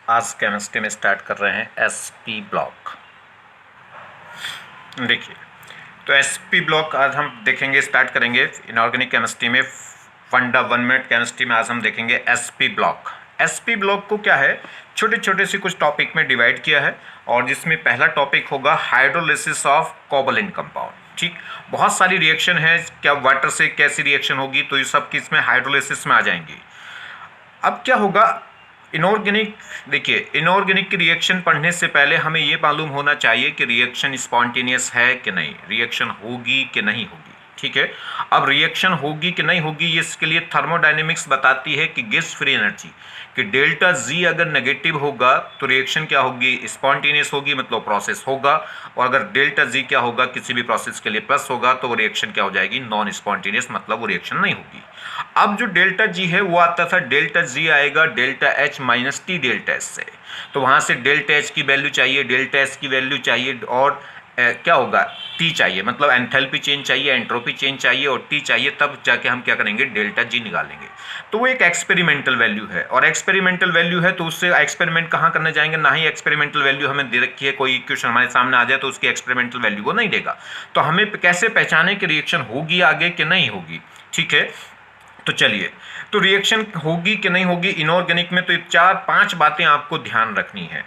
आज केमिस्ट्री में स्टार्ट कर रहे हैं एसपी ब्लॉक। देखिए, तो एसपी ब्लॉक आज हम देखेंगे, स्टार्ट करेंगे इनऑर्गेनिक केमिस्ट्री में। फंडा 1 मिनट केमिस्ट्री में आज हम देखेंगे एसपी ब्लॉक। एसपी ब्लॉक को क्या है, छोटे छोटे से कुछ टॉपिक में डिवाइड किया है, और जिसमें पहला टॉपिक होगा हाइड्रोलिसिस ऑफ कोवैलेंट कंपाउंड। ठीक, बहुत सारी रिएक्शन है, क्या वाटर से कैसी रिएक्शन होगी, तो ये सब की इसमें हाइड्रोलिसिस में आ जाएंगी। अब क्या होगा, इनऑर्गेनिक, देखिए इनऑर्गेनिक की रिएक्शन पढ़ने से पहले हमें ये मालूम होना चाहिए कि रिएक्शन स्पॉन्टेनियस है कि नहीं, रिएक्शन होगी कि नहीं होगी। ठीक है, अब रिएक्शन होगी कि नहीं होगी, ये इसके लिए थर्मोडायनेमिक्स बताती है कि गैस फ्री एनर्जी कि डेल्टा जी अगर नेगेटिव होगा तो रिएक्शन क्या होगी, स्पॉन्टेनियस होगी, मतलब प्रोसेस होगा। और अगर डेल्टा जी क्या होगा, किसी भी प्रोसेस के लिए प्लस होगा, तो वो रिएक्शन क्या हो जाएगी, नॉन स्पॉन्टेनियस, मतलब वो रिएक्शन नहीं होगी। अब जो डेल्टा जी है वो आता था, डेल्टा जी आएगा delta H minus T delta S से, तो वहां से डेल्टा एच की वैल्यू चाहिए, डेल्टा एस की वैल्यू चाहिए, और क्या होगा, टी चाहिए, मतलब एंथैल्पी चेंज चाहिए, एंट्रोपी चेंज चाहिए और टी चाहिए, तब जाके हम क्या करेंगे, डेल्टा जी निकालेंगे। तो वो एक एक्सपेरिमेंटल वैल्यू है, और एक्सपेरिमेंटल वैल्यू है तो उससे एक्सपेरिमेंट कहाँ करने जाएंगे, ना ही एक्सपेरिमेंटल वैल्यू हमें दे रखी है, कोई इक्वेशन हमारे सामने आ जाए तो उसकी एक्सपेरिमेंटल वैल्यू को नहीं देगा। तो हमें कैसे पहचाने कि रिएक्शन होगी आगे कि नहीं होगी। ठीक है, तो चलिए, तो रिएक्शन होगी कि नहीं होगी इनऑर्गेनिक में, तो ये 4-5 बातें आपको ध्यान रखनी है।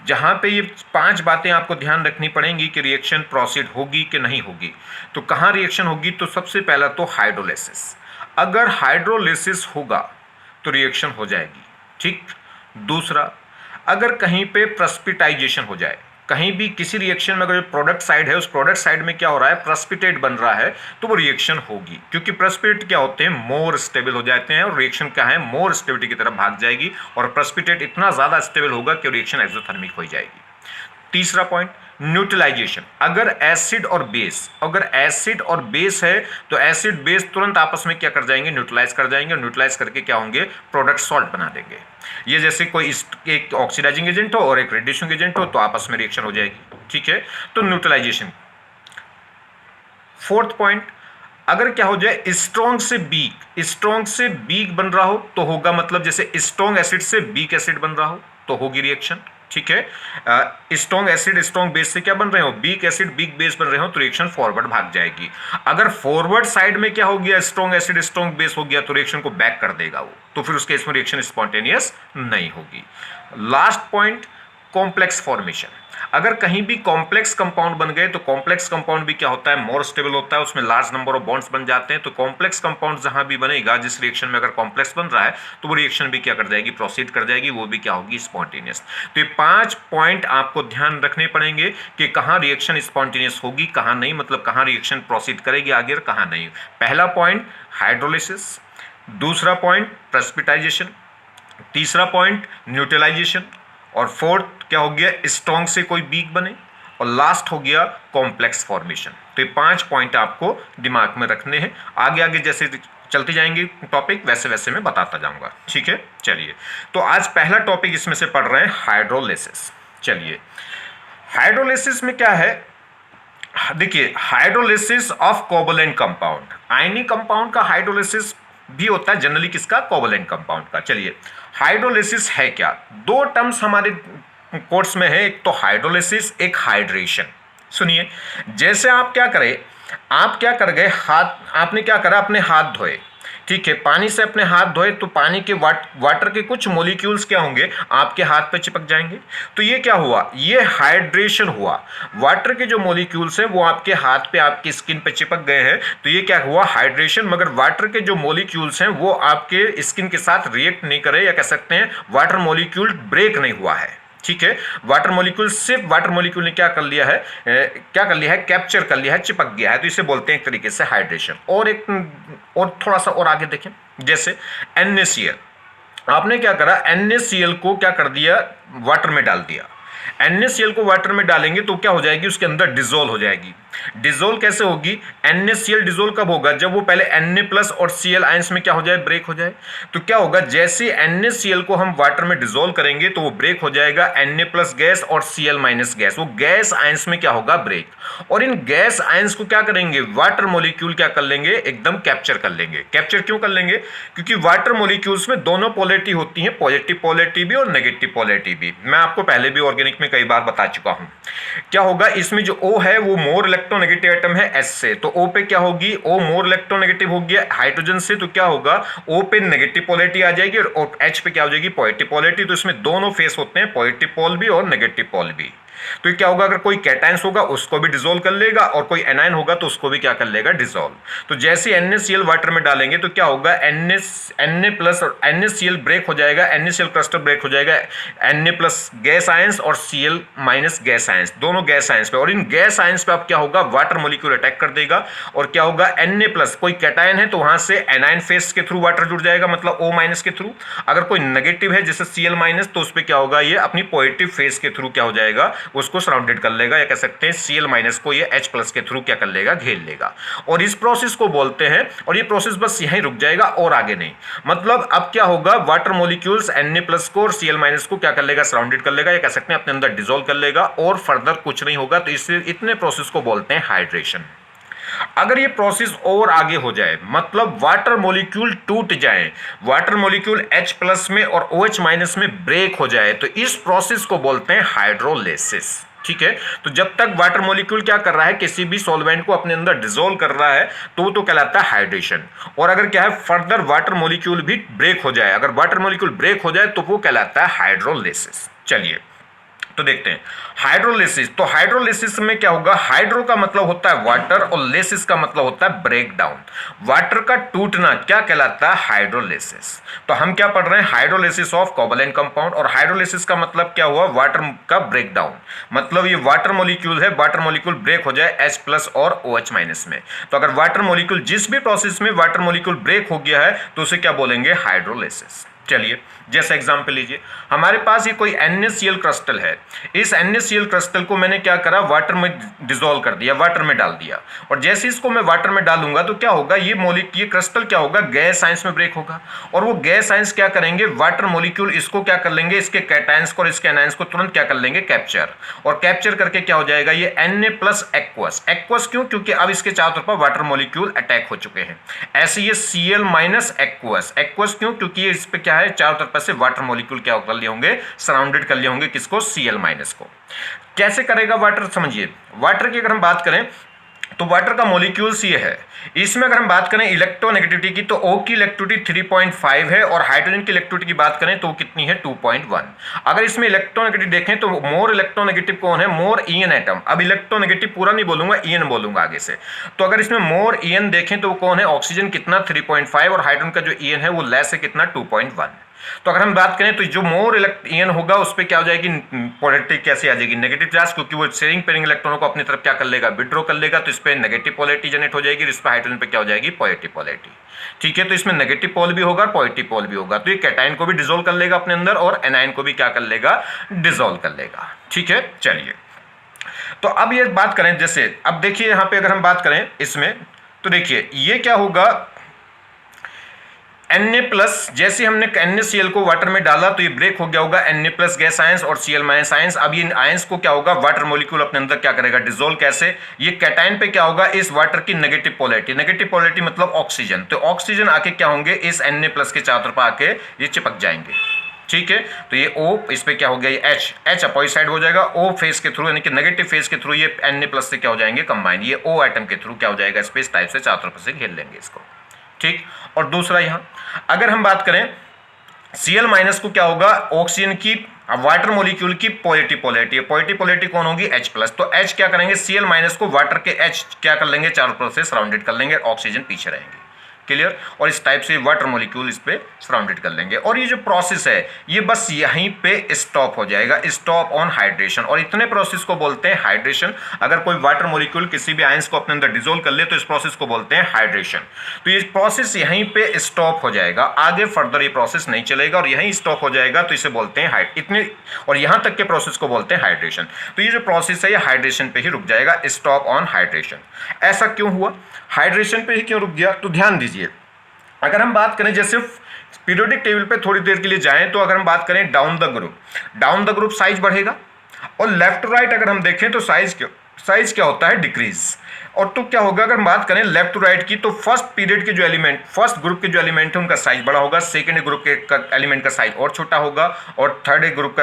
जहां पे ये 5 बातें आपको ध्यान रखनी पड़ेंगी कि रिएक्शन प्रोसीड होगी कि नहीं होगी। तो कहाँ रिएक्शन होगी, तो सबसे पहला तो हाइड्रोलिसिस। अगर हाइड्रोलिसिस होगा तो रिएक्शन हो जाएगी। ठीक, दूसरा, अगर कहीं पे प्रेसिपिटाइजेशन हो जाए, कहीं भी किसी रिएक्शन में अगर जो प्रोडक्ट साइड है, उस प्रोडक्ट साइड में क्या हो रहा है, प्रेसिपिटेट बन रहा है, तो वो रिएक्शन होगी, क्योंकि प्रेसिपिटेट क्या होते हैं, मोर स्टेबल हो जाते हैं, और रिएक्शन क्या है, मोर स्टेबिलिटी की तरफ भाग जाएगी, और प्रेसिपिटेट इतना ज्यादा स्टेबल होगा कि रिएक्शन एक्सोथर्मिक हो जाएगी। तीसरा पॉइंट, न्यूट्रलाइजेशन। अगर एसिड और बेस है तो एसिड बेस तुरंत आपस में क्या कर जाएंगे, न्यूट्रलाइज कर जाएंगे, और न्यूट्रलाइज करके क्या होंगे, प्रोडक्ट सॉल्ट बना देंगे। ये जैसे कोई एक ऑक्सीडाइजिंग एजेंट हो और एक रिड्यूसिंग एजेंट हो, तो आपस में रिएक्शन हो जाएगी। ठीक है, तो न्यूट्रलाइजेशन। फोर्थ पॉइंट, अगर क्या हो जाए, स्ट्रॉन्ग से वीक बन रहा हो तो होगा, मतलब जैसे स्ट्रॉन्ग एसिड से वीक एसिड बन रहा हो तो होगी रिएक्शन। ठीक है, स्ट्रॉन्ग एसिड स्ट्रॉन्ग बेस से क्या बन रहे हो, वीक एसिड वीक बेस बन रहे हो, तो रिएक्शन फॉरवर्ड भाग जाएगी। अगर फॉरवर्ड साइड में क्या हो गया, स्ट्रॉन्ग एसिड स्ट्रॉन्ग बेस हो गया, तो रिएक्शन को बैक कर देगा वो, तो फिर उसके इसमें रिएक्शन स्पॉन्टेनियस नहीं होगी। Last point, complex formation. अगर कहीं भी कॉम्प्लेक्स कंपाउंड बन गए, तो कॉम्प्लेक्स कंपाउंड भी क्या होता है, मोर स्टेबल होता है, उसमें लार्ज नंबर ऑफ बॉन्ड्स बन जाते हैं। तो कॉम्प्लेक्स कंपाउंड जहां भी बनेगा, जिस रिएक्शन में अगर कॉम्प्लेक्स बन रहा है, तो वो रिएक्शन भी क्या कर जाएगी, प्रोसीड कर जाएगी, वो भी क्या होगी, स्पॉन्टेनियस। तो ये 5 पॉइंट आपको ध्यान रखने पड़ेंगे कि कहां रिएक्शन स्पॉन्टेनियस होगी, कहां नहीं, मतलब कहां रिएक्शन प्रोसीड करेगी आगे और कहां नहीं। पहला पॉइंट हाइड्रोलिसिस, दूसरा पॉइंट प्रेसिपिटाइजेशन, तीसरा पॉइंट न्यूट्रलाइजेशन, और फोर्थ क्या हो गया, स्ट्रॉन्ग से कोई वीक बने, और लास्ट हो गया कॉम्प्लेक्स फॉर्मेशन। तो ये 5 पॉइंट आपको दिमाग में रखने हैं। आगे आगे जैसे चलते जाएंगे टॉपिक, वैसे वैसे मैं बताता जाऊंगा। ठीक है, चलिए, तो आज पहला टॉपिक इसमें से पढ़ रहे हैं हाइड्रोलिसिस। चलिए, हाइड्रोलिसिस में क्या है, देखिए, hydrolysis of covalent compound, ionic compound का हाइड्रोलिसिस भी होता है जनरली, किसका, कोवैलेंट कंपाउंड का। चलिए, हाइड्रोलिसिस है क्या, 2 टर्म्स हमारे कोर्स में है, एक तो हाइड्रोलिसिस, एक हाइड्रेशन। सुनिए, जैसे आप क्या करें, आप क्या कर गए, हाथ, आपने क्या करा, अपने हाथ धोए, ठीक है, पानी से अपने हाथ धोए, तो पानी के वाटर के कुछ मॉलिक्यूल्स क्या होंगे, आपके हाथ पे चिपक जाएंगे। तो ये क्या हुआ, ये हाइड्रेशन हुआ, वाटर के जो मॉलिक्यूल्स हैं वो आपके हाथ पे, आपकी स्किन पे चिपक गए हैं, तो ये क्या हुआ, हाइड्रेशन। मगर वाटर के जो मॉलिक्यूल्स हैं वो आपके स्किन के साथ रिएक्ट नहीं करे, या कह सकते हैं वाटर मॉलिक्यूल ब्रेक नहीं हुआ है। ठीक है, वाटर मॉलिक्यूल, सिर्फ वाटर मॉलिक्यूल ने क्या कर लिया है, कैप्चर कर लिया है, चिपक गया है, तो इसे बोलते हैं एक तरीके से हाइड्रेशन। और थोड़ा सा और आगे देखें, जैसे NaCl, आपने क्या करा, NaCl को क्या कर दिया, वाटर में डाल दिया। NaCl को वाटर में डालेंगे तो क्या हो जाएगी, उसके अंदर डिसॉल्व हो जाएगी। डिजोल्व कैसे होगी, NaCl डिजोल्व कब होगा, जब वो पहले Na प्लस और Cl आयंस में क्या हो जाए, ब्रेक हो जाए। तो क्या होगा, जैसे NaCl को हम वाटर में डिजोल्व करेंगे तो वो ब्रेक हो जाएगा, Na प्लस गैस और Cl माइनस गैस, वो गैस आयंस में क्या होगा, ब्रेक। और इन गैस आयंस को क्या करेंगे, वाटर मॉलिक्यूल क्या कर लेंगे, एकदम कैप्चर कर लेंगे। कैप्चर क्यों कर लेंगे, क्योंकि वाटर मॉलिक्यूल्स में दोनों पोलैरिटी होती है, पॉजिटिव पोलैरिटी भी और नेगेटिव पोलैरिटी भी। मैं आपको पहले भी ऑर्गेनिक में कई बार बता चुका हूं। क्या होगा, इसमें जो O है वो मोर इलेक्ट्रोनेगेटिव एटम है S से, तो O पे क्या होगी, O मोर इलेक्ट्रोनेगेटिव हो गया हाइड्रोजन से, तो क्या होगा, O पे नेगेटिव पोलैरिटी आ जाएगी और H पे क्या हो जाएगी, पॉजिटिव पोलैरिटी। तो इसमें दोनों फेस होते हैं, पॉजिटिव पोल भी और नेगेटिव पोल भी। तो क्या होगा, अगर कोई कैटायंस होगा उसको भी डिसॉल्व कर लेगा और कोई एनायन होगा तो उसको भी क्या कर लेगा, डिसॉल्व। तो जैसे NaCl वाटर में डालेंगे तो क्या होगा, Na प्लस और NaCl ब्रेक हो जाएगा, NaCl क्लस्टर ब्रेक हो जाएगा, Na प्लस गैस आयंस और Cl माइनस गैस आयंस, दोनों गैस आयंस पे। और इन गैस आयंस पे अब क्या होगा, वाटर मॉलिक्यूल अटैक कर देगा और क्या होगा, Na प्लस कोई कैटायन है तो वहां से एनायन फेस के थ्रू वाटर जुड़ जाएगा, मतलब O माइनस के थ्रू। अगर कोई नेगेटिव है जैसे Cl माइनस तो उस पर क्या होगा, ये अपनी पॉजिटिव फेस के थ्रू क्या हो जाएगा, उसको सराउंडेड कर लेगा, या कह सकते हैं Cl माइनस को ये H प्लस के थ्रू क्या कर लेगा, घेर लेगा। और इस प्रोसेस को बोलते हैं, और ये प्रोसेस बस यहीं रुक जाएगा और आगे नहीं। मतलब अब क्या होगा, वाटर मॉलिक्यूल्स Na प्लस को और Cl माइनस को क्या कर लेगा, सराउंडेड कर लेगा, या कह सकते हैं अपने अंदर डिसॉल्व कर लेगा और फर्दर कुछ नहीं होगा। तो इससे इतने प्रोसेस को बोलते हैं हाइड्रेशन। अगर ये प्रोसेस और आगे हो जाए, मतलब वाटर मॉलिक्यूल टूट जाए, वाटर मॉलिक्यूल H प्लस में और OH माइनस में ब्रेक हो जाए, तो इस प्रोसेस को बोलते हैं हाइड्रोलिसिस। ठीक है, तो जब तक वाटर मॉलिक्यूल क्या कर रहा है, किसी भी सॉल्वेंट को अपने अंदर डिसॉल्व कर रहा है तो वो तो कहलाता है हाइड्रेशन। और अगर क्या है, फर्दर वाटर मॉलिक्यूल भी ब्रेक हो जाए, अगर वाटर मॉलिक्यूल ब्रेक हो जाए तो वो कहलाता है हाइड्रोलिसिस। चलिए तो देखते हैं हाइड्रोलिसिस। तो हाइड्रोलिसिस में क्या होगा, हाइड्रो का मतलब होता है वाटर और लेसिस का मतलब होता है ब्रेक डाउन। वाटर का टूटना क्या कहलाता है, हाइड्रोलिसिस। तो हम क्या पढ़ रहे हैं, हाइड्रोलिसिस ऑफ कोवैलेंट कंपाउंड। और हाइड्रोलिसिस का मतलब क्या हुआ, वाटर का ब्रेक डाउन। मतलब ये वाटर मॉलिक्यूल है, वाटर मॉलिक्यूल ब्रेक हो जाए H प्लस और OH माइनस में। तो अगर वाटर मॉलिक्यूल जिस भी प्रोसेस में वाटर मॉलिक्यूल ब्रेक हो गया है तो उसे क्या बोलेंगे, हाइड्रोलिसिस। चलिए जैसे एग्जांपल लीजिए, हमारे पास ये कोई NaCl क्रिस्टल है। इस NaCl क्रिस्टल को मैंने क्या करा, वाटर में डिसॉल्व कर दिया, वाटर में डाल दिया। और जैसे इसको मैं वाटर में डालूंगा तो क्या होगा, ये क्रिस्टल क्या होगा, गैस आयंस में ब्रेक होगा। और वो गैस आयंस क्या करेंगे, वाटर मॉलिक्यूल इसको क्या कर लेंगे, इसके कैटायंस को और इसके एनायंस को तुरंत क्या कर लेंगे, कैप्चर। और कैप्चर करके क्या हो जाएगा, ये Na प्लस एक्वस। एक्वस क्यों, क्योंकि अब इसके चारों तरफ वाटर मॉलिक्यूल अटैक हो चुके हैं। ऐसे ये Cl माइनस एक्वस। एक्वस क्यों, क्योंकि ये इस पे क्या है, चारों तरफ से वाटर मॉलिक्यूल क्या कर लिए होंगे, सराउंडेड कर लिए होंगे, किसको, Cl माइनस को। कैसे करेगा वाटर, समझिए। वाटर की अगर हम बात करें तो वाटर का मॉलिक्यूल्स ये है, इसमें अगर हम बात करें इलेक्ट्रोनेगेटिविटी की तो O की इलेक्ट्रिसिटी 3.5 है और हाइड्रोजन की इलेक्ट्रिसिटी की बात करें तो कितनी है, 2.1। अगर इसमें इलेक्ट्रोनेगेटिव देखें तो मोर इलेक्ट्रोनेगेटिव कौन है, मोर ईएन एटम। अब इलेक्ट्रोनेगेटिव पूरा नहीं बोलूंगा, ईएन बोलूंगा आगे से। तो अगर इसमें मोर ईएन देखें तो वो कौन है, ऑक्सीजन कितना, 3.5, और हाइड्रोजन का जो ईएन है वो लेस है, कितना, 2.1। तो अगर हम बात करें तो जो मोर ईएन होगा उस पर क्या हो जाएगी, पोलैरिटी कैसे आ जाएगी, नेगेटिव चार्ज, क्योंकि वो शेयरिंग पेयरिंग इलेक्ट्रॉनों को अपनी तरफ क्या कर लेगा, विड्रॉ कर लेगा। तो इस पर नेगेटिव पोलैरिटी जनरेट हो जाएगी, इस पर हाइड्रोजन पे क्या हो जाएगी, पॉजिटिव पोलैरिटी। ठीक है, तो इसमें नेगेटिव पोल भी होगा, पॉजिटिव पोल भी होगा। तो ये कैटायन को भी डिसॉल्व कर लेगा अपने अंदर और एनायन को भी क्या कर लेगा, डिसॉल्व कर लेगा। ठीक है, चलिए तो अब ये बात करें, जैसे अब देखिए यहाँ पे अगर हम बात करें इसमें तो देखिए ये क्या होगा, Na प्लस, जैसे हमने NaCl को वाटर में डाला तो ये ब्रेक हो गया होगा, Na प्लस गैस आयंस और Cl माइनस आयंस। अब ये आयंस को क्या होगा, वाटर मॉलिक्यूल अपने अंदर क्या करेगा, डिसॉल्व। कैसे, ये कैटायन पे क्या होगा, इस वाटर की नेगेटिव पोलैरिटी। नेगेटिव पोलैरिटी मतलब ऑक्सीजन, तो ऑक्सीजन आके क्या होंगे, इस Na प्लस के चारों तरफ आके ये चिपक जाएंगे। ठीक है, तो ये O, इस पे क्या हो गया, ये H अपोजिट साइड हो जाएगा, O फेस के थ्रू यानी कि नेगेटिव फेस के थ्रू ये Na प्लस से क्या हो जाएंगे, कंबाइन। ये O एटम के थ्रू क्या हो जाएगा, स्पेस टाइप से चारों तरफ से घेर लेंगे इसको। ठीक, और दूसरा यहां अगर हम बात करें Cl माइनस को क्या होगा, ऑक्सीजन की वाटर मॉलिक्यूल की पॉजिटिव पोलैरिटी है। पॉजिटिव पोलैरिटी कौन होगी, H प्लस। तो H क्या करेंगे, Cl माइनस को वाटर के H क्या कर लेंगे, चारों तरफ से सराउंडेड कर लेंगे, ऑक्सीजन पीछे रहेंगे। क्लियर। और इस टाइप से वाटर मॉलिक्यूल इस पे सराउंडेड कर लेंगे और ये जो प्रोसेस है ये बस यहीं पे स्टॉप हो जाएगा, स्टॉप ऑन हाइड्रेशन। और इतने प्रोसेस को बोलते हैं हाइड्रेशन। अगर कोई वाटर मॉलिक्यूल किसी भी आयंस को अपने अंदर डिसोल्व कर ले तो इस प्रोसेस को बोलते हैं हाइड्रेशन। तो ये प्रोसेस यहीं पे स्टॉप हो जाएगा, आगे फर्दर ये प्रोसेस नहीं चलेगा और यहीं स्टॉप हो जाएगा, तो इसे बोलते हैं इतने और यहां तक के प्रोसेस को बोलते हैं हाइड्रेशन। तो ये जो प्रोसेस है ये हाइड्रेशन पे ही रुक जाएगा, स्टॉप ऑन हाइड्रेशन। ऐसा क्यों हुआ, हाइड्रेशन पे ही क्यों रुक गया? तो ध्यान दीजिए, अगर हम बात करें जैसे पीरियोडिक टेबल पे थोड़ी देर के लिए जाएं तो अगर हम बात करें डाउन द ग्रुप साइज बढ़ेगा और लेफ्ट टू राइट अगर हम देखें तो साइज क्या होता है? डिक्रीज। और तो क्या होगा अगर हम बात करें लेफ्ट टू राइट की, तो फर्स्ट पीरियड के जो एलिमेंट, फर्स्ट ग्रुप के जो एलिमेंट है उनका साइज बड़ा होगा, सेकंड ग्रुप के एलिमेंट का साइज और छोटा होगा और थर्ड ग्रुप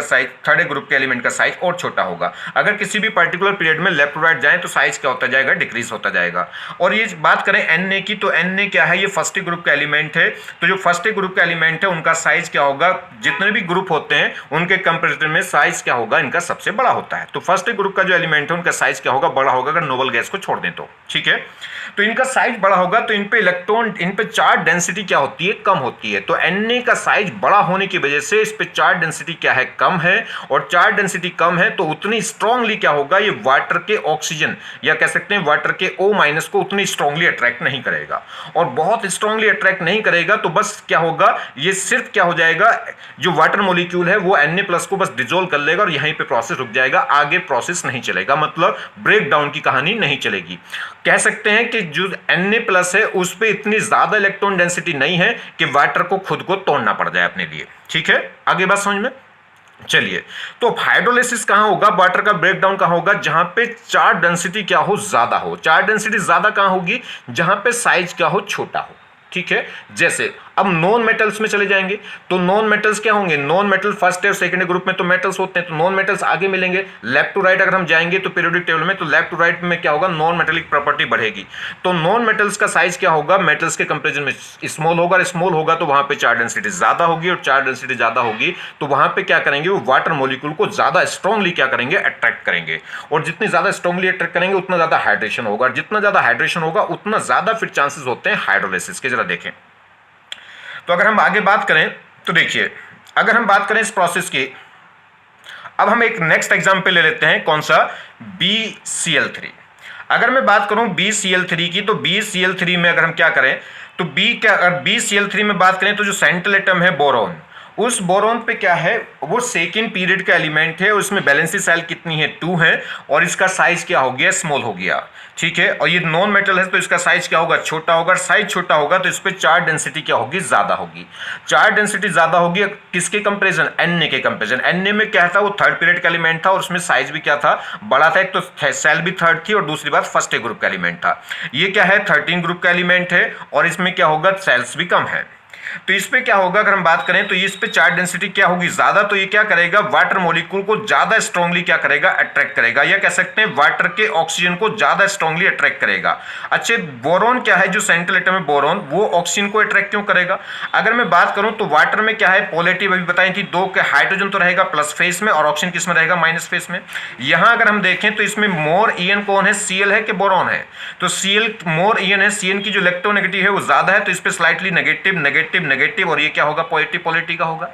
के एलिमेंट का साइज और छोटा होगा। अगर किसी भी पर्टिकुलर पीरियड में लेफ्ट टू राइट जाए तो साइज क्या होता जाएगा? डिक्रीज होता जाएगा। और ये बात करें एन की, तो एन क्या है? ये फर्स्ट ग्रुप का एलिमेंट है। तो जो फर्स्ट ग्रुप का एलिमेंट है उनका साइज क्या होगा? जितने भी ग्रुप होते हैं उनके कंपेरिजन में साइज क्या होगा? इनका सबसे बड़ा होता है। तो फर्स्ट ग्रुप का जो एलिमेंट है उनका साइज क्या होगा? बड़ा होगा, अगर नोबल गैस को छोड़ दें तो। ठीक है, तो इनका साइज बड़ा होगा तो इन पे इलेक्ट्रॉन, इन पे चार्ज डेंसिटी क्या होती है? कम होती है। तो Na का साइज बड़ा होने की वजह से इस पे चार्ज डेंसिटी क्या है? कम है। और चार्ज डेंसिटी कम है तो उतनी स्ट्रांगली क्या होगा? ये वाटर के ऑक्सीजन या कह सकते हैं वाटर के O- को उतनी स्ट्रांगली अट्रैक्ट नहीं करेगा। और बहुत स्ट्रांगली अट्रैक्ट नहीं करेगा तो बस क्या होगा? ये सिर्फ क्या हो जाएगा? जो वाटर मॉलिक्यूल है वो Na+ को बस डिसॉल्व कर लेगा और यहीं पे प्रोसेस रुक जाएगा, आगे प्रोसेस नहीं चलेगा, मतलब ब्रेक डाउन की कहानी नहीं चलेगी। कह सकते हैं कि जो Na+ है उस पे इतनी ज्यादा इलेक्ट्रॉन डेंसिटी नहीं है कि वाटर को खुद को तोड़ना पड़ जाए अपने लिए। ठीक है, आगे बात समझ में? चलिए, तो हाइड्रोलिसिस कहां होगा? वाटर का ब्रेकडाउन कहां होगा? जहां पे चार्ज डेंसिटी क्या हो? ज्यादा हो। चार्ज डेंसिटी ज्यादा कहां होगी? जहां पे साइज क्या हो? छोटा हो। ठीक है, जैसे अब नॉन मेटल्स में चले जाएंगे तो नॉन मेटल्स क्या होंगे? नॉन मेटल फर्स्ट और सेकंड ग्रुप में तो मेटल्स होते हैं, तो नॉन मेटल्स आगे मिलेंगे। लेफ्ट टू राइट अगर हम जाएंगे तो पीरियोडिक टेबल में, तो लेफ्ट टू राइट में क्या होगा? नॉन मेटेलिक प्रॉपर्टी बढ़ेगी। तो नॉन मेटल्स का साइज क्या होगा? मेटल्स के कंपेरिजन में स्मॉल होगा। स्मॉल होगा तो वहां पे चार्ज डेंसिटी ज्यादा होगी और चार्ज डेंसिटी ज्यादा होगी तो वहां पे क्या करेंगे? वो वाटर मॉलिक्यूल को ज्यादा स्ट्रांगली क्या करेंगे? अट्रैक्ट करेंगे। और जितनी ज्यादा स्ट्रांगली अट्रैक्ट करेंगे उतना ज्यादा हाइड्रेशन होगा, और जितना ज्यादा हाइड्रेशन होगा उतना ज्यादा फिर चांसेस होते हैं हाइड्रोलिसिस के। जरा देखें, तो अगर हम आगे बात करें तो देखिए, अगर हम बात करें इस प्रोसेस की, अब हम एक नेक्स्ट एग्जांपल ले लेते हैं। कौन सा? BCl3। अगर मैं बात करूं BCl3 की, तो BCl3 में अगर हम क्या करें तो BCl3 में बात करें तो जो सेंट्रल एटम है बोरॉन, उस बोरॉन पे क्या है? वो सेकेंड पीरियड का एलिमेंट है, उसमें वैलेंसी सेल कितनी है? 2 है और इसका साइज क्या हो गया? स्मॉल हो गया। ठीक है, और ये नॉन मेटल है तो इसका साइज क्या होगा? छोटा होगा। साइज छोटा होगा तो इस पे चार्ज डेंसिटी क्या होगी? ज्यादा होगी। चार्ज डेंसिटी ज्यादा होगी किसके कंपैरिजन? Na के कंपैरिजन। Na में क्या था? वो थर्ड पीरियड का एलिमेंट था और उसमें साइज भी क्या था? बड़ा था। एक तो सेल भी थर्ड थी और दूसरी बात फर्स्ट ग्रुप का एलिमेंट था। ये क्या है? 13 ग्रुप का एलिमेंट है और इसमें क्या होगा? सेल्स भी कम है। तो इस पे क्या होगा? अगर हम बात करें तो इस पे चार्ज डेंसिटी क्या होगी? ज्यादा। तो ये क्या करेगा? वाटर मॉलिक्यूल को ज्यादा स्ट्रांगली क्या करेगा? अट्रैक्ट करेगा, या कह सकते हैं वाटर के ऑक्सीजन को ज्यादा स्ट्रांगली अट्रैक्ट करेगा। अच्छे, बोरॉन क्या है? जो सेंट्रल एटम है बोरॉन, वो ऑक्सीजन को अट्रैक्ट क्यों करेगा? अगर मैं बात करूं तो वाटर में क्या है? पॉलिटी अभी बताई थी, 2 के हाइड्रोजन तो रहेगा प्लस फेस में और ऑक्सीजन किस में रहेगा? माइनस फेस में। यहां अगर हम देखें तो इसमें मोर ईएन कौन है? Cl है कि बोरॉन है? तो Cl मोर ईएन है। Cn की जो इलेक्ट्रोनेगेटिव है वो ज्यादा है तो इस पे स्लाइटली नेगेटिव नेगेटिव नेगेटिव, और ये क्या होगा? पॉजिटिव पोलैरिटी का होगा।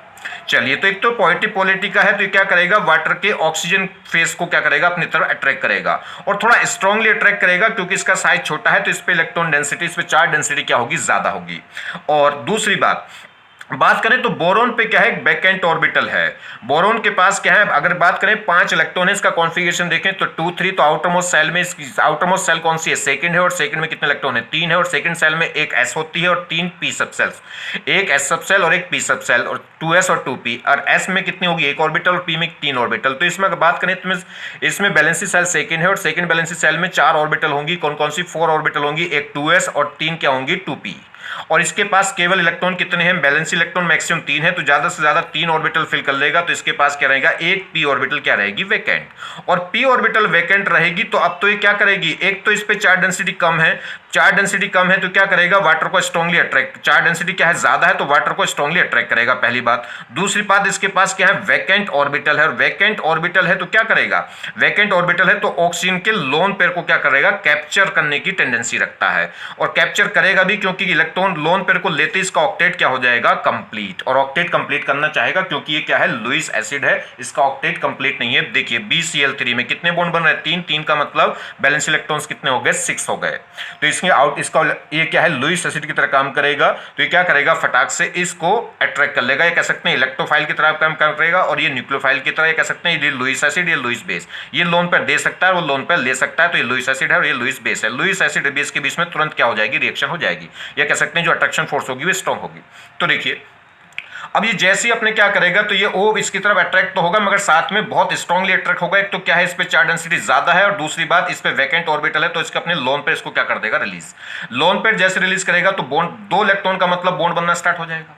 चलिए, तो एक तो पॉजिटिव पोलैरिटी का है तो ये क्या करेगा? वाटर के ऑक्सीजन फेस को क्या करेगा? अपनी तरफ अट्रैक्ट करेगा और थोड़ा स्ट्रांगली अट्रैक्ट करेगा क्योंकि इसका साइज छोटा है तो इस पे इलेक्ट्रॉन डेंसिटी, इस पे चार्ज डेंसिटी क्या होगी? ज्यादा होगी। और दूसरी बात करें तो बोरॉन पे क्या है? वैकेंट ऑर्बिटल है। बोरॉन के पास क्या है? अगर बात करें 5 इलेक्ट्रॉन है, इसका कॉन्फ़िगरेशन देखें तो 2 3। तो आउटरमोस्ट सेल में इसकी आउटरमोस्ट सेल कौन सी है? सेकंड है, और सेकंड में कितने इलेक्ट्रॉन है? 3 है, और सेकंड सेल में एक s होती है और 3 p सब सेल्स, एक s सब सेल और एक p सब सेल, और 2s और 2p। और s में कितनी होगी? 1 ऑर्बिटल, और p में 3 ऑर्बिटल। तो इसमें अगर बात करें तो इसमें वैलेंसी सेल सेकंड है और सेकंड वैलेंसी सेल में 4 ऑर्बिटल होंगी। कौन कौन सी? 4 ऑर्बिटल होंगी, एक 2s और 3 क्या होंगी? 2p। और इसके पास केवल इलेक्ट्रॉन कितने हैं? बैलेंस इलेक्ट्रॉन मैक्सिमम 3 है तो ज्यादा से ज्यादा 3 ऑर्बिटल फिल कर लेगा। तो इसके पास क्या रहेगा? एक p ऑर्बिटल क्या रहेगी? वैकेंट। और p ऑर्बिटल वैकेंट रहेगी तो अब तो ये क्या करेगी? एक तो इस पे चार्ज डेंसिटी कम है चार्ज डेंसिटी कम है तो क्या करेगा, वाटर को स्ट्रांगली अट्रैक्ट, चार्ज डेंसिटी क्या है, ज्यादा है तो वाटर को स्ट्रांगली अट्रैक्ट करेगा, पहली बात। दूसरी बात, इसके पास क्या है, वैकेंट ऑर्बिटल है, और वैकेंट ऑर्बिटल है तो क्या करेगा, वैकेंट ऑर्बिटल है तो ऑक्सीजन के लोन पेयर को क्या करेगा, कैप्चर करने की टेंडेंसी रखता है, और कैप्चर करेगा भी क्योंकि इलेक्ट्रॉन लोन पेयर को लेते इसका ऑक्टेट क्या हो जाएगा, कंप्लीट, और ऑक्टेट कंप्लीट करना चाहेगा क्योंकि ये क्या है, लुईस एसिड है, इसका ऑक्टेट कंप्लीट नहीं है। देखिए BCl3 में कितने बॉन्ड बन रहे हैं, 3, 3 का मतलब बैलेंस इलेक्ट्रॉन्स कितने हो गए, 6 हो गए। तो इसका ये क्या है, लुईस एसिड की तरह काम करेगा, तो ये क्या करेगा, फटाक से इसको अट्रैक्ट कर लेगा, ये कह सकते हैं इलेक्ट्रोफाइल की तरह काम करेगा, और ये न्यूक्लियोफाइल की तरह, ये कह सकते हैं ये लुईस एसिड, ये लुईस बेस, ये लोन पेयर दे सकता है, वो लोन पेयर ले सकता है, तो ये लुईस एसिड है और ये लुईस बेस है। लुईस एसिड बेस के बीच में तुरंत क्या हो जाएगी, रिएक्शन हो जाएगी, या कह सकते हैं जो अट्रैक्शन फोर्स होगी वो स्ट्रांग होगी। तो देखिए अब ये जैसे ही अपने क्या करेगा, तो ये O इसकी तरफ अट्रैक्ट तो होगा मगर साथ में बहुत स्ट्रांगली अट्रैक्ट होगा। एक तो क्या है, इस पे चार्ज डेंसिटी ज्यादा है, और दूसरी बात इस पे वैकेंट ऑर्बिटल है, तो इसके अपने लोन पे इसको क्या कर देगा, रिलीज। लोन पे जैसे रिलीज करेगा तो बॉन्ड, 2 इलेक्ट्रॉन का मतलब बॉन्ड बनना स्टार्ट हो जाएगा।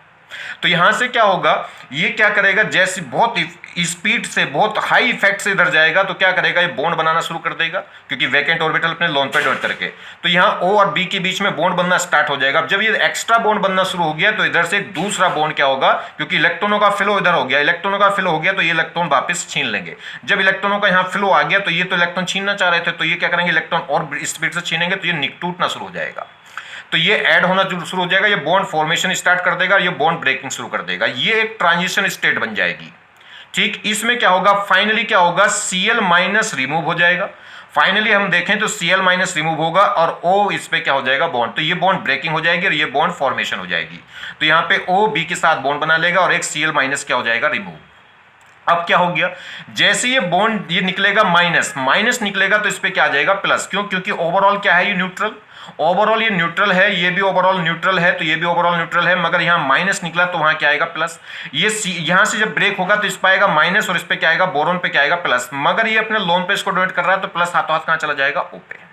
तो यहां से क्या होगा, ये क्या करेगा, जैसे बहुत स्पीड से, बहुत हाई इफेक्ट से इधर जाएगा, तो क्या करेगा, ये बॉन्ड बनाना शुरू कर देगा क्योंकि वैकेंट ऑर्बिटल अपने लोन पे डॉट करके, तो यहां O और B के बीच में बॉन्ड बनना स्टार्ट हो जाएगा। जब ये एक्स्ट्रा बॉन्ड बनना शुरू हो गया तो इधर से एक दूसरा बॉन्ड क्या होगा, क्योंकि इलेक्ट्रॉनों का फ्लो इधर हो गया, इलेक्ट्रॉनों का फ्लो हो गया तो ये इलेक्ट्रॉन वापस छीन लेंगे। जब इलेक्ट्रॉनों का यहां फ्लो आ गया तो ये तो इलेक्ट्रॉन छीनना चाह रहे थे, तो ये क्या करेंगे, इलेक्ट्रॉन और स्पीड से छीनेंगे, तो ये टूटना शुरू हो जाएगा, तो ये ऐड होना शुरू हो जाएगा, ये बॉन्ड फॉर्मेशन स्टार्ट कर देगा, ये बॉन्ड ब्रेकिंग शुरू कर देगा, ये एक ट्रांजिशन स्टेट बन जाएगी। ठीक, इसमें क्या होगा, फाइनली क्या होगा, Cl माइनस रिमूव हो जाएगा। फाइनली हम देखें तो Cl माइनस रिमूव होगा और O इस पे क्या हो जाएगा, बॉन्ड, तो ये बॉन्ड ब्रेकिंग हो जाएगी और ये बॉन्ड फॉर्मेशन हो जाएगी। तो यहां पे O B के साथ बॉन्ड बना लेगा और एक Cl माइनस क्या हो जाएगा, रिमूव। अब क्या हो गया, जैसे ये बॉन्ड ये निकलेगा माइनस, माइनस निकलेगा तो इस पे क्या आ जाएगा, प्लस। क्यों, क्योंकि ओवरऑल क्या है, ये न्यूट्रल, ओवरऑल ये न्यूट्रल है, ये भी ओवरऑल न्यूट्रल है, तो ये भी ओवरऑल न्यूट्रल है, मगर यहां माइनस निकला तो वहां क्या आएगा, प्लस। ये यहां से जब ब्रेक होगा तो इस पे आएगा माइनस और इस पे क्या आएगा, बोरोन पे क्या आएगा, प्लस, मगर ये अपने लोन पे इसको डोनेट कर रहा है तो प्लस हाथों हाथ कहां चला जाएगा, O पे।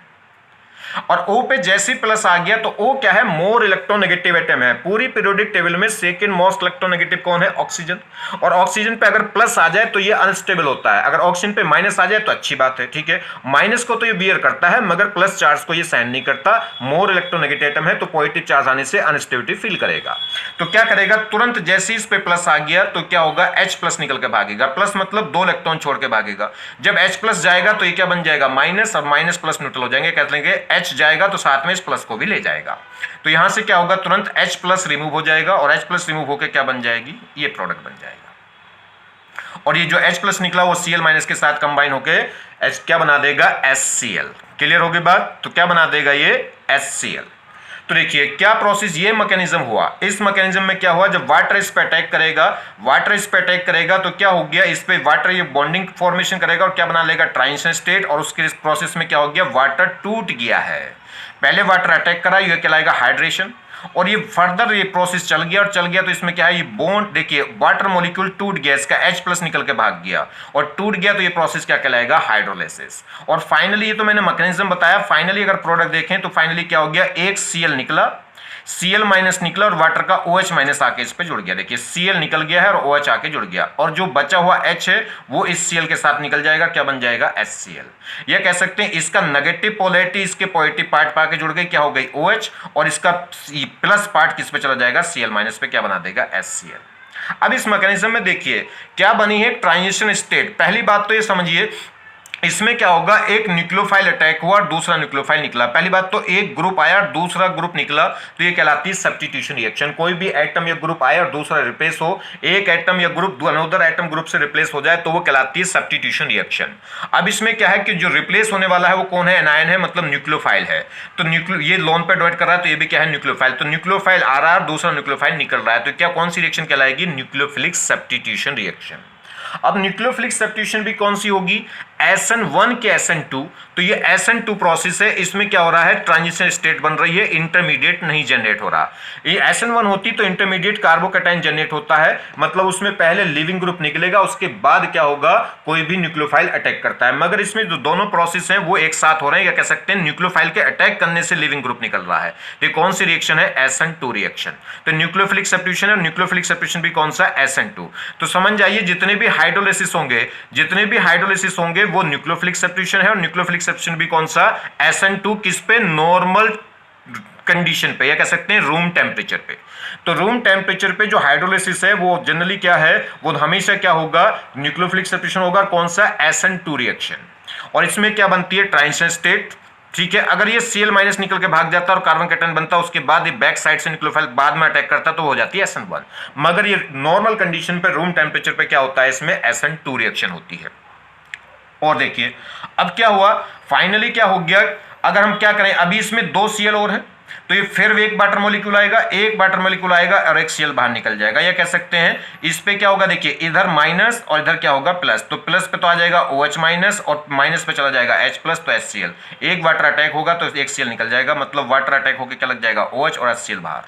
और O पे जैसे प्लस आ गया तो O क्या है, मोर इलेक्ट्रोनेगेटिव एटम है। पूरी पीरियोडिक टेबल में सेकंड मोस्ट इलेक्ट्रोनेगेटिव कौन है, ऑक्सीजन। और ऑक्सीजन पे अगर प्लस आ जाए तो ये अनस्टेबल होता है, अगर ऑक्सीजन पे माइनस आ जाए तो अच्छी बात है, ठीक है। माइनस को तो ये बियर करता है मगर प्लस चार्ज को ये सहन नहीं करता, मोर इलेक्ट्रोनेगेटिव एटम है, तो पॉजिटिव चार्ज आने से अनस्टेबिलिटी फील करेगा। तो क्या करेगा, तुरंत जैसे इस पे प्लस आ गया तो क्या होगा, H प्लस निकल के भागेगा, प्लस मतलब 2 इलेक्ट्रॉन छोड़ के भागेगा। जब H प्लस जाएगा तो ये क्या बन जाएगा, माइनस, और माइनस प्लस न्यूट्रल हो जाएंगे, कहते लेंगे H जाएगा तो साथ में इस प्लस को भी ले जाएगा। तो यहां से क्या होगा, तुरंत H प्लस रिमूव हो जाएगा और H प्लस रिमूव होकर क्या बन जाएगी, ये प्रोडक्ट बन जाएगा। और ये जो H प्लस निकला वो Cl माइनस के साथ कंबाइन होकर H क्या बना देगा, HCl। क्लियर होगी बात, तो क्या बना देगा ये, HCl। तो देखिए क्या प्रोसेस, ये मैकेनिज्म हुआ। इस मैकेनिज्म में क्या हुआ, जब वाटर इस पे अटैक करेगा, वाटर इस पे अटैक करेगा तो क्या हो गया, इस पे वाटर ये बॉन्डिंग फॉर्मेशन करेगा और क्या बना लेगा, ट्रांजिशन स्टेट। और उसके इस प्रोसेस में क्या हो गया, वाटर टूट गया है। पहले वाटर अटैक करा, ये कहलाएगा हाइड्रेशन, और ये फर्दर ये प्रोसेस चल गया और चल गया तो इसमें क्या है, ये बॉन्ड, देखिए वाटर मॉलिक्यूल टूट गया, इसका H प्लस निकल के भाग गया और टूट गया, तो ये प्रोसेस क्या कहलाएगा, हाइड्रोलाइसिस। और फाइनली ये तो मैंने मैकेनिज्म बताया, फाइनली अगर प्रोडक्ट देखें तो फाइनली क्या हो गया, एक Cl निकला, Cl माइनस निकला और वाटर का OH माइनस आके इस पे जुड़ गया। देखिए Cl निकल गया है और OH आके जुड़ गया, और जो बचा हुआ H है वो इस Cl के साथ निकल जाएगा, क्या बन जाएगा, HCl। ये कह सकते हैं इसका नेगेटिव पोलैरिटी इसके पॉजिटिव पार्ट पे आके जुड़ गई, क्या हो गई, OH, और इसका प्लस पार्ट किस पे चला जाएगा, Cl माइनस पे, क्या बना देगा, HCl। अब इस मैकेनिज्म में देखिए क्या बनी है, ट्रांजिशन स्टेट। पहली बात तो ये समझिए, इसमें क्या होगा, एक न्यूक्लियोफाइल अटैक हुआ और दूसरा न्यूक्लियोफाइल निकला। पहली बात तो एक ग्रुप आया और दूसरा ग्रुप निकला, तो ये कहलाती है सब्स्टिट्यूशन रिएक्शन। कोई भी एटम या ग्रुप आए और दूसरा रिप्लेस हो, एक एटम या ग्रुप अनदर एटम ग्रुप से रिप्लेस हो जाए तो वो कहलाती है सब्स्टिट्यूशन रिएक्शन। अब इसमें क्या है कि जो रिप्लेस होने वाला है वो कौन है, एनायन है, मतलब न्यूक्लियोफाइल है। तो ये लोन पे डोनेट कर रहा है तो ये भी क्या है, न्यूक्लियोफाइल। तो न्यूक्लियोफाइल आ रहा है, दूसरा न्यूक्लियोफाइल निकल रहा है, तो क्या कौन सी रिएक्शन कहलाएगी, न्यूक्लियोफिलिक सब्स्टिट्यूशन रिएक्शन। अब न्यूक्लियोफिलिक सब्स्टिट्यूशन भी कौन सी होगी, SN1 के SN2। तो ये SN2 प्रोसेस है, इसमें क्या हो रहा है, ट्रांजिशन स्टेट बन रही है, इंटरमीडिएट नहीं जनरेट हो रहा। ये SN1 होती तो इंटरमीडिएट कार्बोकैटायन जनरेट होता है, मतलब उसमें पहले लिविंग ग्रुप निकलेगा, उसके बाद क्या होगा, कोई भी न्यूक्लियोफाइल अटैक करता है। मगर इसमें जो दोनों प्रोसेस हैं वो एक साथ हो रहे हैं, या कह सकते हैं न्यूक्लियोफाइल के अटैक करने से लिविंग ग्रुप निकल रहा है। तो कौन सी रिएक्शन है, SN2 रिएक्शन। तो न्यूक्लियोफिलिक सब्स्टिट्यूशन है, न्यूक्लियोफिलिक सब्स्टिट्यूशन भी कौन सा, SN2। तो समझ जाइए जितने भी हाइड्रोलाइसिस होंगे वो न्यूक्लियोफिलिक सब्स्टिट्यूशन है, और न्यूक्लियोफिलिक सब्स्टिट्यूशन भी कौन सा, SN2 किस पे, नॉर्मल कंडीशन पे, या कह सकते हैं रूम टेम्परेचर पे। तो रूम टेम्परेचर पे जो हाइड्रोलिसिस है वो जनरली क्या है, वो हमेशा क्या होगा, न्यूक्लियोफिलिक सब्स्टिट्यूशन होगा। कौन सा, SN2 रिएक्शन। और इसमें क्या बनती है, ट्रांजिशन स्टेट। ठीक है, अगर ये Cl माइनस निकल के भाग जाता है और कार्बन कैटायन बनता है, उसके बाद ये बैक साइड से न्यूक्लियोफाइल बाद में अटैक करता है तो हो जाती है SN1। मगर ये नॉर्मल कंडीशन पे रूम टेम्परेचर पे क्या होता है, इसमें SN2 रिएक्शन होती है। और देखिए अब क्या हुआ, फाइनली क्या हो गया, अगर हम क्या करें, अभी इसमें 2 Cl और है तो ये फिर एक वाटर मॉलिक्यूल आएगा, एक वाटर मॉलिक्यूल आएगा और एक Cl बाहर निकल जाएगा। या कह सकते हैं इस पे क्या होगा, देखिए इधर माइनस और इधर क्या होगा प्लस, तो प्लस पे तो आ जाएगा OH माइनस और माइनस पे चला जाएगा H प्लस, तो HCl। एक वाटर अटैक होगा तो एक Cl निकल जाएगा, मतलब वाटर अटैक होकर क्या लग जाएगा, OH और HCl बाहर।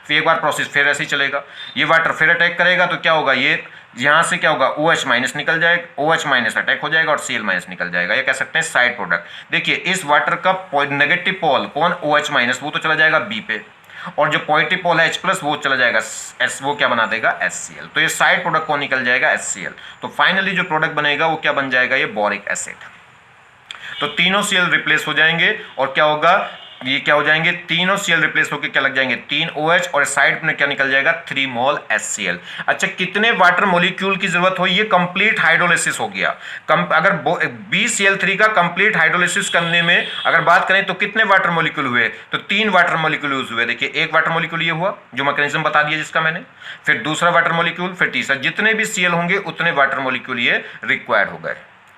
फिर एक बार प्रोसेस फिर ऐसे ही चलेगा, ये वाटर फिर अटैक करेगा तो क्या होगा, ये यहां से क्या होगा, OH माइनस निकल जाएगा, OH माइनस अटैक हो जाएगा और Cl माइनस निकल जाएगा। ये कह सकते हैं साइड प्रोडक्ट। देखिए इस वाटर का नेगेटिव पोल कौन, OH माइनस, वो तो चला जाएगा B पे, और जो पॉजिटिव पोल है H प्लस वो चला जाएगा S, वो क्या बना देगा HCl। तो ये साइड प्रोडक्ट कौन निकल जाएगा, HCl। तो फाइनली जो प्रोडक्ट बनेगा वो क्या बन जाएगा, ये बोरिक एसिड। तो तीनों Cl रिप्लेस हो जाएंगे और क्या होगा, ये क्या हो जाएंगे, तीनों Cl रिप्लेस होकर क्या लग जाएंगे, 3 OH और साइड में क्या निकल जाएगा, 3 मोल HCl। अच्छा कितने वाटर मॉलिक्यूल की जरूरत हो, ये कंप्लीट हाइड्रोलिसिस हो गया। अगर BCl3 का कंप्लीट हाइड्रोलिसिस करने में अगर बात करें तो कितने वाटर मॉलिक्यूल हुए, तो 3 वाटर मॉलिक्यूल यूज हुए। देखिए एक वाटर मॉलिक्यूल ये हुआ जो मैकेनिज्म बता दिया जिसका मैंने, फिर दूसरा वाटर मॉलिक्यूल, फिर तीसरा, जितने भी Cl होंगे उतने वाटर मॉलिक्यूल ये रिक्वायर्ड हो गए।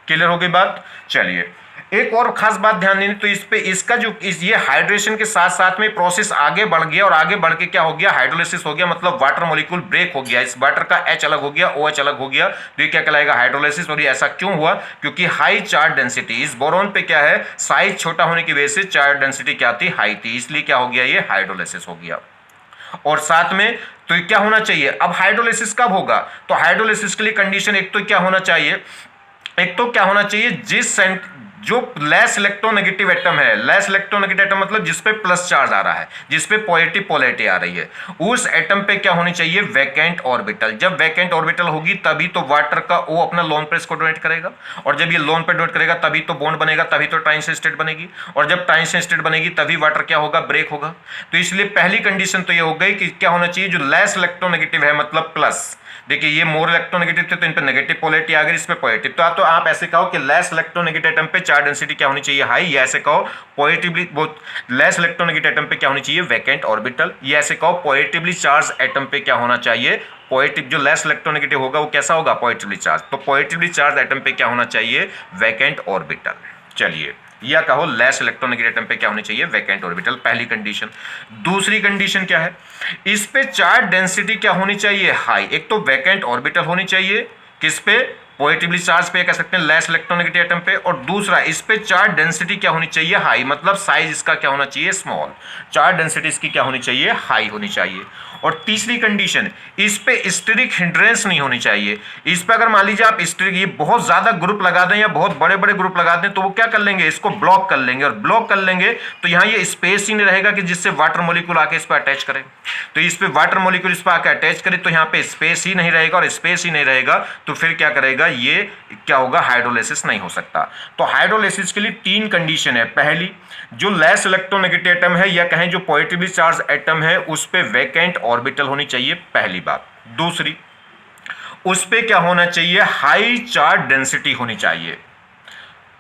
क्लियर हो गई बात। चलिए एक और खास बात ध्यान देनी, तो इस पे इसका जो ये हाइड्रेशन के साथ साथ में प्रोसेस आगे बढ़ गया और आगे बढ़ के क्या हो गया, हाइड्रोलिसिस हो गया, मतलब वाटर मॉलिक्यूल ब्रेक हो गया, इस वाटर का H अलग हो गया, OH अलग हो गया, तो ये क्या कहलाएगा, हाइड्रोलिसिस। और ये ऐसा क्यों हुआ, क्योंकि हाई चार्ज डेंसिटी, इस बोरॉन पे क्या है, साइज छोटा होने की वजह से चार्ज डेंसिटी क्या थी, हाई थी, इसलिए क्या हो गया, ये हाइड्रोलिसिस हो गया। और साथ में तो क्या होना चाहिए, अब हाइड्रोलिसिस कब होगा, तो हाइड्रोलिसिस के लिए कंडीशन एक तो क्या होना चाहिए, जिस जो लेस इलेक्ट्रोनेगेटिव एटम है, लेस इलेक्ट्रोनेगेटिव एटम मतलब जिस पे प्लस चार्ज आ रहा है, जिस पे पॉजिटिव पोलैरिटी आ रही है, उस एटम पे क्या होनी चाहिए, वैकेंट ऑर्बिटल। जब वैकेंट ऑर्बिटल होगी तभी तो वाटर का वो अपना लोन पेयर को डोनेट करेगा, और जब ये लोन पेयर डोनेट करेगा तभी तो बॉन्ड बनेगा, तभी तो ट्रांजिशन स्टेट बनेगी, और जब ट्रांजिशन स्टेट बनेगी तभी वाटर क्या होगा, ब्रेक होगा। तो इसलिए पहली कंडीशन तो ये हो गई कि क्या होना चाहिए, जो लेस इलेक्ट्रोनेगेटिव है मतलब प्लस। देखिए ये मोर इलेक्ट्रोनेगेटिव थे तो इन पे नेगेटिव पोलैरिटी आ गई, इस पे पॉजिटिव। तो आप ऐसे कहो कि लेस इलेक्ट्रोनेगेटिव एटम पे चार्ज डेंसिटी क्या होनी चाहिए, हाई, या ऐसे कहो पॉजिटिवली बहुत लेस इलेक्ट्रोनेगेटिव एटम पे क्या होनी चाहिए, वैकेंट ऑर्बिटल, या ऐसे कहो पॉजिटिवली चार्ज एटम पे क्या होना चाहिए, पॉजिटिव। जो लेस इलेक्ट्रोनेगेटिव होगा वो कैसा होगा, पॉजिटिवली चार्ज। तो पॉजिटिवली चार्ज एटम पे क्या होना चाहिए, वैकेंट ऑर्बिटल। चलिए या कहो लेस इलेक्ट्रोनेगेटिव एटम पे क्या होनी चाहिए, वैकेंट ऑर्बिटल, पहली कंडीशन। दूसरी कंडीशन क्या है, इस पे चार्ज डेंसिटी क्या होनी चाहिए, हाई। एक तो वैकेंट ऑर्बिटल होनी चाहिए, किस पे, पॉजिटिवली चार्ज पे, कह सकते हैं लेस इलेक्ट्रोनेगेटिव एटम पे, और दूसरा इस पे चार्ज डेंसिटी क्या होनी चाहिए, हाई, मतलब साइज इसका क्या होना चाहिए, स्मॉल। चार्ज डेंसिटी इसकी क्या होनी चाहिए, हाई होनी चाहिए। और तीसरी कंडीशन, इस पे स्टेरिक हिंड्रेंस नहीं होनी चाहिए। इस पे अगर मान लीजिए आप स्टेरिक, ये बहुत ज्यादा ग्रुप लगा दें या बहुत बड़े बड़े ग्रुप लगा दें तो वो क्या कर लेंगे, इसको ब्लॉक कर लेंगे, और ब्लॉक कर लेंगे तो यहाँ ये स्पेस ही नहीं रहेगा कि जिससे वाटर मॉलिक्यूल आके इस पर अटैच करे। तो इस पे वाटर मॉलिक्यूल इस पर आके अटैच करे तो यहाँ पे स्पेस ही नहीं रहेगा, और स्पेस ही नहीं रहेगा तो फिर क्या करेगा, ये क्या होगा, हाइड्रोलिसिस नहीं हो सकता। तो हाइड्रोलिसिस के लिए 3 कंडीशन है। पहली, जो लेस इलेक्ट्रोनेगेटिव एटम है या कहें जो पॉजिटिवली चार्ज एटम है उस पे वैकेंट ऑर्बिटल होनी चाहिए, पहली बात। दूसरी, उस पे क्या होना चाहिए, हाई चार्ज डेंसिटी होनी चाहिए।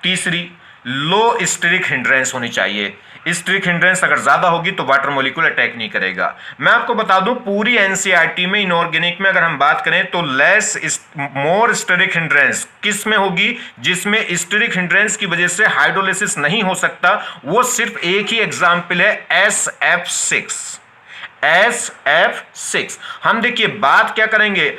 तीसरी, लो स्टेरिक हिंड्रेंस होनी चाहिए। स्टेरिक हिंड्रेंस अगर ज्यादा होगी तो वाटर मॉलिक्यूल अटैक नहीं करेगा। मैं आपको बता दूं पूरी एनसीईआरटी में इनऑर्गेनिक में अगर हम बात करें तो मोर स्टेरिक हिंड्रेंस किस में होगी, जिसमें स्टेरिक हिंड्रेंस की वजह से हाइड्रोलिसिस नहीं हो सकता, वो सिर्फ एक ही एग्जाम्पल है, SF6। हम देखिए बात क्या करेंगे,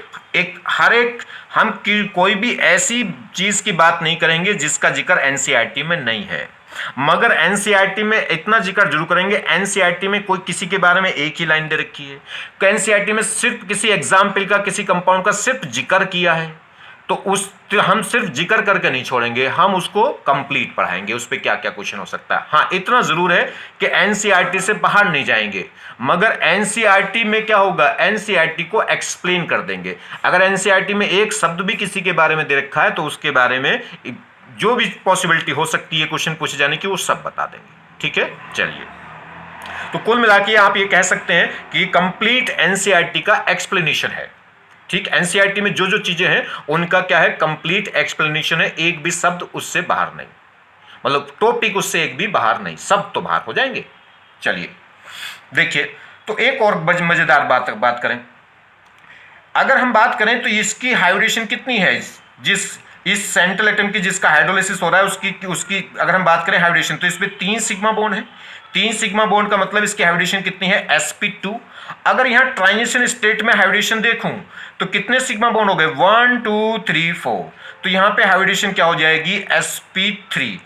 हम कोई भी ऐसी चीज की बात नहीं करेंगे जिसका जिक्र एनसीईआरटी में नहीं है, मगर एनसीईआरटी में इतना जिक्र जरूर करेंगे। एनसीईआरटी में कोई किसी के बारे में एक ही लाइन दे रखी है, तो एनसीईआरटी में सिर्फ किसी एग्जाम्पल का, किसी कंपाउंड का सिर्फ जिक्र किया है, तो हम सिर्फ जिक्र करके नहीं छोड़ेंगे, हम उसको कंप्लीट पढ़ाएंगे, उस पर क्या क्या क्वेश्चन हो सकता है। हाँ इतना जरूर है कि एनसीईआरटी से बाहर नहीं जाएंगे, मगर एनसीईआरटी में क्या होगा, एनसीईआरटी को एक्सप्लेन कर देंगे। अगर एनसीईआरटी में एक शब्द भी किसी के बारे में दे रखा है तो उसके बारे में जो भी पॉसिबिलिटी हो सकती है क्वेश्चन पूछे जाने की वो सब बता देंगे। ठीक है, चलिए तो कुल मिला के आप ये कह सकते हैं कि कंप्लीट एनसीईआरटी का एक्सप्लेनेशन है। ठीक, एनसीईआरटी में जो जो चीजें हैं उनका क्या है, कंप्लीट एक्सप्लेनेशन है, एक भी शब्द उससे बाहर नहीं, मतलब टॉपिक उससे एक भी बाहर नहीं, सब तो बाहर हो जाएंगे। चलिए देखिए, तो एक और मजेदार बात करें, अगर हम बात करें तो इसकी हाइब्रिडेशन कितनी है, जिस इस सेंट्रल एटम की जिसका हाइड्रोलिसिस हो रहा है उसकी अगर हम बात करें हाइब्रिडेशन, तो इसमें 3 सिग्मा बॉन्ड है। 3 सिग्मा बॉन्ड का मतलब इसकी हाइब्रिडेशन कितनी है, sp2। अगर यहां ट्रांजिशन स्टेट में हाइब्रिडेशन देखूं तो कितने सिग्मा बॉन्ड हो गए, 1 2 3 4, तो यहां पे हाइब्रिडेशन क्या हो जाएगी, sp3।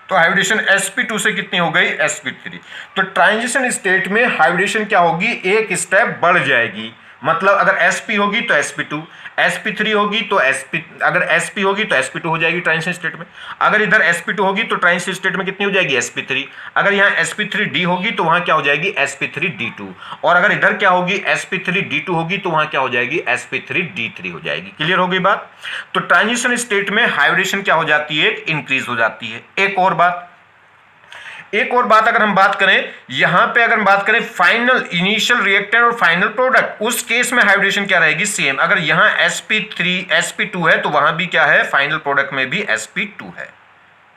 तो हाइब्रिडेशन sp2 से कितनी हो गई, sp3। तो ट्रांजिशन स्टेट में हाइब्रिडेशन क्या होगी, एक स्टेप बढ़ जाएगी, मतलब अगर sp होगी तो sp2, sp3 होगी तो अगर sp होगी तो sp2 हो जाएगी ट्रांजिशन स्टेट में। अगर इधर sp2 होगी तो ट्रांजिशन स्टेट में कितनी हो जाएगी, sp3। अगर यहाँ sp3d होगी तो वहां क्या हो जाएगी, sp3d2। और अगर इधर क्या होगी, sp3d2 होगी तो वहां क्या हो जाएगी, sp3d3 हो जाएगी। क्लियर हो गई बात। तो ट्रांजिशन स्टेट में हाइब्रिडेशन क्या हो जाती है, इंक्रीज हो जाती है। एक और बात अगर हम बात करें, यहां पे अगर हम बात करें फाइनल इनिशियल रिएक्टेंट और फाइनल प्रोडक्ट, उस केस में हाइब्रिडेशन क्या रहेगी, सेम। अगर यहां sp2 है तो वहां भी क्या है, फाइनल प्रोडक्ट में भी sp2 है।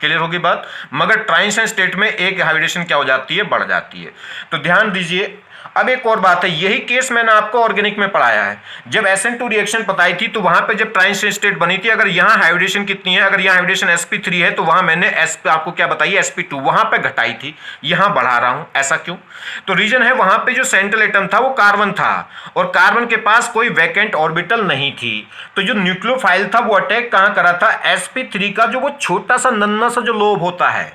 क्लियर होगी बात। मगर ट्रांजिशन स्टेट में एक हाइब्रिडेशन क्या हो जाती है, बढ़ जाती है। तो ध्यान दीजिए। अब एक और बात है, यही केस मैंने आपको ऑर्गेनिक में पढ़ाया है। जब SN2 रिएक्शन बताई थी तो वहां पे जब ट्रांजिशन स्टेट बनी थी, अगर यहां हाइब्रिडेशन कितनी है, अगर यहां हाइब्रिडेशन sp3 है तो वहां मैंने आपको क्या बताई, sp2 वहां पे घटाई थी, यहां बढ़ा रहा हूं। ऐसा क्यों, तो रीजन है वहां पे जो सेंट्रल एटम था वो कार्बन था और कार्बन के पास कोई वैकेंट ऑर्बिटल नहीं थी। तो जो न्यूक्लियोफाइल था वो अटैक कहां करा था, sp3 का जो वो छोटा सा नन्ना सा जो लोब होता है,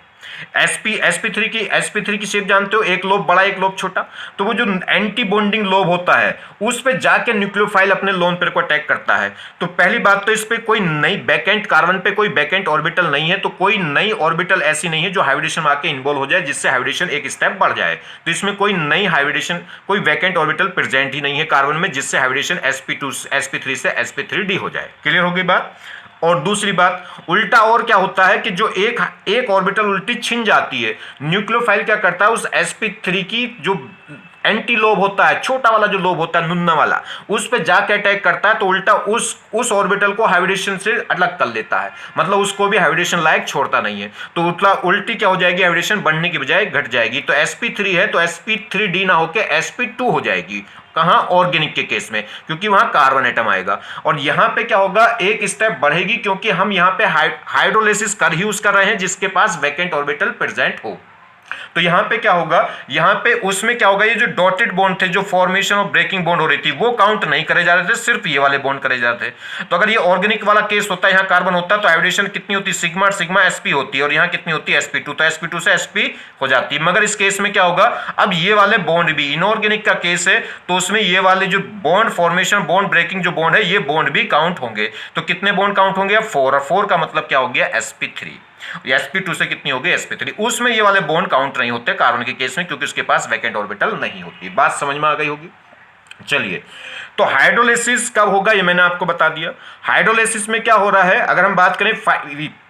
sp3 की शेप जानते हो, एक लोब बड़ा एक लोब छोटा, तो वो जो एंटी बॉन्डिंग लोब होता है उस पे जाके न्यूक्लियोफाइल अपने लोन पेयर को अटैक करता है। तो पहली बात तो इस पे कोई नई बैकेंट, कार्बन पे कोई बैकेंट ऑर्बिटल नहीं है, तो कोई नई ऑर्बिटल ऐसी नहीं है जो हाइब्रिडेशन में आके इन्वॉल्व हो जाए जिससे हाइब्रिडेशन एक स्टेप बढ़ जाए। तो इसमें कोई नई हाइब्रिडेशन, कोई वैकेंट ऑर्बिटल प्रेजेंट ही नहीं है कार्बन में जिससे हाइब्रिडेशन sp3 से sp3d हो जाए। क्लियर हो गई बात। और दूसरी बात, उल्टा और क्या होता है कि जो एक ऑर्बिटल उल्टी छिन जाती है, न्यूक्लियोफाइल क्या करता है, उस sp3 की जो एंटी लोब होता है, छोटा वाला जो लोब होता है नुन्ना वाला, उस पे जाके अटैक करता है, तो उल्टा उस ऑर्बिटल को हाइब्रिडेशन से अलग कर लेता है, मतलब उसको भी हाइब्रिडेशन लायक छोड़ता नहीं है। तो उल्टी क्या हो जाएगी, हाइब्रिडेशन बढ़ने की बजाय घट जाएगी। तो sp3 है तो sp3d ना होकर sp2 हो जाएगी। कहां, ऑर्गेनिक के केस में, क्योंकि वहां कार्बन एटम आएगा। और यहां पे क्या होगा, एक स्टेप बढ़ेगी, क्योंकि हम यहां पे हाइड्रोलिसिस कर यूज कर रहे हैं जिसके पास वैकेंट ऑर्बिटल प्रेजेंट हो। तो यहां पे क्या होगा, यहां पे उसमें क्या होगा, ये जो डॉटेड बॉन्ड थे, जो फॉर्मेशन और ब्रेकिंग बॉन्ड हो रही थी, वो काउंट नहीं करे जा रहे थे, सिर्फ ये वाले बॉन्ड करे जा रहे थे। तो अगर ये ऑर्गेनिक वाला केस होता है, यहां कार्बन होता है, तो हाइब्रिडेशन कितनी होती है, सिग्मा सिग्मा sp होती है, और यहां कितनी होती है, sp2, तो sp2 से sp हो जाती है। मगर इस केस में क्या होगा, अब ये वाले बॉन्ड भी, इनऑर्गेनिक का केस है तो उसमें ये वाले जो बॉन्ड फॉर्मेशन, बॉन्ड ब्रेकिंग जो बॉन्ड है, ये बॉन्ड भी काउंट होंगे। तो कितने बॉन्ड काउंट होंगे, 4, और 4 का मतलब क्या हो गया, sp3। sp2 से कितनी हो गई, sp3। उसमें ये वाले बॉन्ड काउंट नहीं होते कार्बन के केस में, क्योंकि उसके पास वैकेंट ऑर्बिटल नहीं होती। बात समझ में आ गई होगी। चलिए, तो हाइड्रोलिसिस कब होगा ये मैंने आपको बता दिया। हाइड्रोलिसिस में क्या हो रहा है, अगर हम बात करें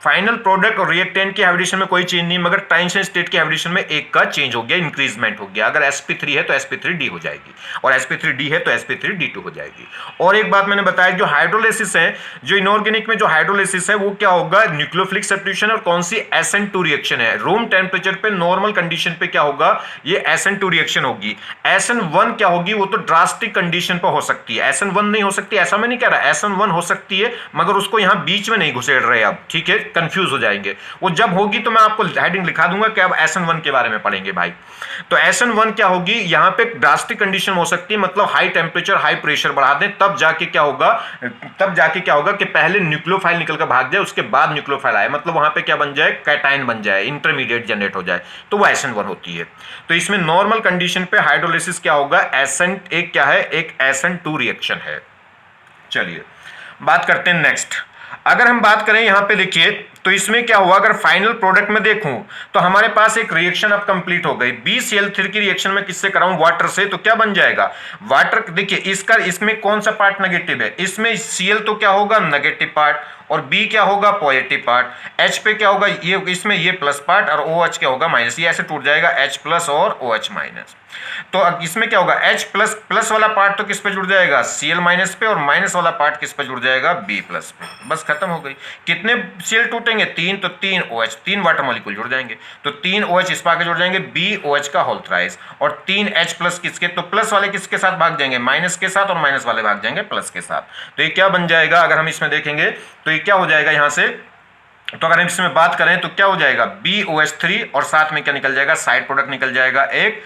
फाइनल प्रोडक्ट और रिएक्टेंट की हाइब्रिडेशन में कोई चेंज नहीं, मगर ट्रांजिशन स्टेट की हाइब्रिडेशन में एक का चेंज हो गया, इंक्रीजमेंट हो गया। अगर sp3 है तो sp3d हो जाएगी, और sp3d है तो sp3d2 हो जाएगी। और एक बात मैंने बताया, जो हाइड्रोलिसिस है, जो इनऑर्गेनिक में जो हाइड्रोलिसिस है वो क्या होगा, न्यूक्लियोफिलिक सब्स्टिट्यूशन, और कौन सी SN2 रिएक्शन है, रूम टेम्परेचर पे नॉर्मल कंडीशन पे क्या होगा, ये SN2 रिएक्शन होगी। SN1 क्या होगी, वो तो ड्रास्टिक कंडीशन पर हो सकती है, SN1 नहीं हो सकती, ऐसा मैं नहीं कह रहा, SN1 हो सकती है, मगर उसको यहां बीच में नहीं घुसेड़ रहे अब, ठीक है, कंफ्यूज हो जाएंगे। वो जब होगी तो मैं आपको हेडिंग लिखा दूंगा कि अब SN1 के बारे में पढ़ेंगे भाई। तो SN1 क्या होगी, यहां पे ड्रास्टिक कंडीशन हो सकती है, मतलब हाई टेम्परेचर हाई प्रेशर बढ़ा दें, तब जाके क्या होगा कि पहले न्यूक्लियोफाइल निकल कर भाग जाए, उसके बाद न्यूक्लियोफाइल आए, मतलब वहां पे क्या बन जाए, कैटायन बन जाए, इंटरमीडिएट जनरेट हो जाए, तो वो SN1 होती है। तो इसमें नॉर्मल कंडीशन पे हाइड्रोलिसिस क्या होगा, एक क्या है, एक SN2 रिएक्शन है। चलिए बात करते हैं नेक्स्ट। अगर हम बात करें यहां पे देखिए, तो इसमें क्या हुआ, अगर फाइनल प्रोडक्ट में देखूं तो हमारे पास एक रिएक्शन अब कंप्लीट हो गई। BCl3 की रिएक्शन में किससे कराऊं, वाटर से, तो क्या बन जाएगा, वाटर। देखिए इसमें कौन सा पार्ट नेगेटिव है, इसमें Cl तो क्या होगा, नेगेटिव पार्ट, और B क्या होगा पॉजिटिव पार्ट, H पे क्या होगा ये इसमें ये प्लस पार्ट और OH क्या होगा माइनस, ये ऐसे टूट जाएगा H प्लस और OH माइनस। तो अब इसमें क्या होगा H प्लस प्लस वाला पार्ट तो किस पे जुड़ जाएगा Cl माइनस पे, और माइनस वाला पार्ट किस पे जुड़ जाएगा B प्लस पे, बस खत्म हो गई। कितने Cl टूटेंगे 3, तो 3 OH, 3 वाटर मॉलिक्यूल जुड़ जाएंगे, तो 3 OH इस पाके जुड़ जाएंगे BOH का होल थ्राइस, और 3 H प्लस किसके, तो प्लस वाले किसके साथ भाग जाएंगे माइनस के साथ, और माइनस वाले भाग जाएंगे प्लस के साथ। तो ये क्या बन जाएगा अगर हम इसमें देखेंगे तो ये क्या हो जाएगा यहाँ से, तो अगर हम इसमें बात करें तो क्या हो जाएगा BOH3 और साथ में क्या निकल जाएगा साइड प्रोडक्ट निकल जाएगा एक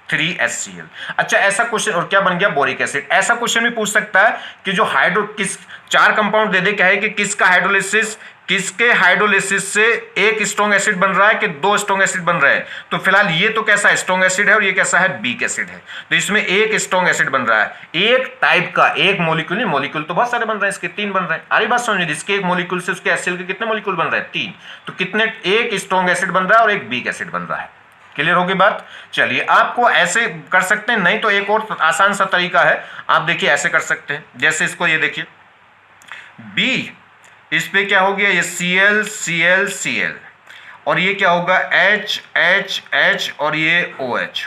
3HCl। अच्छा ऐसा क्वेश्चन और क्या बन गया बोरिक एसिड। ऐसा क्वेश्चन भी पूछ सकता है कि जो हाइड्रो किस 4 कंपाउंड दे दे क्या है कि किसका हाइड्रोलिसिस, किसके हाइड्रोलिसिस से एक स्ट्रॉन्ग एसिड बन रहा है कि 2 स्ट्रॉन्ग एसिड बन रहे हैं। तो फिलहाल ये तो कैसा स्ट्रॉन्ग एसिड है और ये कैसा है वीक एसिड है, तो इसमें एक स्ट्रॉन्ग एसिड बन रहा है एक टाइप का, एक मॉलिक्यूल नहीं, मॉलिक्यूल तो बहुत सारे बन रहे हैं, इसके 3 बन रहे हैं। अरे बात समझिए, इसके एक मॉलिक्यूल से उसके HCl के कितने मॉलिक्यूल बन रहे हैं 3, तो कितने, एक स्ट्रॉन्ग एसिड बन रहा है और एक वीक एसिड बन रहा है। क्लियर होगी बात। चलिए आपको ऐसे कर सकते हैं, नहीं तो एक और आसान सा तरीका है, आप देखिए ऐसे कर सकते हैं, जैसे इसको ये देखिए B, इस पे क्या हो गया ये Cl Cl Cl, और ये क्या होगा H H H और ये OH।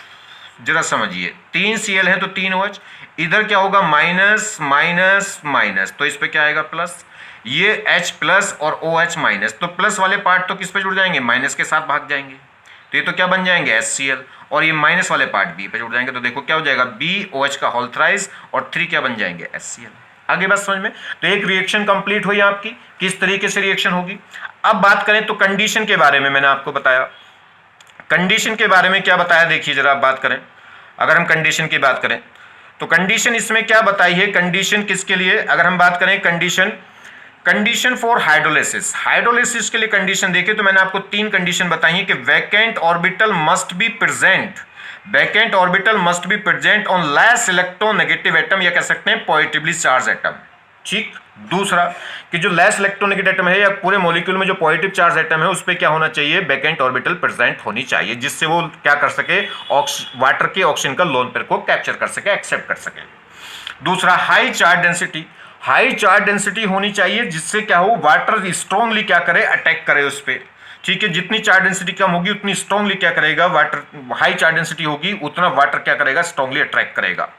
जरा समझिए 3 Cl है तो 3 OH, इधर क्या होगा माइनस माइनस माइनस, तो इस पे क्या आएगा प्लस, ये H प्लस और OH माइनस, तो प्लस वाले पार्ट तो किस पे जुड़ जाएंगे माइनस के साथ भाग जाएंगे, तो ये तो क्या बन जाएंगे HCl, और ये माइनस वाले पार्ट B पे जुड़ जाएंगे, तो देखो क्या हो जाएगा BOH का होल थ्राइस और 3 क्या बन जाएंगे HCl। आगे बात समझ में। तो एक रिएक्शन कंप्लीट हुई आपकी, किस तरीके से रिएक्शन होगी। अब बात करें तो कंडीशन के बारे में, मैंने आपको बताया कंडीशन के बारे में क्या बताया, देखिए जरा आप बात करें, अगर हम कंडीशन की बात करें तो कंडीशन इसमें क्या बताई है, कंडीशन किसके लिए, अगर हम बात करें कंडीशन फॉर हाइड्रोलिसिस, हाइड्रोलिसिस के लिए कंडीशन देखें तो मैंने आपको 3 कंडीशन बताई है कि vacant orbital must be present, vacant orbital must be present on less electronegative atom, या कह सकते हैं पॉजिटिवली चार्ज एटम। ठीक, दूसरा कि जो लेस इलेक्ट्रोनेगेटिव एटम है या पूरे मॉलिक्यूल में जो पॉजिटिव चार्ज एटम है उस पर क्या होना चाहिए वैकेंट ऑर्बिटल प्रेजेंट होनी चाहिए, जिससे वो क्या कर सके वाटर के ऑक्सीजन का लोन पेयर को कैप्चर कर सके, एक्सेप्ट कर सके। दूसरा high charge density, high charge density होनी चाहिए जिससे क्या हो वाटर स्ट्रांगली क्या करे अटैक करे उस पर। ठीक है, जितनी चार्ज डेंसिटी कम होगी उतनी स्ट्रांगली क्या करेगा वाटर, हाई चार्ज डेंसिटी होगी उतना वाटर क्या करेगा स्ट्रांगली अट्रैक्ट करेगा।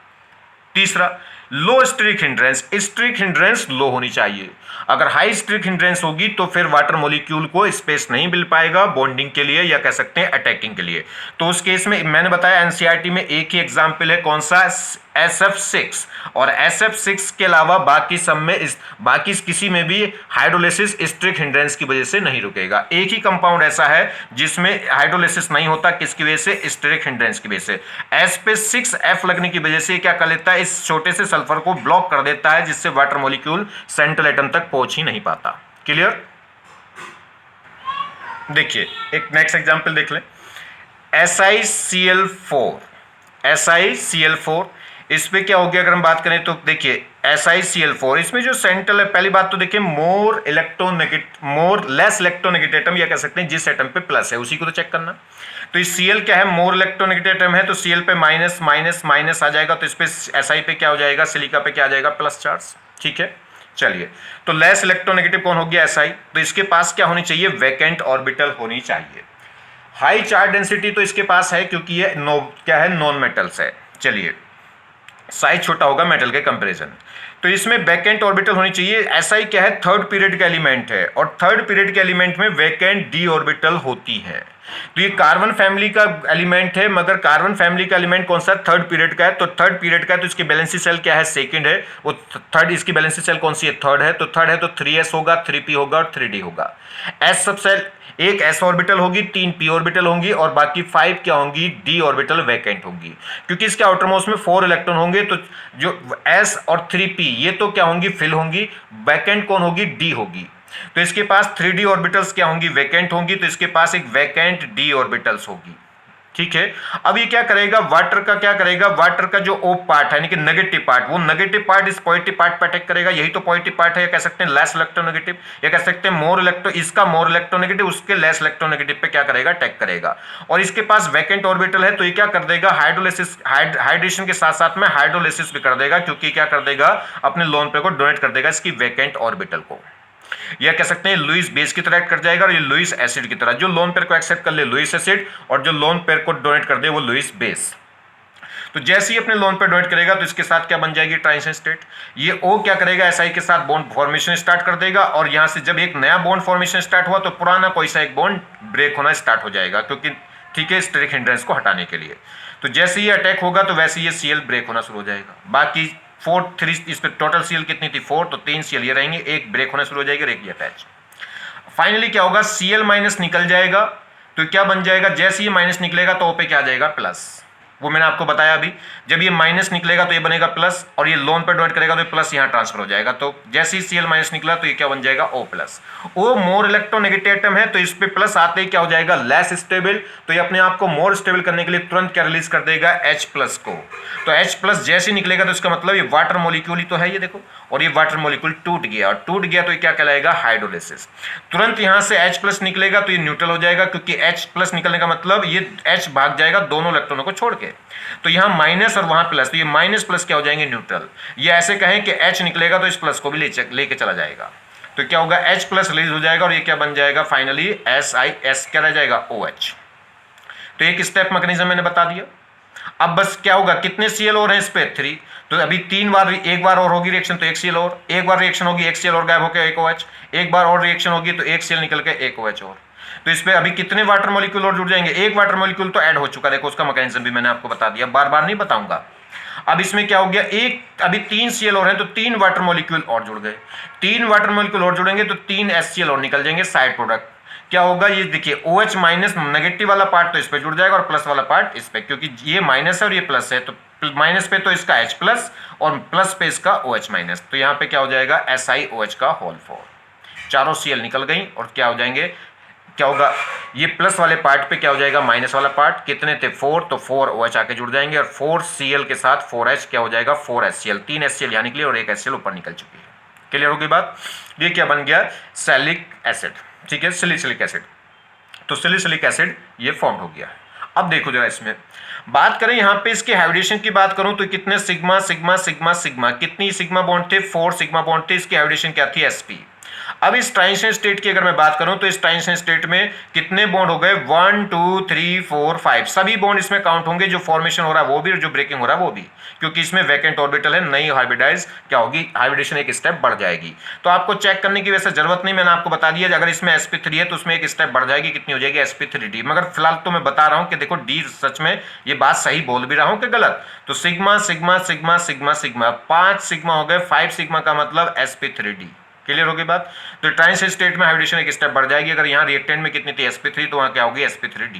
तीसरा लो स्ट्रिक हिंड्रेंस, स्ट्रिक हिंड्रेंस लो होनी चाहिए, अगर हाई स्ट्रिक हिंड्रेंस होगी तो फिर वाटर मॉलिक्यूल को स्पेस नहीं मिल पाएगा बॉन्डिंग के लिए या कह सकते हैं अटैकिंग के लिए। तो उस केस में मैंने बताया एनसीईआरटी में एक ही एग्जांपल है कौन सा SF6, और SF6 के अलावा बाकी सब में बाकी किसी में भी हाइड्रोलिसिस स्ट्रिक हिंड्रेंस की वजह से नहीं रुकेगा। एक ही कंपाउंड ऐसा है जिसमें हाइड्रोलिसिस नहीं होता, किसकी वजह से स्ट्रिक हिंड्रेंस की वजह से। S पे 6F लगने की वजह से क्या कर लेता है इस छोटे से सल्फर को ब्लॉक कर देता है, जिससे वाटर मॉलिक्यूल सेंट्रल एटम तक पहुंच ही नहीं पाता। क्लियर। देखिए एक नेक्स्ट एग्जांपल देख लें, SiCl4, SiCl4 इस पे क्या हो गया अगर हम बात करें तो देखिए SiCl4 इसमें जो सेंट्रल है, पहली बात तो देखिए मोर लेस इलेक्ट्रोनेगेटिव एटम, या कह सकते हैं जिस एटम पे प्लस है उसी को तो चेक करना। तो इस Cl क्या है मोर इलेक्ट्रोनेगेटिव एटम है, तो Cl पे माइनस माइनस माइनस आ जाएगा, तो इस पे Si पे क्या हो जाएगा सिलिका पे क्या आ जाएगा प्लस चार्ज। ठीक है, चलिए तो लेस इलेक्ट्रोनेगेटिव कौन हो गया Si, तो इसके पास क्या होनी चाहिए वैकेंट ऑर्बिटल होनी चाहिए। हाई चार्ज डेंसिटी तो इसके पास है क्योंकि ये क्या है नॉन मेटल्स है। चलिए साइज छोटा होगा मेटल के कंपैरिजन, तो इसमें वैकेंट ऑर्बिटल होनी चाहिए। Si क्या है थर्ड पीरियड का एलिमेंट है, और थर्ड पीरियड के एलिमेंट में वैकेंट डी ऑर्बिटल होती है। तो ये कार्बन फैमिली का एलिमेंट है, मगर कार्बन फैमिली का एलिमेंट कौन सा थर्ड पीरियड का है, तो थर्ड पीरियड का है तो इसकी बैलेंसी सेल क्या है सेकंड है, वो थर्ड, इसकी बैलेंसी सेल कौन सी है थर्ड है, तो थर्ड है तो 3s होगा 3p होगा और 3d होगा। s सब सेल एक s ऑर्बिटल होगी 3 p ऑर्बिटल होंगी और बाकी 5 क्या होंगी d ऑर्बिटल वैकेंट होंगी, क्योंकि इसके आउटर मोस्ट में 4 इलेक्ट्रॉन होंगे, तो जो s और 3p ये तो क्या होंगी फिल होंगी, वैकेंट कौन होगी d होगी। तो इसके पास 3d ऑर्बिटल्स क्या होंगी वैकेंट होंगी, तो इसके पास एक वैकेंट d ऑर्बिटल्स होगी। ठीक है, अब ये क्या करेगा वाटर का क्या करेगा, वाटर का जो O पार्ट है यानी कि नेगेटिव पार्ट, वो नेगेटिव पार्ट इस पॉजिटिव पार्ट पर अटैक करेगा, यही तो पॉजिटिव पार्ट है, या कह सकते हैं लेस इलेक्ट्रोनेगेटिव, या कह सकते हैं मोर इसका मोर इलेक्ट्रोनेगेटिव उसके लेस इलेक्ट्रोनेगेटिव पे क्या करेगा अटैक करेगा। और इसके पास वैकेंट ऑर्बिटल है तो ये क्या कर देगा हाइड्रोलिसिस, हाइड्रेशन के साथ साथ में हाइड्रोलिसिस भी कर देगा, क्योंकि क्या कर देगा अपने लोन पेयर को डोनेट कर देगा इसकी वैकेंट ऑर्बिटल को। या कह सकते हैं लुईस बेस की तरह एक्ट कर जाएगा और ये लुईस एसिड की तरह, जो लोन पेयर को एक्सेप्ट कर ले लुईस एसिड और जो लोन पेयर को डोनेट कर दे वो लुईस बेस। तो जैसे ही अपने लोन पे डोनेट करेगा तो इसके साथ क्या बन जाएगी ट्रांजिशन स्टेट, ये ओ क्या करेगा एसआई के साथ बॉन्ड फॉर्मेशन स्टार्ट कर देगा और यहां से जब एक नया बॉन्ड फॉर्मेशन स्टार्ट हुआ तो पुराना कोई सा एक बॉन्ड ब्रेक होना स्टार्ट हो जाएगा, क्योंकि ठीक है स्टेरिक हिंड्रेंस को हटाने के लिए। तो जैसे ही अटैक होगा तो वैसे ये सीएल ब्रेक होना शुरू हो जाएगा। बाकी 4 3 इस पर टोटल सीएल कितनी थी 4, तो 3 सीएल ये रहेंगे, एक ब्रेक होना शुरू हो जाएगी और एक ये अटैच। फाइनली क्या होगा सीएल माइनस निकल जाएगा, तो क्या बन जाएगा जैसे ये माइनस निकलेगा तो ओ पे क्या आ जाएगा प्लस, वो मैंने आपको बताया अभी। जब ये माइनस निकलेगा तो ये बनेगा प्लस और ये लोन पर डोनेट करेगा तो ये प्लस यहाँ ट्रांसफर हो जाएगा। तो जैसे ही सीएल माइनस निकला तो ये क्या बन जाएगा ओ प्लस। ओ मोर इलेक्ट्रोनेगेटिव एटम है तो इस पे प्लस आते ही क्या हो जाएगा लेस स्टेबल, तो ये अपने आप को मोर स्टेबल करने के लिए तुरंत क्या रिलीज कर देगा एच प्लस को। तो एच प्लस जैसे ही निकलेगा तो इसका मतलब ये वाटर मॉलिक्यूल ही तो है ये देखो, और ये वाटर मॉलिक्यूल टूट गया और टूट गया तो ये क्या कहलाएगा हाइड्रोलिसिस। तुरंत यहां से H प्लस निकलेगा तो ये न्यूट्रल हो जाएगा, क्योंकि H प्लस निकलने का मतलब ये H भाग जाएगा दोनों इलेक्ट्रॉनों को छोड़ के, तो यहां माइनस और वहां प्लस, तो ये माइनस प्लस क्या हो जाएंगे न्यूट्रल। ये ऐसे कहें कि H निकलेगा तो इस प्लस को भी लेके चला जाएगा, तो क्या होगा H प्लस रिलीज हो जाएगा और ये क्या बन जाएगा फाइनली SiS क्या रह जाएगा OH। तो एक स्टेप मैकेनिज्म मैंने बता दिया। अब बस क्या होगा कितने सीएल और हैं इस पे 3, तो अभी 3 बार, एक बार और होगी रिएक्शन तो एक सीएल और, एक बार रिएक्शन होगी एक सीएल और गायब होकर एक OH, एक बार और रिएक्शन होगी तो एक सीएल निकल के एक OH और। तो इस पे अभी कितने वाटर मॉलिक्यूल और जुड़ जाएंगे, एक वाटर मॉलिक्यूल तो ऐड हो चुका, देखो उसका मैकेनिज्म भी मैंने आपको बता दिया, बार बार नहीं बताऊंगा। अब इसमें क्या हो गया एक अभी 3 सीएल और हैं तो 3 वाटर मॉलिक्यूल और जुड़ गए, 3 वाटर मॉलिक्यूल और जुड़ेंगे तो 3 HCl और निकल जाएंगे साइड प्रोडक्ट। क्या होगा ये देखिए OH माइनस नेगेटिव वाला पार्ट तो इस पे जुड़ जाएगा और प्लस वाला पार्ट इस पे, क्योंकि ये माइनस है और ये प्लस है, तो माइनस पे तो इसका H प्लस और प्लस पे इसका OH माइनस, तो यहाँ पे क्या हो जाएगा SiOH का होल 4। चारों Cl निकल गई और क्या हो जाएंगे, क्या होगा ये प्लस वाले पार्ट पे क्या हो जाएगा माइनस वाला पार्ट, कितने थे 4, तो 4 OH आके जुड़ जाएंगे और 4 Cl के साथ 4H क्या हो जाएगा 4 HCl, 3 HCl यहाँ निकली और एक HCl ऊपर निकल चुकी है। क्लियर होगी बात। ये क्या बन गया सैलिक एसिड, ठीक है सिलिसिलिक एसिड, तो सिलिसिलिक एसिड ये फॉर्म हो गया। अब देखो जरा इसमें बात करें यहाँ पे इसके हाइब्रिडेशन की बात करूं तो कितने सिग्मा सिग्मा सिग्मा सिग्मा, कितनी सिग्मा बॉन्ड थे 4 सिग्मा बॉन्ड थे, इसकी हाइब्रिडेशन क्या थी sp। अब इस ट्रांजिशन स्टेट की अगर मैं बात करूं तो इस ट्रांजिशन स्टेट में कितने बॉन्ड हो गए 1 2 3 4 5, सभी बॉन्ड इसमें काउंट होंगे, जो फॉर्मेशन हो रहा है वो भी और जो ब्रेकिंग हो रहा है वो भी, क्योंकि इसमें वैकेंट ऑर्बिटल है, नई हाइब्रिडाइज क्या होगी हाइब्रिडेशन एक स्टेप बढ़ जाएगी। तो आपको चेक करने की वैसे जरूरत नहीं, मैंने आपको बता दिया अगर इसमें sp3 है तो उसमें एक स्टेप बढ़ जाएगी, कितनी हो जाएगी sp3d। मगर फिलहाल तो मैं बता रहा हूं कि देखो डी सच में ये बात सही बोल भी रहा हूं कि गलत, तो sigma sigma sigma sigma sigma 5 sigma हो गए, 5 सिग्मा का मतलब sp3d। क्लियर होगी बात। तो ट्रांजिशन स्टेट में हाइब्रिडेशन एक स्टेप बढ़ जाएगी, अगर यहाँ रिएक्टेंट में कितनी थी sp3 तो वहां क्या होगी sp3d।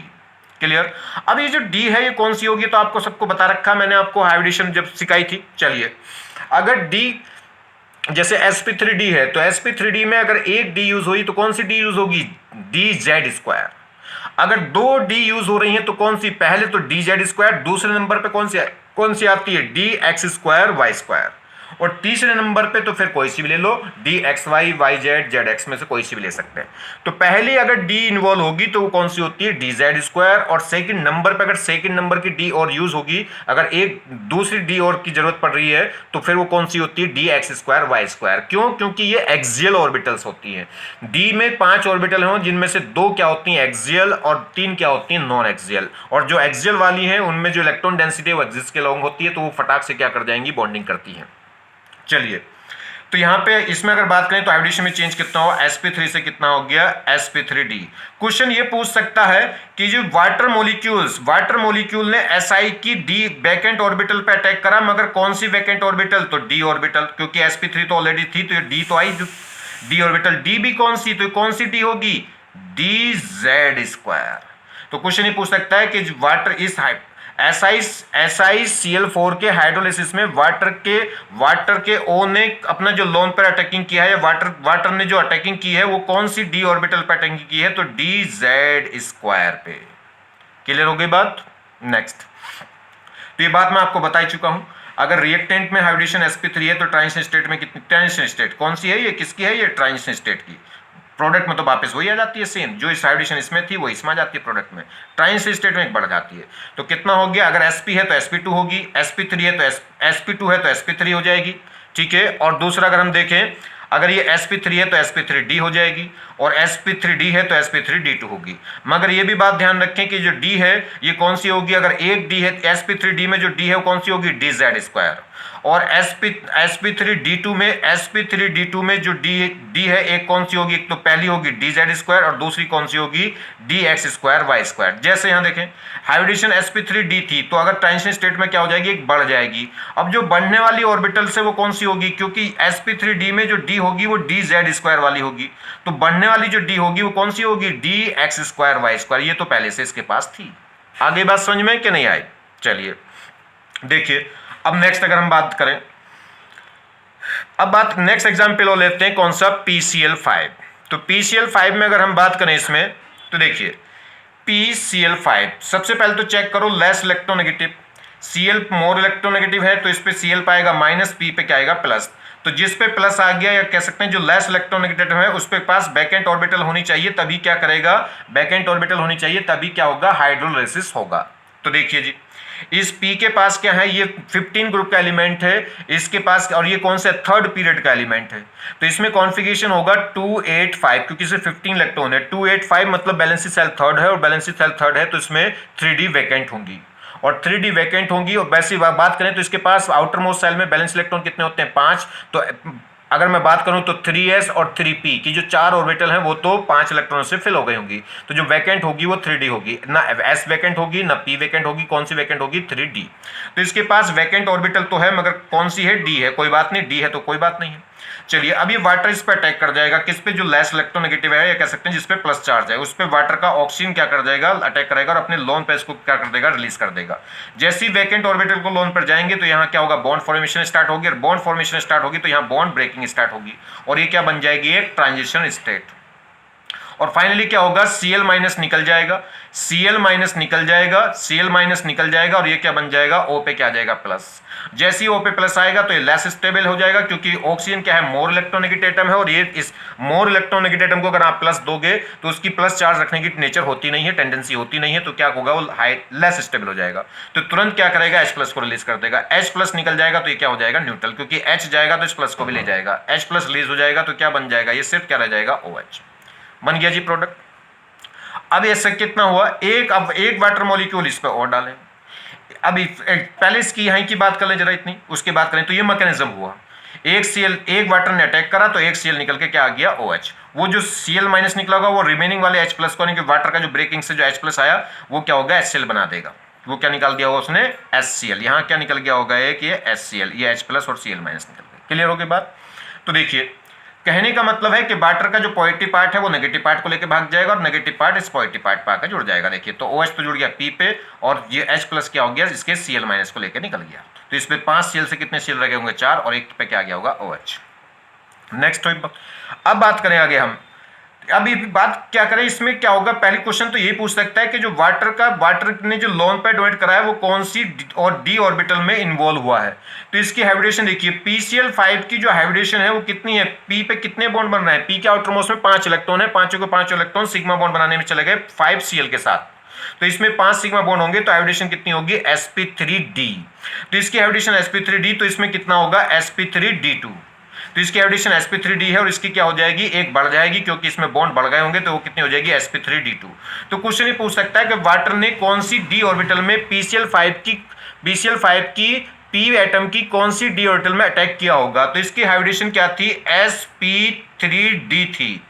क्लियर। अब ये जो डी है ये कौन सी होगी, तो आपको सबको बता रखा मैंने, आपको हाइब्रिडेशन जब सिखाई थी। चलिए अगर डी जैसे sp3d है तो sp3d में अगर एक डी यूज हुई तो कौन सी डी यूज होगी dz²। अगर 2 डी यूज हो रही हैं तो कौन सी, पहले तो dz², दूसरे नंबर पे कौन सी आती है dx² y², और तीसरे नंबर पे तो फिर कोई सी भी ले लो dxy yz zx में से कोई सी भी ले सकते हैं। तो पहले अगर d इन्वॉल्व होगी तो वो कौन सी होती है dz², और सेकंड नंबर पे अगर सेकंड नंबर की d और यूज होगी, अगर एक दूसरी d और की जरूरत पड़ रही है तो फिर वो कौन सी होती है dx² y²। क्यों, क्योंकि ये एक्सियल ऑर्बिटल्स होती हैं। d में 5 ऑर्बिटल हों जिनमें से 2 क्या होती हैं एक्सियल और 3 क्या होती हैं नॉन एक्सियल, और जो एक्सियल वाली हैं उनमें जो इलेक्ट्रॉन डेंसिटी वो एक्सिस के लॉन्ग होती है, तो वो फटाक से क्या कर जाएंगी बॉन्डिंग करती हैं। चलिए तो यहां पे इसमें अगर बात करें तो हाइब्रिडेशन में चेंज कितना हो, sp3 से कितना हो गया sp3d। क्वेश्चन ये पूछ सकता है कि जो वाटर मॉलिक्यूल ने si की d वैकेंट ऑर्बिटल पे अटैक करा, मगर कौन सी वैकेंट ऑर्बिटल, तो d ऑर्बिटल, क्योंकि sp3 तो ऑलरेडी थी तो ये d तो आई, d ऑर्बिटल d भी कौन सी, तो कौन सी d होगी dz²। तो क्वेश्चन ये पूछ सकता है कि वाटर इस SiCl4 के हाइड्रोलिसिस में वाटर के O ने अपना जो लोन पर अटैकिंग किया है, या वाटर ने जो अटैकिंग की है वो कौन सी d ऑर्बिटल पर अटैकिंग की है, तो dz² पे। क्लियर हो गई बात। नेक्स्ट, तो ये बात मैं आपको बता ही चुका हूं। अगर रिएक्टेंट में हाइब्रिडेशन sp3 है तो ट्रांजिशन स्टेट में कितनी, ट्रांजिशन स्टेट कौन सी है, ये किसकी है, ये ट्रांजिशन स्टेट की। प्रोडक्ट में तो वापस वही आ जाती है सेम, जो इस हाइब्रिडेशन इसमें थी वो इसमें आ जाती है प्रोडक्ट में, ट्रांजिशन स्टेट में एक बढ़ जाती है। तो कितना हो गया, अगर sp है तो sp2 होगी, sp3 है तो sp2 है तो sp3 हो जाएगी, ठीक है। और दूसरा अगर हम देखें अगर ये sp3 है तो sp3d हो जाएगी, और sp3d है तो sp3d2 होगी। मगर ये भी बात ध्यान रखें कि जो d है ये कौन सी होगी, अगर एक d है sp3d में जो d है वो कौन सी होगी, dz², और sp3d2 में जो d है एक कौन सी होगी, एक तो पहली होगी dz² और दूसरी कौन सी होगी, dx²y²। जैसे यहां देखें हाइब्रिडेशन sp3d थी तो अगर ट्रांजिशन स्टेट में क्या हो जाएगी, एक बढ़ जाएगी। अब जो बढ़ने वाली ऑर्बिटल से वो कौन सी होगी, क्योंकि sp3d में जो d होगी वो dz² वाली होगी, तो बढ़ने वाली जो d होगी वो कौन सी होगी, dx²y²। ये तो पहले से इसके पास थी। आगे बात समझ में कि नहीं आई? चलिए देखिए अब नेक्स्ट अगर हम बात करें, अब बात नेक्स्ट एग्जाम्पल और लेते हैं कौन सा, PCl5। तो PCl5 में अगर हम बात करें इसमें तो देखिए PCl5 सबसे पहले तो चेक करो less electronegative, Cl more electronegative है तो इस पे Cl पाएगा माइनस, P पे क्या आएगा प्लस। तो जिस पे प्लस आ गया या कह सकते हैं जो लेस इलेक्ट्रोनेगेटिव है उस पे पास बैकेंट ऑर्बिटल होनी चाहिए, तभी क्या करेगा, बैकेंट ऑर्बिटल होनी चाहिए, तभी क्या होगा, हाइड्रोलाइसिस होगा। तो देखिए जी इस P के पास क्या है, ये 15 ग्रुप का एलिमेंट है इसके पास, और ये कौन सा थर्ड पीरियड का एलिमेंट है, तो इसमें कॉन्फ़िगरेशन होगा 285, क्योंकि इसे 15 इलेक्ट्रॉन है। 285 मतलब बैलेंसी सेल थर्ड है, और बैलेंसी सेल थर्ड है तो इसमें 3D वैकेंट होंगी, और 3D वैकेंट होंगी। और वैसी बात करें तो इसके पास आउटर मोस्ट सेल में बैलेंस इलेक्ट्रॉन कितने होते हैं, 5। तो अगर मैं बात करूं तो 3s और 3p की जो 4 ऑर्बिटल हैं वो तो 5 इलेक्ट्रॉनों से फिल हो गई होंगी, तो जो वैकेंट होगी वो 3d होगी, ना s वैकेंट होगी ना p वैकेंट होगी, कौन सी वैकेंट होगी, 3d। तो इसके पास वैकेंट ऑर्बिटल तो है मगर कौन सी है, d है, कोई बात नहीं, d है तो कोई बात नहीं है। चलिए अब ये वाटर इस पर अटैक कर जाएगा, किस पे, जो लेस इलेक्ट्रोनेगेटिव है या कह सकते हैं जिस पे प्लस चार्ज है, उस पे वाटर का ऑक्सीजन क्या कर जाएगा, अटैक करेगा और अपने लोन पे इसको क्या कर देगा, रिलीज कर देगा। जैसे ही वैकेंट ऑर्बिटल को लोन पर जाएंगे तो यहाँ क्या होगा, बॉन्ड फॉर्मेशन स्टार्ट होगी, और बॉन्ड फॉर्मेशन स्टार्ट होगी तो यहाँ बॉन्ड ब्रेकिंग स्टार्ट होगी, और ये क्या बन जाएगी, एक ट्रांजिशन स्टेट। और फाइनली क्या होगा, Cl माइनस निकल जाएगा, Cl माइनस निकल जाएगा, Cl माइनस निकल जाएगा, और ये क्या बन जाएगा, O पे क्या आ जाएगा, प्लस। जैसे ही O पे प्लस आएगा तो ये लेस स्टेबल हो जाएगा, क्योंकि ऑक्सीजन क्या है, मोर इलेक्ट्रोनेगेटिव एटम है, और ये इस मोर इलेक्ट्रोनेगेटिव एटम को अगर आप प्लस दोगे तो उसकी प्लस चार्ज रखने की नेचर होती नहीं है, टेंडेंसी होती नहीं है, तो क्या होगा, वो हाई लेस स्टेबल हो जाएगा। तो तुरंत क्या करेगा, H प्लस को रिलीज कर देगा। H प्लस निकल जाएगा तो ये क्या हो जाएगा, न्यूट्रल, क्योंकि H जाएगा तो इस प्लस को भी ले जाएगा। H प्लस रिलीज हो जाएगा तो क्या बन जाएगा, ये सिर्फ क्या रह जाएगा, OH बन गया जी प्रोडक्ट। अब ऐसा कितना हुआ, अब एक वाटर मॉलिक्यूल इस पे और डालें। अभी पहले इसकी यहाँ की बात कर लें जरा इतनी, उसके बाद करें तो ये मैकेनिज्म हुआ, एक वाटर ने अटैक करा तो एक Cl निकल के क्या आ गया, OH। वो जो Cl माइनस निकला होगा वो रिमेनिंग वाले H प्लस को, यानी कि वाटर का जो ब्रेकिंग से जो H प्लस आया वो क्या होगा, HCl बना देगा। वो क्या निकाल दिया होगा उसने, HCl। यहाँ क्या निकल गया होगा, एक ये HCl, ये H प्लस और Cl माइनस निकल गया। क्लियर हो गई बात? तो देखिए कहने का मतलब है कि वाटर का जो पॉजिटिव पार्ट है वो नेगेटिव पार्ट को लेकर भाग जाएगा, और नेगेटिव पार्ट इस पॉजिटिव पार्ट पर आकर जुड़ जाएगा। देखिए तो OH तो जुड़ गया P पे, और ये H प्लस क्या हो गया, इसके Cl माइनस को लेकर निकल गया। तो इस पे 5 Cl से कितने Cl लगे होंगे, 4, और एक पे क्या गया होगा, OH। नेक्स्ट अब बात करें आगे हम, अभी बात क्या करें, इसमें क्या होगा, पहले क्वेश्चन तो यही पूछ सकता है कि जो वाटर ने जो लोन पे डोनेट कराया वो कौन सी और डी ऑर्बिटल में इन्वॉल्व हुआ है। तो इसकी हाइब्रिडेशन देखिए, PCl5 की जो हाइब्रिडेशन है वो कितनी है, P पे कितने बॉन्ड बन रहे हैं, P के आउटरमोस्ट में 5 इलेक्ट्रॉन है, पांचों के 5 इलेक्ट्रॉन सिग्मा बॉन्ड बनाने में चले गए 5Cl के साथ, तो इसमें 5 सिग्मा बॉन्ड होंगे, तो हाइब्रिडेशन कितनी होगी, sp3d। तो इसकी हाइब्रिडेशन sp3d, तो इसमें कितना होगा, sp3d2। तो इसकी हाइब्रिडेशन sp3d है, और इसकी क्या हो जाएगी, एक बढ़ जाएगी, क्योंकि इसमें बॉन्ड बढ़ गए होंगे, तो वो कितनी हो जाएगी, sp3d2। तो क्वेश्चन ये पूछ सकता है कि वाटर ने कौन सी डी ऑर्बिटल में PCl5 की p एटम की कौन सी डी ऑर्बिटल में अटैक किया होगा। तो इसकी हाइब्रिडेशन क्या थी, sp3d थी,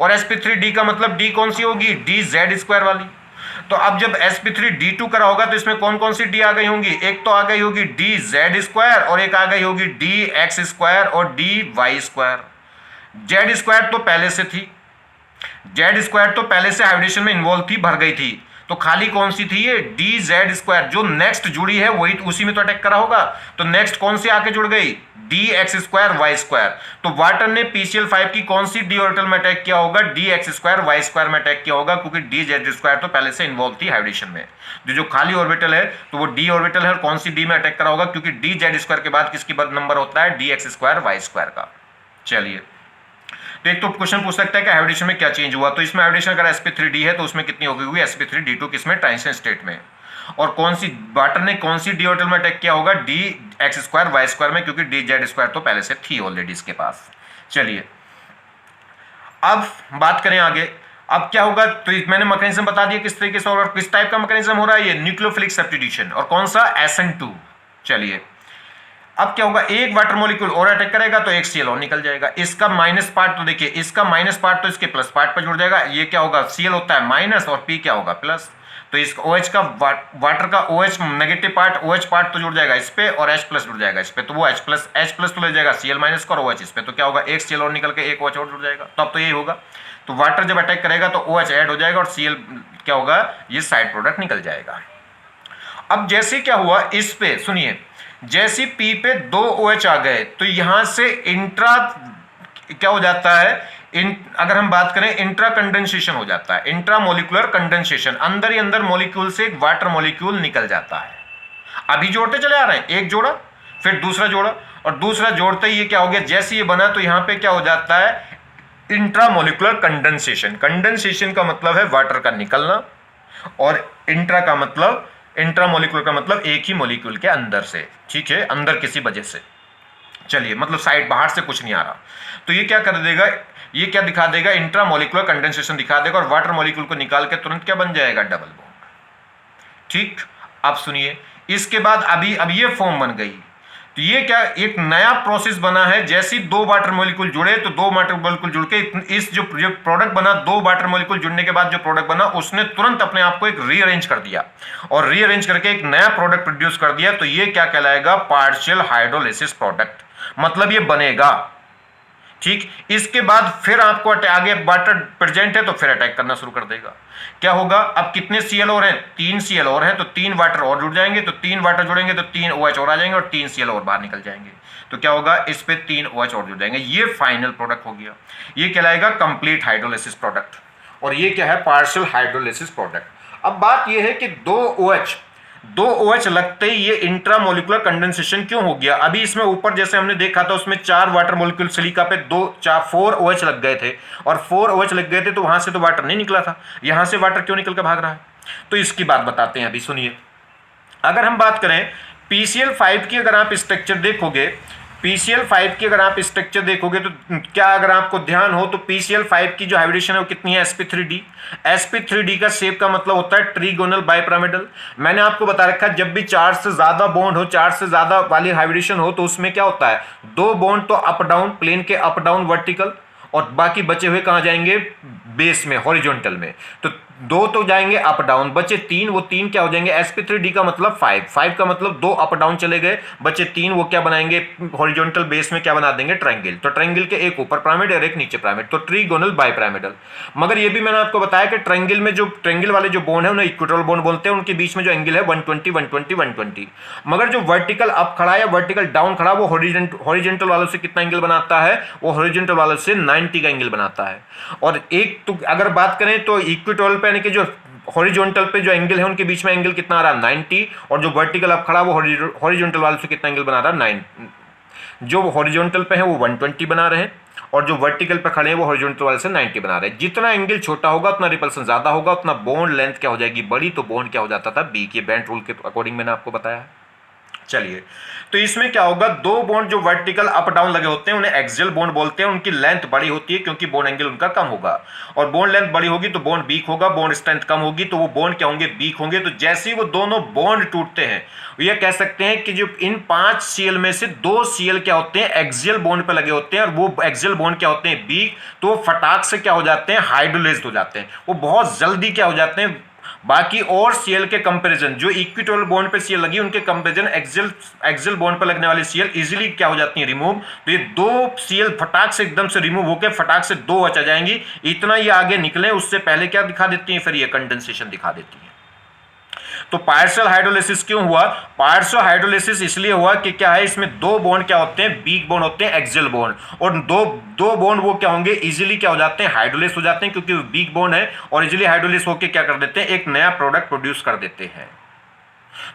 और sp3d का मतलब d कौन सी होगी, dz² वाली। तो अब जब sp3d2 करा होगा तो इसमें कौन कौन सी d आ गई होंगी, एक तो आ गई होगी dz² और एक आ गई होगी dx² और dy²। z² तो पहले से थी, z² तो पहले से हाइब्रिडेशन में इन्वॉल्व थी, भर गई थी, तो खाली कौन सी थी, ये dz²। जो नेक्स्ट जुड़ी है वही उसी में तो अटैक करा होगा, तो नेक्स्ट कौन सी आके जुड़ गई, dx² y²। तो वाटर ने PCl5 की कौन सी डी ऑर्बिटल में अटैक किया होगा, dx² y² में अटैक किया होगा, क्योंकि dz² तो पहले से इन्वॉल्व थी हाइब्रिडेशन में। जो खाली ऑर्बिटल है तो वो d ऑर्बिटल है, और कौन सी d में अटैक करा होगा, क्योंकि dz² के बाद किसकी नंबर होता है, dx² y² का। चलिए तो एक तो क्वेश्चन पूछ सकता है कि हाइब्रिडेशन में क्या चेंज हुआ। तो इसमें हाइब्रिडेशन अगर sp3d है तो उसमें कितनी होगी, sp3d2 किसमें, ट्रांजिशन स्टेट में। और कौन सी वाटर ने कौन सी डी ऑर्बिटल में अटैक किया होगा, dx² y² में, क्योंकि dz² तो पहले से थी ऑलरेडी इसके पास। चलिए अब बात करें आगे। अब क्या होगा, तो मैंने मैकेनिज्म बता दिया किस तरीके से और किस टाइप का मैकेनिज्म हो रहा है, ये न्यूक्लियोफिलिक सब्स्टिट्यूशन, और कौन सा, SN2। चलिए अब क्या होगा, एक वाटर मॉलिक्यूल और अटैक करेगा तो एक Cl और निकल जाएगा। इसका माइनस पार्ट तो देखिए, इसका माइनस पार्ट तो इसके प्लस पार्ट पर जुड़ जाएगा। ये क्या होगा, Cl होता है माइनस और P क्या होगा, प्लस। तो इस OH का वाटर का OH negative part, OH part तो जुड़ जाएगा इस पे और H प्लस जुड़ जाएगा इस पे, तो वो H प्लस तो ले जाएगा Cl माइनस का और OH इस पे, तो क्या होगा, एक Cl और निकल के एक OH और जुड़ जाएगा। तो अब तो यही होगा, तो वाटर जब अटैक करेगा तो OH ऐड हो जाएगा और Cl क्या होगा, ये साइड प्रोडक्ट निकल जाएगा। अब जैसे क्या हुआ इस पे, सुनिए, जैसे P पे 2 OH आ गए तो यहां से इंट्रा क्या हो जाता है, अगर हम बात करें इंट्रा कंडेंसेशन हो जाता है, इंट्रा मोलिकुलर कंडेंसेशन, अंदर ही अंदर मॉलिक्यूल से एक वाटर मॉलिक्यूल निकल जाता है। अभी जोड़ते चले आ रहे हैं, एक जोड़ा फिर दूसरा जोड़ा और दूसरा जोड़ते ही ये क्या हो गया, जैसे ये बना तो यहां पे क्या हो जाता है, इंट्रा मोलिकुलर कंडेंसेशन। कंडेंसेशन का मतलब है वाटर का निकलना और इंट्रा का मतलब, इंट्रा मोलिकुलर का मतलब एक ही मॉलिक्यूल के अंदर से, ठीक है, अंदर किसी वजह से। चलिए मतलब साइड बाहर से कुछ नहीं आ रहा, तो ये क्या कर देगा, ये क्या दिखा देगा, इंट्रा मोलिकुलर कंडेंसेशन दिखा देगा और वाटर मॉलिक्यूल को निकाल के तुरंत क्या बन जाएगा, डबल बॉन्ड। ठीक, अब सुनिए, इसके बाद अभी अब ये फॉर्म बन गई, तो ये क्या एक नया प्रोसेस बना है। जैसे ही 2 वाटर मॉलिक्यूल जुड़े तो 2 वाटर मॉलिक्यूल जुड़ के इस जो प्रोडक्ट बना, 2 वाटर मॉलिक्यूल जुड़ने के बाद जो प्रोडक्ट बना उसने तुरंत अपने आप को एक रीअरेंज कर दिया और रीअरेंज करके एक नया प्रोडक्ट प्रोड्यूस कर दिया। तो ये क्या कहलाएगा, पार्शियल हाइड्रोलिसिस प्रोडक्ट, मतलब ये बनेगा। ठीक, इसके बाद फिर आपको आगे वाटर प्रेजेंट है तो फिर अटैक करना शुरू कर देगा। क्या होगा, अब कितने Cl और हैं, 3 Cl और हैं, तो 3 वाटर और जुड़ जाएंगे, तो 3 वाटर जुड़ेंगे तो 3 OH और आ जाएंगे और 3 Cl और बाहर निकल जाएंगे। तो क्या होगा, इस पे 3 OH और जुड़ जाएंगे। ये फाइनल प्रोडक्ट हो गया, ये कहलाएगा कंप्लीट हाइड्रोलिसिस प्रोडक्ट, और ये क्या है, पार्शियल हाइड्रोलिसिस प्रोडक्ट। अब बात ये है कि 2 OH लगते ही ये इंट्रामोलिकुलर कंडेंसेशन क्यों हो गया। अभी इसमें ऊपर जैसे हमने देखा था उसमें 4 वाटर मॉलिक्यूल सिलिका पे 4 OH लग गए थे, और 4 OH लग गए थे तो वहां से तो वाटर नहीं निकला था, यहां से वाटर क्यों निकल कर भाग रहा है, तो इसकी बात बताते हैं। अभी सुनिए, अगर हम बात करें PCl5 की, अगर आप स्ट्रक्चर देखोगे, PCl5 की अगर आप स्ट्रक्चर देखोगे तो क्या, अगर आपको ध्यान हो तो PCl5 की जो हाइब्रिडेशन है वो कितनी है, sp3d। sp3d का शेप का मतलब होता है ट्रीगोनल बाइपिरामिडल। मैंने आपको बता रखा है जब भी 4 से ज्यादा बॉन्ड हो, 4 से ज्यादा वाली हाइब्रिडेशन हो तो उसमें क्या होता है, 2 बॉन्ड तो अप डाउन, प्लेन के अप डाउन वर्टिकल, और बाकी बचे हुए कहाँ जाएंगे, बेस में, हॉरिजॉन्टल में। तो 2 तो जाएंगे अप डाउन, बचे 3, वो 3 क्या हो जाएंगे, sp3d का मतलब 5 का मतलब 2 अप डाउन चले गए, बचे 3, वो क्या बनाएंगे, हॉरिजॉन्टल बेस में क्या बना देंगे, ट्रायंगल। तो ट्रायंगल के एक ऊपर पिरामिड और एक नीचे पिरामिड, तो ट्रीगोनल बाइपिरामिडल। मगर ये भी मैंने आपको बताया कि ट्रायंगल में जो ट्रायंगल वाले जो बॉन्ड है उन्हें इक्वेटोरियल बॉन्ड बोलते हैं, उनके बीच में जो एंगल है 120 120 120। मगर जो वर्टिकल अप खड़ा है या वर्टिकल डाउन खड़ा, वो हॉरिजॉन्टल वालों से कितना एंगल बनाता है, वो हॉरिजॉन्टल वालों से 90 का एंगल बनाता है। और एक तो अगर बात करें तो इक्वेटोरियल पे यानी कि जो हॉरिजॉन्टल पे जो एंगल है उनके बीच में एंगल कितना आ रहा है, 90, और जो वर्टिकल अब खड़ा वो हॉरिजॉन्टल वाले से कितना एंगल बना रहा है, 9। जो हॉरिजॉन्टल पे है वो 120 बना रहे हैं और जो वर्टिकल पे खड़े हैं वो हॉरिजॉन्टल वाले से 90 बना रहे हैं। जितना एंगल छोटा होगा उतना रिपल्सन ज्यादा होगा, उतना बॉन्ड लेंथ क्या हो जाएगी, बड़ी। तो बॉन्ड क्या हो जाता था, बी के बेंट रूल के अकॉर्डिंग मैंने आपको बताया है। चलिए, तो इसमें क्या होगा, 2 बॉन्ड जो वर्टिकल अप डाउन लगे होते हैं उन्हें एक्सियल बॉन्ड बोलते हैं। उनकी लेंथ बड़ी होती है क्योंकि बॉन्ड एंगल उनका कम होगा, और बॉन्ड लेंथ बड़ी होगी तो बॉन्ड वीक होगा, बॉन्ड स्ट्रेंथ कम होगी तो वो बॉन्ड क्या होंगे, वीक होंगे। तो जैसे ही वो दोनों बॉन्ड टूटते हैं, ये कह सकते हैं कि जो इन 5 Cl में से 2 Cl क्या होते हैं, एक्सियल बॉन्ड पे लगे होते हैं, और वो एक्सियल बॉन्ड क्या होते हैं, वीक। तो वो फटाक से क्या हो जाते हैं, हाइड्रोलाइज्ड हो जाते हैं, वो बहुत जल्दी क्या हो जाते हैं। बाकी और Cl के कंपैरिजन, जो इक्वेटोरियल बॉन्ड पे Cl लगी उनके कंपैरिजन एक्सियल बॉन्ड पे लगने वाली Cl इजीली क्या हो जाती है, रिमूव। तो ये 2 Cl फटाक से एकदम से रिमूव होकर फटाक से 2 OH आ जाएंगी। इतना ये आगे निकले उससे पहले क्या दिखा देती है, फिर ये कंडेंसेशन दिखा देती है। तो पार्शियल हाइड्रोलिसिस क्यों हुआ, पार्शियल हाइड्रोलिसिस इसलिए हुआ कि क्या है, इसमें 2 बॉन्ड क्या होते हैं, वीक बॉन्ड होते हैं, एक्सियल बॉन्ड, और दो बॉन्ड वो क्या होंगे, इजीली क्या हो जाते हैं, हाइड्रोलिस हो जाते हैं, क्योंकि वीक बॉन्ड है और इजीली हाइड्रोलिस होकर क्या कर देते हैं, एक नया प्रोडक्ट प्रोड्यूस कर देते हैं।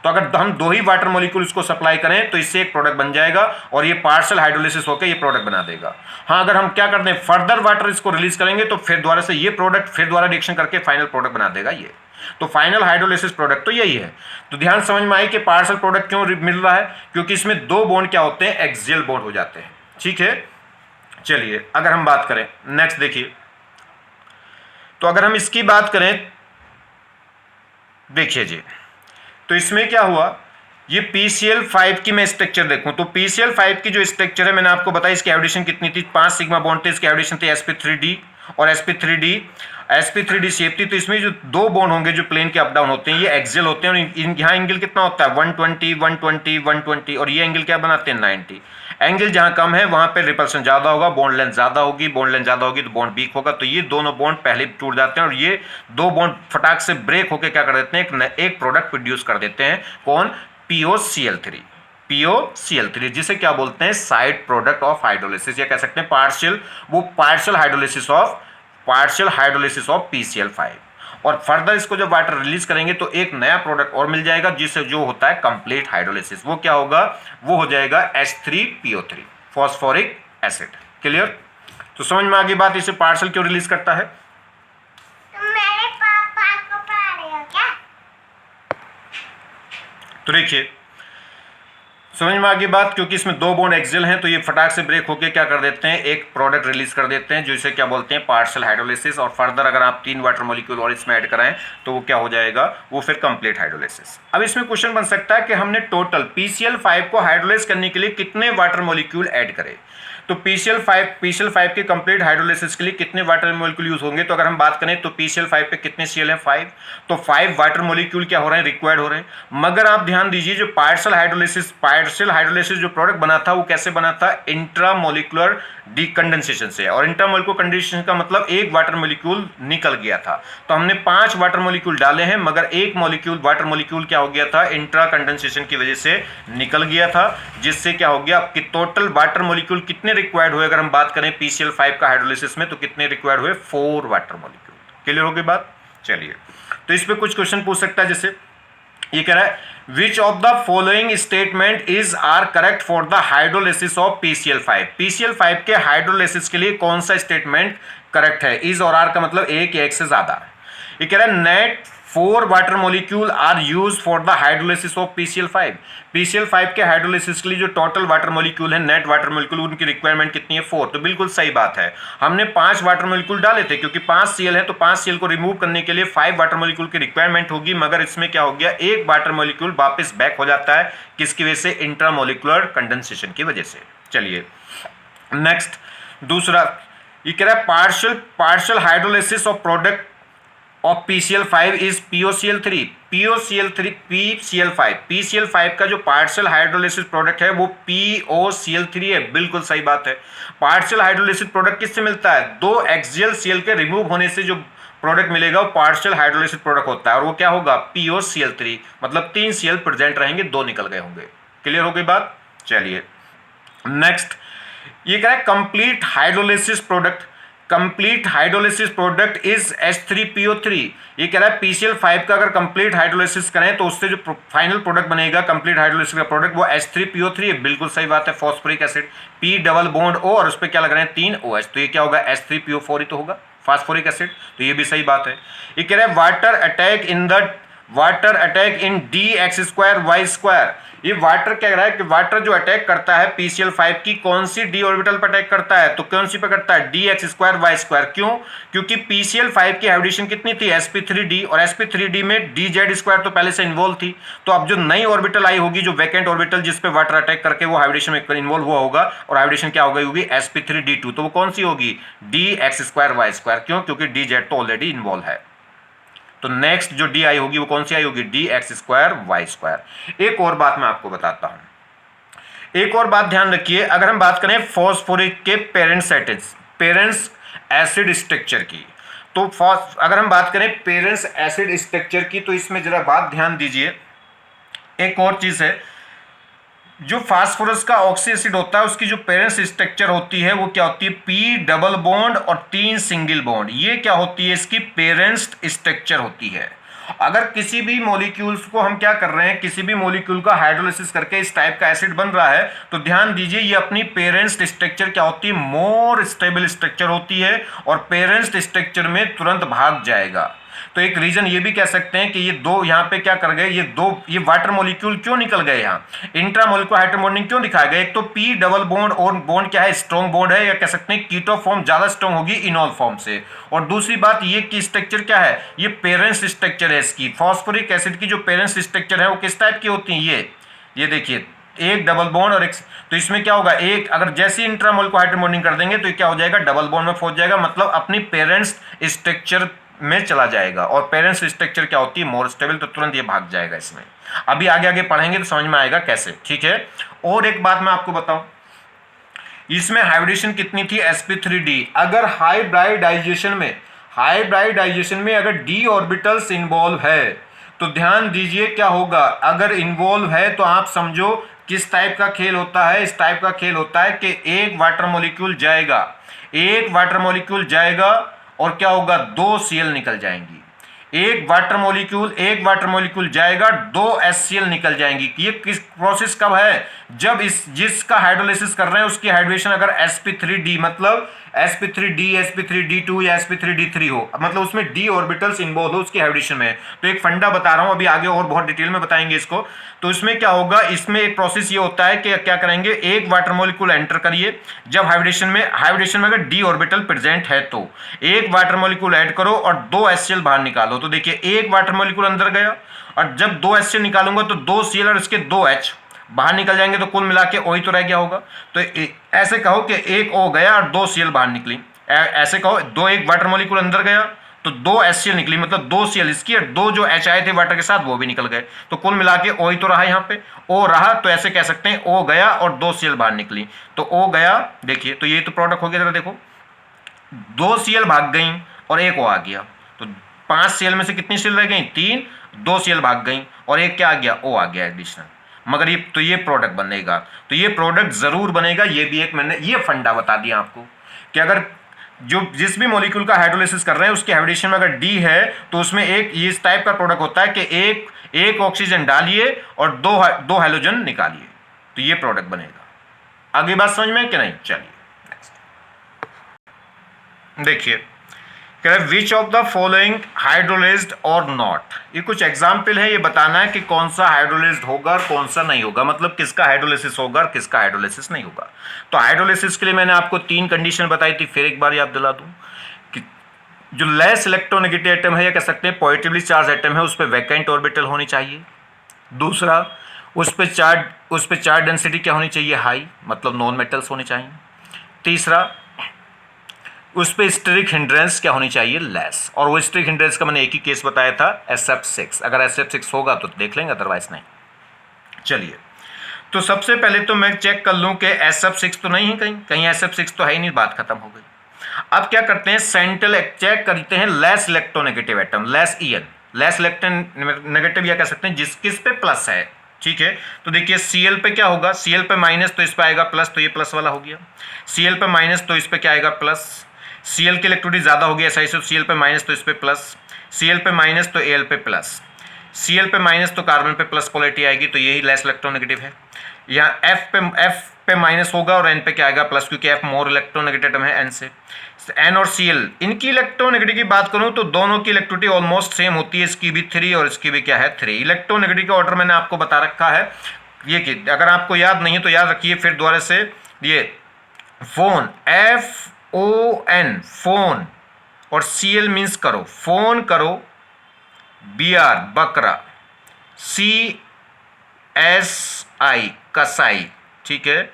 तो अगर हम 2 ही वाटर मॉलिक्यूल्स को सप्लाई करें तो इससे एक प्रोडक्ट बन जाएगा और ये पार्शियल हाइड्रोलिसिस होकर ये प्रोडक्ट बना देगा। हाँ, अगर हम क्या करते हैं, फर्दर वाटर इसको रिलीज करेंगे तो फिर दोबारा से ये प्रोडक्ट फिर दोबारा रिएक्शन करके फाइनल प्रोडक्ट बना देगा ये। तो फाइनल हाइड्रोलिसिस प्रोडक्ट तो यही है। तो ध्यान समझ में आई कि पार्शियल प्रोडक्ट क्यों मिल रहा है, क्योंकि इसमें 2 बॉन्ड क्या होते हैं, एक्सियल बॉन्ड हो जाते हैं। ठीक है, चलिए अगर हम बात करें नेक्स्ट देखिए, तो अगर हम इसकी बात करें देखिए जी, तो इसमें क्या हुआ, ये PCl5 की मैं स्ट्रक्चर देखूं तो PCl5 की जो स्ट्रक्चर है मैंने आपको बताया, इसकी एवोल्यूशन कितनी थी, 5 सिग्मा बॉन्ड थे, इसकी एवोल्यूशन थी sp3d और sp3d शेप थी। तो इसमें जो दो बॉन्ड होंगे जो प्लेन के अप डाउन होते हैं ये एक्सियल होते हैं, और यहाँ एंगल कितना होता है 120 120 120, और ये एंगल क्या बनाते हैं 90। एंगल जहां कम है वहां पे रिपल्सन ज्यादा होगा, बॉन्ड लेंथ ज्यादा होगी, बॉन्ड लेंथ ज्यादा होगी तो बॉन्ड वीक होगा। तो ये दोनों बॉन्ड पहले टूट जाते हैं और ये दो बॉन्ड फटाक से ब्रेक होकर क्या कर देते हैं, एक प्रोडक्ट प्रोड्यूस कर देते हैं, कौन, POCl3, जिसे क्या बोलते हैं, साइड प्रोडक्ट ऑफ हाइड्रोलिसिस, या कह सकते हैं पार्शियल, वो पार्शियल हाइड्रोलिसिस ऑफ PCl5। और फर्दर इसको जब वाटर रिलीज करेंगे तो एक नया प्रोडक्ट और मिल जाएगा जिससे जो होता है कंप्लीट हाइड्रोलिसिस, वो क्या होगा, वो हो जाएगा H3PO3, फॉस्फोरिक एसिड। क्लियर? तो समझ में आ गई बात, इसे पार्शियल क्यों रिलीज करता है। मेरे पापा को पढ़ा रहे हो क्या? तो देखिए समझ में आ गई बात, क्योंकि इसमें दो बॉन्ड एक्सियल हैं तो ये फटाक से ब्रेक होकर क्या कर देते हैं, एक प्रोडक्ट रिलीज कर देते हैं जो इसे क्या बोलते हैं, पार्शियल हाइड्रोलिसिस। और फर्दर अगर आप 3 वाटर मॉलिक्यूल और इसमें ऐड कराएं तो वो क्या हो जाएगा, वो फिर कंप्लीट हाइड्रोलिसिस। अब इसमें क्वेश्चन बन सकता है कि हमने टोटल PCl5 को हाइड्रोलाइज करने के लिए कितने वाटर मॉलिक्यूल ऐड करें। तो PCl5 के कंप्लीट हाइड्रोलिसिस के लिए कितने वाटर मॉलिक्यूल यूज होंगे। तो अगर हम बात करें तो PCl5 पे कितने Cl है, 5, तो 5 वाटर मॉलिक्यूल क्या हो रहे हैं, रिक्वायर्ड हो रहे हैं। मगर आप ध्यान दीजिए जो पार्शियल हाइड्रोलिसिस जो प्रोडक्ट बना था वो कैसे बना था, इंट्रामोलिकुलर डीकंडेंसेशन से। और इंट्रामोलिकुलर कंडेंसेशन का मतलब एक वाटर मॉलिक्यूल निकल गया था। तो हमने 5 वाटर मॉलिक्यूल डाले हैं मगर एक वाटर मॉलिक्यूल क्या हो गया था, इंट्रा कंडेंसेशन की वजह से निकल गया था, जिससे क्या हो गया कि टोटल वाटर मॉलिक्यूल कितने रिक्वायर्ड हुए। अगर हम बात करें PCl5 का हाइड्रोलिसिस में तो कितने रिक्वायर्ड हुए, 4 वाटर मॉलिक्यूल। क्लियर हो गई बात। चलिए तो इस पे कुछ क्वेश्चन पूछ सकता है, जैसे ये कह रहा है which of the following statement is are correct for the hydrolysis of PCl5। PCl5 के हाइड्रोलिसिस के लिए कौन सा स्टेटमेंट करेक्ट है। इज और आर का मतलब एक या एक से ज्यादा। ये कह रहा है net 4 water molecule are use for the hydrolysis of PCl5। PCl5 के हाइड्रोलिसिस के लिए जो टोटल वाटर मॉलिक्यूल है, नेट वाटर मॉलिक्यूल, उनकी रिक्वायरमेंट कितनी है, 4। तो बिल्कुल सही बात है, हमने 5 वाटर मॉलिक्यूल डाले थे क्योंकि 5 Cl है तो 5 Cl को रिमूव करने के लिए 5 वाटर मॉलिक्यूल की रिक्वायरमेंट होगी। मगर इसमें क्या हो गया, एक वाटर मॉलिक्यूल वापस बैक हो जाता है, किसकी वजह से, इंट्रामोलिकुलर कंडेंसेशन की वजह से। चलिए नेक्स्ट दूसरा, ये कह रहा है partial hydrolysis of product of PCl5 is POCl3। PCl5 का जो पार्शियल हाइड्रोलिसिस प्रोडक्ट है वो POCl3 है। बिल्कुल सही बात है। पार्शियल हाइड्रोलिसिस प्रोडक्ट किससे मिलता है, 2 एक्सियल Cl के रिमूव होने से जो प्रोडक्ट मिलेगा वो पार्शियल हाइड्रोलिसिस प्रोडक्ट होता है, और वो क्या होगा, POCl3, मतलब 3 Cl प्रेजेंट रहेंगे, 2 निकल गए होंगे। क्लियर हो गई बात। चलिए नेक्स्ट, ये क्या है, complete hydrolysis product is H3PO3। ये कह रहा है PCl5 का अगर कंप्लीट हाइड्रोलिसिस करें तो उससे जो फाइनल प्रोडक्ट बनेगा कंप्लीट हाइड्रोलिसिस का प्रोडक्ट वो H3PO3 है। बिल्कुल सही बात है, phosphoric acid, P double bond O और उस पर क्या लग रहे हैं 3 OH, तो ये क्या होगा, H3PO4 ही तो होगा, फॉस्फोरिक एसिड। तो ये भी सही बात है। ये कह रहा है वाटर अटैक इन dx²y²। ये वाटर क्या कह रहा है कि वाटर जो अटैक करता है PCl5 की कौन सी d ऑर्बिटल पर अटैक करता है, तो कौन सी पर करता है, dx²y²। क्यों, क्योंकि PCl5 की हाइड्रोजन कितनी थी, sp3d, और sp3d में dz² तो पहले से इन्वॉल्व थी। तो अब जो नई ऑर्बिटल आई होगी, जो वैकेंट ऑर्बिटल जिस पे वाटर अटैक करके वो हाइड्रोजन में इन्वॉल्व हुआ होगा, और हाइड्रोजन क्या हो गई होगी, sp3d2, तो वो कौन सी होगी, dx²y²। क्यों, क्योंकि dz तो ऑलरेडी इन्वॉल्व है। तो नेक्स्ट जो डी आई होगी वो कौन सी आई होगी, dx²y²। एक और बात मैं आपको बताता हूं, एक और बात ध्यान रखिए। अगर हम बात करें फॉस्फोरिक के पेरेंट्स एसिड स्ट्रक्चर की, तो अगर हम बात करें पेरेंट्स एसिड स्ट्रक्चर की, तो इसमें जरा बात ध्यान दीजिए। एक और चीज है, जो फास्फोरस का ऑक्सी एसिड होता है उसकी जो पेरेंट्स स्ट्रक्चर होती है वो क्या होती है, P डबल बॉन्ड और 3 सिंगल बॉन्ड। ये क्या होती है, इसकी पेरेंट्स स्ट्रक्चर होती है। अगर किसी भी मॉलिक्यूल्स को हम क्या कर रहे हैं, किसी भी मॉलिक्यूल का हाइड्रोलिसिस करके इस टाइप का एसिड बन रहा है, तो ध्यान दीजिए ये अपनी पेरेंट्स स्ट्रक्चर क्या होती है, मोर स्टेबल स्ट्रक्चर होती है, और पेरेंट्स स्ट्रक्चर में तुरंत भाग जाएगा। तो एक रीजन ये भी कह सकते हैं कि ये दो यहाँ पे क्या कर गए, ये वाटर मॉलिक्यूल क्यों निकल गए, यहाँ इंट्रा मॉलिक्यूलर हाइड्रोबॉन्डिंग क्यों दिखाया गया। एक तो पी डबल बॉन्ड और बॉन्ड क्या है, स्ट्रॉन्ग बॉन्ड है, या कह सकते हैं कीटो फॉर्म ज्यादा स्ट्रॉन्ग होगी इनॉल फॉर्म से। और दूसरी बात ये कि स्ट्रक्चर क्या है, ये पेरेंट्स स्ट्रक्चर है इसकी। फॉस्फोरिक एसिड की जो पेरेंट्स स्ट्रक्चर है वो किस टाइप की होती है, ये देखिए एक डबल बॉन्ड और एक, तो इसमें क्या होगा, एक अगर जैसे इंट्रामोलिक्यूलर हाइड्रोबॉन्डिंग कर देंगे तो ये क्या हो जाएगा, डबल बॉन्ड में पहुंच जाएगा, मतलब अपनी पेरेंट्स स्ट्रक्चर में चला जाएगा। और पेरेंट्स स्ट्रक्चर क्या होती है, मोर स्टेबल, तो तुरंत ये भाग जाएगा इसमें। अभी आगे आगे पढ़ेंगे तो समझ में आएगा कैसे, ठीक है। और एक बात मैं आपको बताऊं, इसमें हाइब्रिडेशन कितनी थी, sp3d। अगर हाइब्रिडाइजेशन में अगर d ऑर्बिटल्स इन्वॉल्व है तो ध्यान दीजिए क्या होगा, अगर इन्वॉल्व है तो आप समझो किस टाइप का खेल होता है। इस टाइप का खेल होता है कि एक वाटर मॉलिक्यूल जाएगा और क्या होगा, दो Cl निकल जाएंगी। एक वाटर मॉलिक्यूल जाएगा, दो HCl निकल जाएंगी। ये किस प्रोसेस कब है, जब जिसका हाइड्रोलिसिस कर रहे हैं उसकी हाइड्रेशन अगर sp3d मतलब sp3d sp3d2 या sp3d3 हो, मतलब उसमें d ऑर्बिटल्स इन्वॉल्व हो उसकी हाइड्रेशन में। तो एक फंडा बता रहा हूं, अभी आगे और बहुत डिटेल में बताएंगे इसको। तो इसमें क्या होगा, इसमें एक प्रोसेस ये होता है कि क्या करेंगे, एक वाटर मॉलिक्यूल एंटर करिए, जब हाइब्रिडेशन में अगर d ऑर्बिटल प्रेजेंट है तो एक वाटर मॉलिक्यूल ऐड करो और दो HCl बाहर निकालो। तो देखिए एक वाटर मॉलिक्यूल अंदर गया और जब दो HCl निकालूंगा तो दो Cl और इसके दो H बाहर निकल जाएंगे, तो कुल मिला के O ही तो रह गया होगा। तो ऐसे कहो कि एक O गया और दो Cl बाहर निकली, ऐसे कहो एक वाटर मॉलिक्यूल अंदर गया तो दो HCl निकली, मतलब दो Cl इसकी और दो जो H आए थे वाटर के साथ वो भी निकल गए, तो कुल मिला के O ही तो रहा यहाँ पे, O रहा। तो ऐसे कह सकते हैं O गया और दो Cl बाहर निकली, तो O गया, देखिए तो ये तो प्रोडक्ट हो गया। जरा देखो, दो Cl भाग गई और एक O आ गया, तो 5 Cl में से कितनी Cl रह गई, 3, 2 Cl भाग गई और एक क्या आ गया, O आ गया एडिशनल। मगर ये प्रोडक्ट बनेगा, तो ये प्रोडक्ट जरूर बनेगा। ये भी एक मैंने ये फंडा बता दिया आपको कि अगर जिस भी मॉलिक्यूल का हाइड्रोलिसिस कर रहे हैं उसके हाइब्रिडेशन में अगर D है तो उसमें एक इस टाइप का प्रोडक्ट होता है कि एक ऑक्सीजन डालिए और दो हाइड्रोजन निकालिए, तो ये प्रोडक्ट बनेगा। आगे बात समझ में कि नहीं, चलिए देखिए, विच ऑफ द फॉलोइंग हाइड्रोलाइज्ड और नॉट। ये कुछ एग्जाम्पल है, ये बताना है कि कौन सा हाइड्रोलाइज्ड होगा और कौन सा नहीं होगा, मतलब किसका हाइड्रोलिसिस होगा और किसका हाइड्रोलिसिस नहीं होगा। तो हाइड्रोलिसिस के लिए मैंने आपको 3 कंडीशन बताई थी, फिर एक बार याद दिला दूं कि जो लेस इलेक्ट्रोनेगेटिव एटम है या कह सकते हैं पॉजिटिवली चार्ज एटम है उस पर वैकेंट ऑर्बिटल होनी चाहिए। दूसरा, उस पर चार्ज डेंसिटी क्या होनी चाहिए, हाई, मतलब नॉन मेटल्स होने चाहिए। तीसरा, उस पर स्टेरिक हिंड्रेंस क्या होनी चाहिए, लेस। और वो स्टेरिक हिंड्रेंस का मैंने एक ही केस बताया था, SF6। अगर SF6 होगा तो देख लेंगे, अदरवाइज नहीं। चलिए, तो सबसे पहले तो मैं चेक कर लूं कि SF6 तो नहीं है, कहीं SF6 तो है ही नहीं, बात खत्म हो गई। अब क्या करते हैं, सेंट्रल चेक करते हैं less electronegative atom, less electronegative या कह सकते हैं किस पे प्लस है, ठीक है। तो देखिए Cl पे क्या होगा, Cl पे माइनस तो इस पे आएगा प्लस, तो ये प्लस वाला हो गया। Cl पे माइनस तो इस पे क्या आएगा, प्लस। Cl की इलेक्ट्रोनिटी ज्यादा होगी ऐसा, इसे Cl पे माइनस तो इस पे प्लस, Cl पे माइनस तो Al पे प्लस, Cl पे माइनस तो कार्बन पे प्लस पोलैरिटी आएगी, तो यही लेस इलेक्ट्रोनेगेटिव है। यहाँ F पे माइनस होगा और N पे क्या आएगा, प्लस, क्योंकि F मोर इलेक्ट्रोनेगेटिव एटम है N से। N और Cl इनकी इलेक्ट्रोनेगेटिव की बात करूं तो दोनों की इलेक्ट्रोनिटी ऑलमोस्ट सेम होती है, इसकी भी 3 और इसकी भी क्या है 3। इलेक्ट्रोनेगेटिव का ऑर्डर मैंने आपको बता रखा है, ये कि अगर आपको याद नहीं है तो याद रखिए फिर दोबारा से। ये फोन FON फोन और Cl मीन्स करो, फोन करो, BR बकरा, CSI कसाई, ठीक है।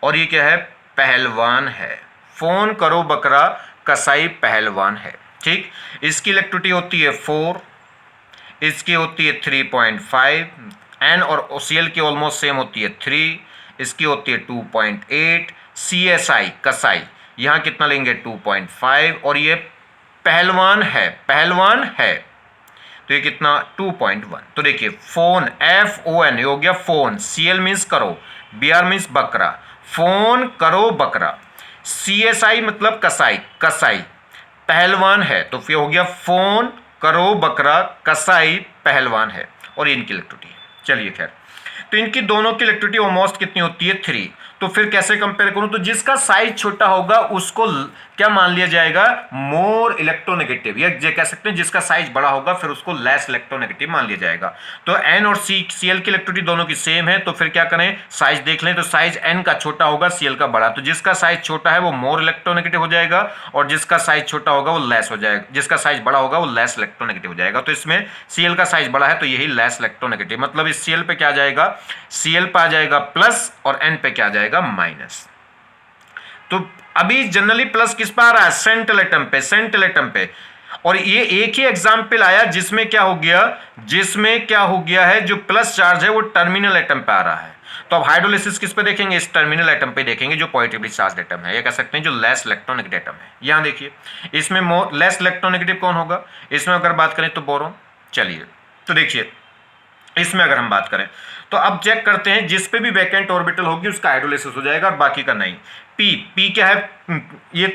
और ये क्या है, पहलवान है। फोन करो बकरा, कसाई पहलवान है, ठीक। इसकी इलेक्ट्रिसिटी होती है 4, इसकी होती है 3.5, N और Cl की ऑलमोस्ट सेम होती है 3, इसकी होती है 2.8, CSI कसाई यहाँ कितना लेंगे 2.5, और ये पहलवान है तो ये कितना 2.1। तो देखिए फोन FON हो गया फोन, Cl मीन्स करो, BR मीन्स बकरा, फोन करो बकरा, CSI मतलब कसाई पहलवान है, तो फिर हो गया फोन करो बकरा, कसाई पहलवान है, और इनकी इलेक्ट्रिसिटी है। चलिए खैर, तो इनकी दोनों की इलेक्ट्रिसिटी ऑलमोस्ट कितनी होती है 3। तो फिर कैसे कंपेयर करूं, तो जिसका साइज छोटा होगा उसको क्या मान लिया जाएगा, मोर इलेक्ट्रोनेगेटिव, या कह सकते हैं जिसका साइज बड़ा होगा फिर उसको लेस इलेक्ट्रोनेगेटिव मान लिया जाएगा। तो एन और सीएल की इलेक्ट्रिसिटी दोनों की सेम है, तो फिर क्या करें, साइज देख लें, तो साइज एन का छोटा होगा सीएल का बड़ा, तो जिसका साइज छोटा है वो मोर इलेक्ट्रोनेगेटिव हो जाएगा और जिसका साइज छोटा होगा वो लेस हो जाएगा, जिसका साइज बड़ा होगा वो लेस इलेक्ट्रोनेगेटिव हो जाएगा। तो इसमें सीएल का साइज बड़ा है तो यही लेस इलेक्ट्रोनेगेटिव, मतलब इस सीएल पे क्या आ जाएगा, सीएल पे आ जाएगा प्लस और एन पे क्या आ जाएगा, माइनस। तो अभी जनरली प्लस किस पर आ रहा है, सेंट्रल एटम पे, सेंट्रल एटम पे। और ये एक ही एग्जाम्पल आया जिसमें क्या हो गया, जिसमें क्या हो गया है, जो प्लस चार्ज है वो टर्मिनल एटम पे आ रहा है। तो अब हाइड्रोलिसिस किस पे देखेंगे, इस टर्मिनल एटम पे देखेंगे जो पॉजिटिवली चार्ज एटम है, या कह सकते हैं जो लेस इलेक्ट्रोनेगेटिव एटम है। यहां देखिए इसमें लेस इलेक्ट्रोनेगेटिव कौन होगा, इसमें अगर बात करें तो बोरोन। चलिए तो देखिए इसमें अगर हम बात करें तो अब चेक करते हैं, जिस पे भी वैकेंट ऑर्बिटल होगी उसका हाइड्रोलिसिस हो जाएगा और बाकी का नहीं। पी क्या है, ये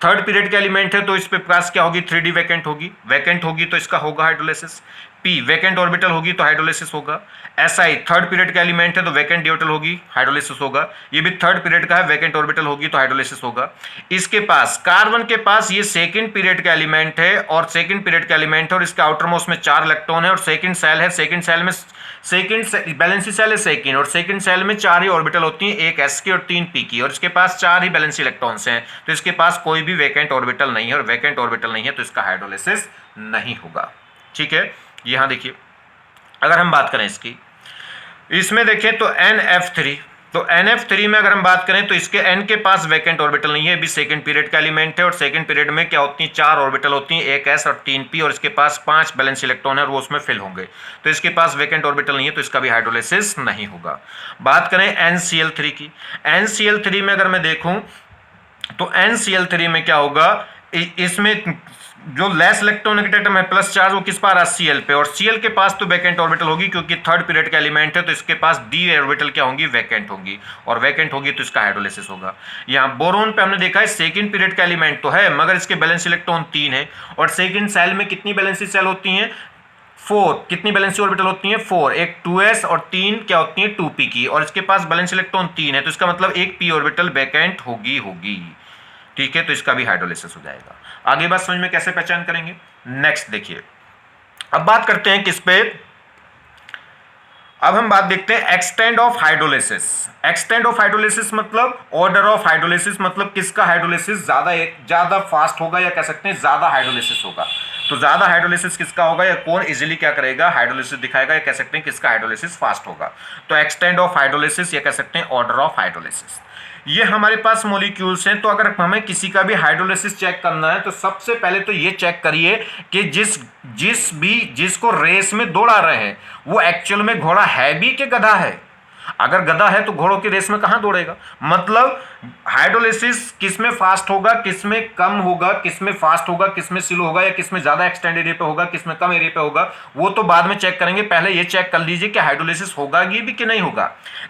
थर्ड पीरियड का एलिमेंट है तो इस पे पास क्या होगी, 3D वैकेंट होगी, वैकेंट होगी तो इसका होगा हाइड्रोलिसिस। पी वैकेंट ऑर्बिटल होगी तो हाइड्रोलिसिस होगा। एसआई थर्ड पीरियड का एलिमेंट है तो वैकेंट डी ऑर्बिटल होगी, हाइड्रोलिसिस होगा। ये भी थर्ड पीरियड का है, वैकेंट ऑर्बिटल होगी तो हाइड्रोलिसिस होगा। इसके पास कार्बन के पास ये सेकंड पीरियड का एलिमेंट है और सेकंड पीरियड का एलिमेंट है और इसके आउटर मोस्ट में 4 इलेक्ट्रॉन है और सेकंड सेल है, सेकंड सेल में सेकंड बैलेंसी सेल है सेकंड, और सेकंड सेल में 4 ही ऑर्बिटल होती हैं, एक एस की और 3 पी की, और इसके पास 4 ही बैलेंसी इलेक्ट्रॉन्स हैं, तो इसके पास कोई भी वैकेंट ऑर्बिटल नहीं है और वैकेंट ऑर्बिटल नहीं है तो इसका हाइड्रोलिसिस नहीं होगा। ठीक है, यहां देखिए अगर हम बात करें इसकी, इसमें देखें तो NF3, तो NF3 में अगर हम बात करें तो इसके N के पास वैकेंट ऑर्बिटल नहीं है, भी सेकंड पीरियड का एलिमेंट है और सेकंड पीरियड में क्या होती हैं, 4 ऑर्बिटल होती हैं, एक S और 3 P, और इसके पास 5 बैलेंस इलेक्ट्रॉन है और वो उसमें फिल होंगे, तो इसके पास वैकेंट ऑर्बिटल नहीं है तो इसका भी हाइड्रोलिसिस नहीं होगा। बात करें NCl3 की, NCl3 में अगर मैं देखूं तो NCl3 में क्या होगा, इसमें जो लेस इलेक्ट्रोनेगेटिव एटम है प्लस चार्ज वो किस पर आ Cl पे, और Cl के पास तो वैकेंट ऑर्बिटल होगी क्योंकि थर्ड पीरियड का एलिमेंट है तो इसके पास d ऑर्बिटल क्या होंगी, वैकेंट होंगी, और वैकेंट होगी तो इसका हाइड्रोलिसिस होगा। यहाँ बोरोन पे हमने देखा है सेकंड पीरियड का एलिमेंट तो है मगर इसके बैलेंस इलेक्ट्रॉन 3 है, और सेकंड सेल में कितनी बैलेंसी सेल होती हैं, 4, कितनी बैलेंसी ऑर्बिटल होती हैं, 4, एक 2s और 3 क्या होती हैं 2p की, और इसके पास बैलेंस इलेक्ट्रॉन 3 है तो इसका मतलब एक p ऑर्बिटल वैकेंट होगी। ठीक है, तो इसका भी हाइड्रोलिसिस हो जाएगा। आगे बात समझ में कैसे पहचान करेंगे, नेक्स्ट देखिए। अब बात करते हैं किस पे, अब हम बात देखते हैं extend of hydrolysis. Extend of hydrolysis मतलब ऑर्डर ऑफ हाइड्रोलिसिस, मतलब किसका हाइड्रोलिसिस ज्यादा फास्ट होगा, या कह सकते हैं ज्यादा हाइड्रोलिसिस होगा। तो ज्यादा हाइड्रोलिसिस किसका होगा, या कौन इजीली क्या करेगा, हाइड्रोलिसिस दिखाएगा, या कह सकते हैं किसका हाइड्रोलिसिस फास्ट होगा। तो एक्सटेंड ऑफ हाइड्रोलिसिस या कह सकते हैं ऑर्डर ऑफ हाइड्रोलिसिस। ये हमारे पास मॉलिक्यूल्स हैं, तो अगर हमें किसी का भी हाइड्रोलिसिस चेक करना है तो सबसे पहले तो ये चेक करिए कि जिसको रेस में दौड़ा रहे हैं वो एक्चुअल में घोड़ा है भी कि गधा है। अगर गधा है तो घोड़ों की रेस में कहां दौड़ेगा, मतलब हाइड्रोलिसिस किस में फास्ट होगा, किस में कम होगा, किस में फास्ट होगा, किस में स्लो होगा, या किस में ज्यादा एक्सटेंड एरिया पे होगा, किस में कम एरिया पे होगा, वो तो बाद में चेक करेंगे। पहले ये चेक कर लीजिए कि हाइड्रोलिसिस होगा भी कि नहीं होगा।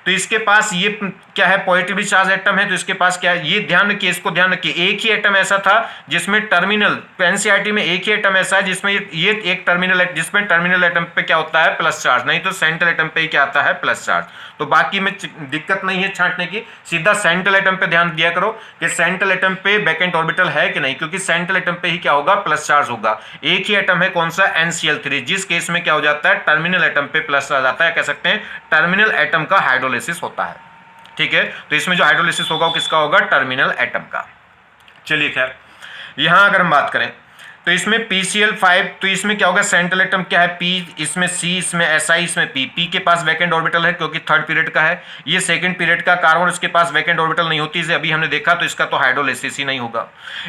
तो इसके पास ये क्या है, पॉजिटिवली चार्ज एटम है, तो इसके पास क्या है, ये ध्यान रखिए, इसको ध्यान रखिए, एक ही एटम ऐसा था जिसमें टर्मिनल, एनसीईआरटी में एक ही एटम ऐसा है जिसमें ये एक टर्मिनल, जिसमें टर्मिनल एटम पे क्या होता है, प्लस चार्ज, नहीं तो सेंट्रल एटम पे ही क्या आता है, प्लस चार्ज। तो बाकी में दिक्कत नहीं है छांटने की, सीधा सेंट्रल एटम पे ध्यान दिया करो कि सेंट्रल एटम पे वैकेंट ऑर्बिटल है कि नहीं, क्योंकि सेंट्रल एटम पे ही क्या होगा, प्लस चार्ज होगा। एक ही एटम है, कौन सा, NCl3, जिस केस में क्या हो जाता है, टर्मिनल एटम पे प्लस चार्ज आता है, कह सकते हैं टर्मिनल एटम का हाइड्रोलिसिस होता है। ठीक है, तो इसमें जो हाइड्रोलिसिस होगा वो किसका होगा, टर्मिनल एटम का। चलिए खैर, यहां अगर हम बात करें तो इसमें PCl5, तो इसमें क्या होगा, सेंट्रल एटम क्या है, P, इसमें C, इसमें Si, इसमें P के पास वैकेंट ऑर्बिटल है क्योंकि थर्ड पीरियड का है। ये सेकंड पीरियड का कार्बन, इसके पास वैकेंट ऑर्बिटल नहीं होती, इसे अभी हमने देखा, तो इसका तो हाइड्रोलिसिस ही नहीं होगा।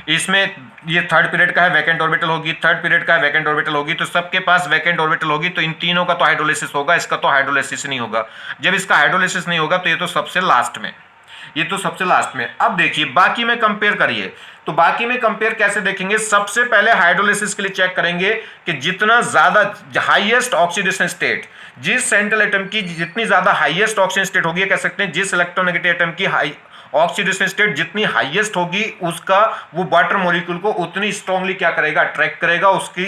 इसमें ये थर्ड पीरियड का है, वैकेंट ऑर्बिटल होगी, थर्ड पीरियड का है, वैकेंट ऑर्बिटल होगी, तो सबके पास वैकेंट ऑर्बिटल होगी, तो इन तीनों का तो हाइड्रोलिसिस होगा, इसका तो हाइड्रोलिसिस नहीं होगा। जब इसका हाइड्रोलिसिस नहीं होगा तो ये तो सबसे लास्ट में, ये तो सबसे लास्ट में। अब देखिए बाकी में कंपेयर करिए, तो बाकी में कंपेयर कैसे देखेंगे, सबसे पहले हाइड्रोलिसिस के लिए चेक करेंगे कि जितना ज्यादा हाईएस्ट ऑक्सीडेशन स्टेट, जिस सेंट्रल एटम की जितनी ज्यादा हाईएस्ट ऑक्सीडेशन स्टेट होगी, कह सकते हैं जिस इलेक्ट्रोनेगेटिव एटम की हाई ऑक्सीडेशन स्टेट जितनी हाईएस्ट होगी उसका वो वाटर मॉलिक्यूल को उतनी स्ट्रांगली क्या करेगा, अट्रैक्ट करेगा, उसकी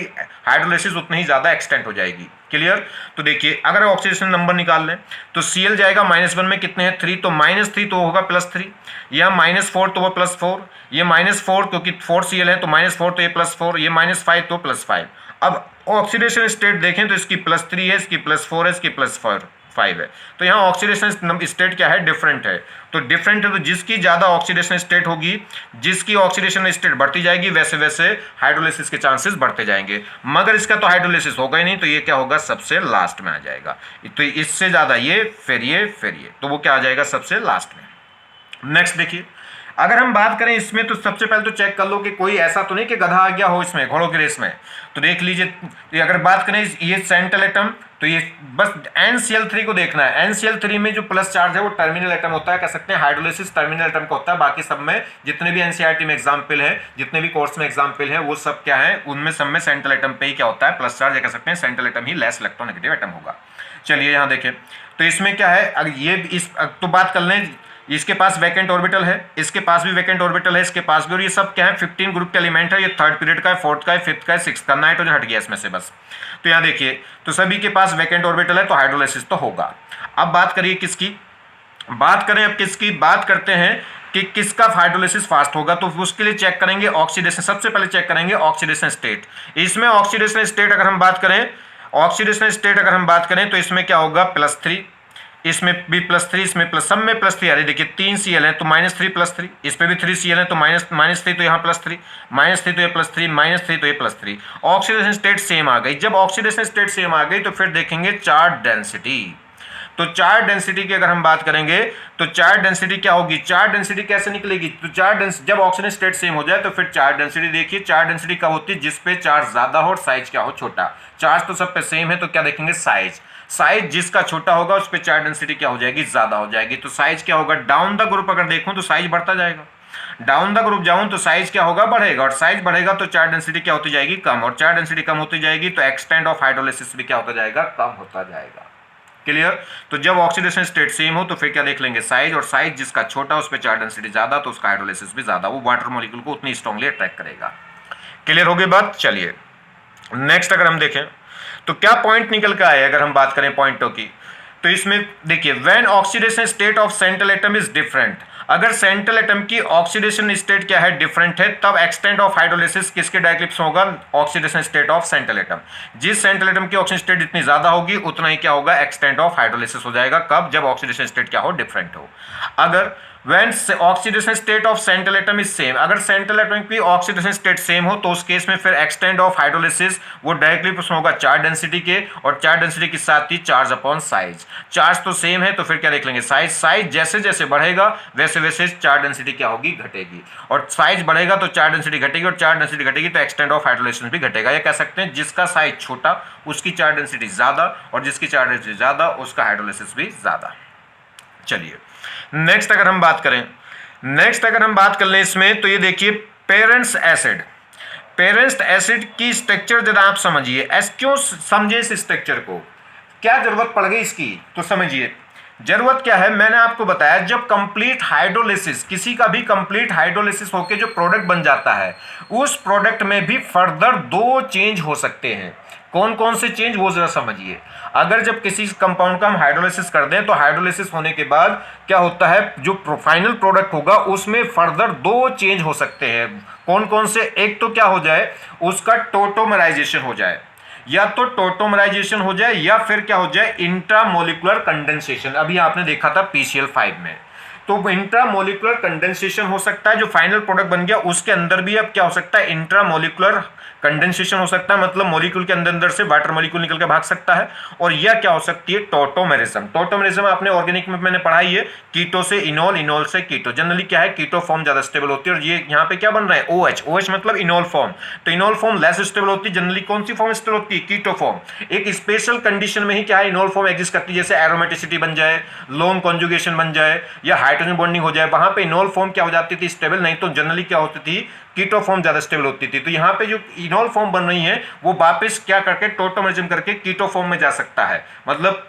हाइड्रोलाइसिस उतनी ही ज्यादा एक्सटेंड हो जाएगी। क्लियर। तो देखिए अगर ऑक्सीडेशन नंबर निकाल लें तो Cl जाएगा -1 में, कितने हैं 3, तो -3 तो होगा +3, या -4 तो वो +4, ये -4 क्योंकि 4 Cl है तो -4 तो ये +4, ये -5 तो +5। अब ऑक्सीडेशन स्टेट देखें तो इसकी +3 है, इसकी +4 है, इसकी +5 है। तो यहाँ ऑक्सीडेशन स्टेट क्या है, डिफरेंट है। तो डिफरेंट है तो जिसकी ज़्यादा ऑक्सीडेशन स्टेट होगी, जिसकी ऑक्सीडेशन स्टेट बढ़ती जाएगी, वैसे वैसे हाइड्रोलिसिस के चांसेस बढ़ते जाएंगे। मगर इसका तो हाइड्रोलिसिस होगा ही नहीं, तो ये क्या होगा, सबसे लास्ट में आ जाएगा। तो इससे ज़्यादा ये, फिर ये, फिर ये, तो वो क्या आ जाएगा, सबसे लास्ट में। नेक्स्ट देखिए, अगर हम बात करें इसमें तो सबसे पहले तो चेक कर लो कि कोई ऐसा तो नहीं कि गधा आ गया हो इसमें घोड़ों की रेस में। तो देख लीजिए अगर बात करें ये सेंट्रल एटम, तो ये बस NCl3 को देखना है। NCl3 में जो प्लस चार्ज है वो टर्मिनल एटम होता है, कह सकते हैं हाइड्रोलिसिस टर्मिनल एटम का होता है। बाकी सब में जितने भी NCERT में एग्जाम्पल है, जितने भी कोर्स में एग्जाम्पल है, वो सब क्या है, उनमें सब में सेंट्रल एटम पे ही क्या होता है, प्लस चार्ज, या कह सकते हैं सेंट्रल एटम ही लेस इलेक्ट्रोनेगेटिव एटम होगा। चलिए यहाँ देखें तो इसमें क्या है, अगर ये इस तो बात कर लें, इसके पास वैकेंट ऑर्बिटल है, इसके पास भी वैकेंट ऑर्बिटल है, इसके पास भी, और ये सब क्या है 15 ग्रुप के एलिमेंट है। ये थर्ड पीरियड का है, फोर्थ का है, फिफ्थ का है, सिक्स का, नाइट्रोजन हट गया इसमें से बस। तो यहाँ देखिए तो सभी के पास वैकेंट ऑर्बिटल है, तो हाइड्रोलाइसिस तो होगा। अब बात करिए किसकी, बात करें अब किसकी, बात करते हैं कि किसका हाइड्रोलाइसिस फास्ट होगा। तो उसके लिए चेक करेंगे ऑक्सीडेशन, सबसे पहले चेक करेंगे ऑक्सीडेशन स्टेट। इसमें ऑक्सीडेशन स्टेट अगर हम बात करें, ऑक्सीडेशन स्टेट अगर हम बात करें तो इसमें क्या होगा, +3, इसमें भी +3, इसमें प्लस, सब में +3 आ रही है। देखिए 3 Cl है तो -3 +3, इस पे भी 3 Cl है तो -3, तो यहाँ +3, -3 तो ये +3, -3 तो ये +3। ऑक्सीडेशन स्टेट सेम आ गई। जब ऑक्सीडेशन स्टेट सेम आ गई तो फिर देखेंगे चार्ज डेंसिटी। तो चार्ज डेंसिटी की अगर हम बात करेंगे तो चार्ज डेंसिटी क्या होगी, चार्ज डेंसिटी कैसे निकलेगी, तो चार्ज डेंसिटी जब ऑक्सीजन स्टेट सेम हो जाए तो फिर चार्ज डेंसिटी देखिए, चार्ज डेंसिटी कब होती है, जिस पे चार्ज ज्यादा हो और साइज क्या हो, छोटा। चार्ज तो सब पे सेम है तो क्या देखेंगे, साइज। साइज जिसका छोटा होगा उस पे चार्ज डेंसिटी क्या हो जाएगी, ज्यादा हो जाएगी। तो साइज क्या होगा, डाउन द ग्रुप अगर देखूं तो साइज बढ़ता जाएगा, डाउन द ग्रुप जाऊं तो साइज क्या होगा, बढ़ेगा, और साइज बढ़ेगा तो चार्ज डेंसिटी क्या होती जाएगी, कम, और चार्ज डेंसिटी कम होती जाएगी तो एक्सटेंट ऑफ हाइड्रोलिसिस भी क्या होता जाएगा, कम होता जाएगा। क्लियर। तो जब ऑक्सीडेशन स्टेट सेम हो तो फिर क्या देख लेंगे, साइज, और साइज जिसका छोटा उस पर चार्ज डेंसिटी ज्यादा तो उसका हाइड्रोलिसिस भी ज्यादा, वो वाटर मॉलिक्यूल को उतनी स्ट्रांगली अट्रैक्ट करेगा। क्लियर हो गई बात। चलिए नेक्स्ट अगर हम देखें तो क्या पॉइंट निकल के आए, अगर हम बात करें पॉइंटों की, तो इसमें देखिए when oxidation state of central atom is different, अगर सेंट्रल एटम की ऑक्सीडेशन स्टेट क्या है, डिफरेंट है, तब एक्सटेंट ऑफ हाइड्रोलिसिस किसके डायक्लिप्स होगा, oxidation state of central atom. जिस सेंट्रल एटम की ऑक्सीडेशन स्टेट जितनी ज्यादा होगी उतना ही क्या होगा, एक्सटेंट ऑफ हाइड्रोलिसिस हो जाएगा। कब, जब ऑक्सीडेशन स्टेट क्या हो, डिफरेंट हो। अगर when oxidation state of central atom is same, अगर सेंट्रल एटम की ऑक्सीडेशन स्टेट सेम हो तो उस केस में फिर एक्सटेंट ऑफ हाइड्रोलिसिस वो डायरेक्टली उसमें होगा चार्ज डेंसिटी के, और चार्ज डेंसिटी के साथ ही चार्ज अपॉन साइज। चार्ज तो सेम है तो फिर क्या देख लेंगे, साइज। साइज जैसे जैसे बढ़ेगा वैसे वैसे चार्ज डेंसिटी क्या होगी, घटेगी, और साइज बढ़ेगा तो चार्ज डेंसिटी घटेगी, और चार्ज डेंसिटी घटेगी तो एक्सटेंट ऑफ हाइड्रोलिसिस भी घटेगा। ये कह सकते हैं जिसका साइज छोटा उसकी चार्ज डेंसिटी ज्यादा, और जिसकी चार्ज डेंसिटी ज्यादा उसका हाइड्रोलिसिस भी ज्यादा। चलिए नेक्स्ट अगर हम बात करें, नेक्स्ट अगर हम बात कर लें इसमें तो ये देखिए पेरेंट्स एसिड, पेरेंट्स एसिड की स्ट्रक्चर जरा आप समझिए। क्यों समझे इस स्ट्रक्चर को, क्या जरूरत पड़ गई इसकी, तो समझिए जरूरत क्या है। मैंने आपको बताया जब कंप्लीट हाइड्रोलिसिस, किसी का भी कंप्लीट हाइड्रोलिसिस होकर जो प्रोडक्ट बन जाता है उस प्रोडक्ट में भी फर्दर 2 चेंज हो सकते हैं। कौन कौन से चेंज, वो जरा समझिए। अगर जब किसी कंपाउंड का हम हाइड्रोलिसिस कर दें तो हाइड्रोलिसिस होने के बाद क्या होता है, जो फाइनल प्रोडक्ट होगा उसमें फर्दर 2 चेंज हो सकते हैं। कौन कौन से, एक तो क्या हो जाए, उसका टोटोमराइजेशन हो जाए, या तो टोटोमराइजेशन हो जाए, या फिर क्या हो जाए, इंट्रामोलिकुलर कंडेंसेशन। अभी आपने देखा था PCl5 में, तो इंट्रामोलिकुलर कंडेंसेशन हो सकता है। जो फाइनल प्रोडक्ट बन गया उसके अंदर भी अब क्या हो सकता है, इंट्रामोलिकुलर कंडेंसेशन हो सकता है, मतलब मॉलिक्यूल के अंदर अंदर से वाटर मॉलिक्यूल निकल के भाग सकता है। और यह क्या हो सकती है, टोटोमेरिज्म। टोटोमेरिज्म आपने ऑर्गेनिक में मैंने पढ़ाई है, कीटो से इनोल, इनोल से कीटो। जनरली क्या है, कीटो फॉर्म ज्यादा स्टेबल होती है, और ये यहाँ पे क्या बन रहा है, OH। OH मतलब इनोल फॉर्म, तो इनोल फॉर्म लेस स्टेबल होती है। जनरली कौन सी फॉर्म स्टेबल होती है, कीटो फॉर्म। एक स्पेशल कंडीशन में ही क्या है, इनोल फॉर्म एग्जिस्ट करती है, जैसे एरोमेटिसिटी बन जाए, लॉन्ग कॉन्जुगेशन बन जाए, या हाइड्रोजन बॉन्डिंग हो जाए, वहां पे इनोल फॉर्म क्या हो जाती थी, स्टेबल। नहीं तो जनरली क्या होती थी, कीटो फॉर्म ज्यादा स्टेबल होती थी। तो यहाँ पे जो इनोल फॉर्म बन रही है वो वापस क्या करके टोटोमेरिज्म करके कीटो फॉर्म में जा सकता है, मतलब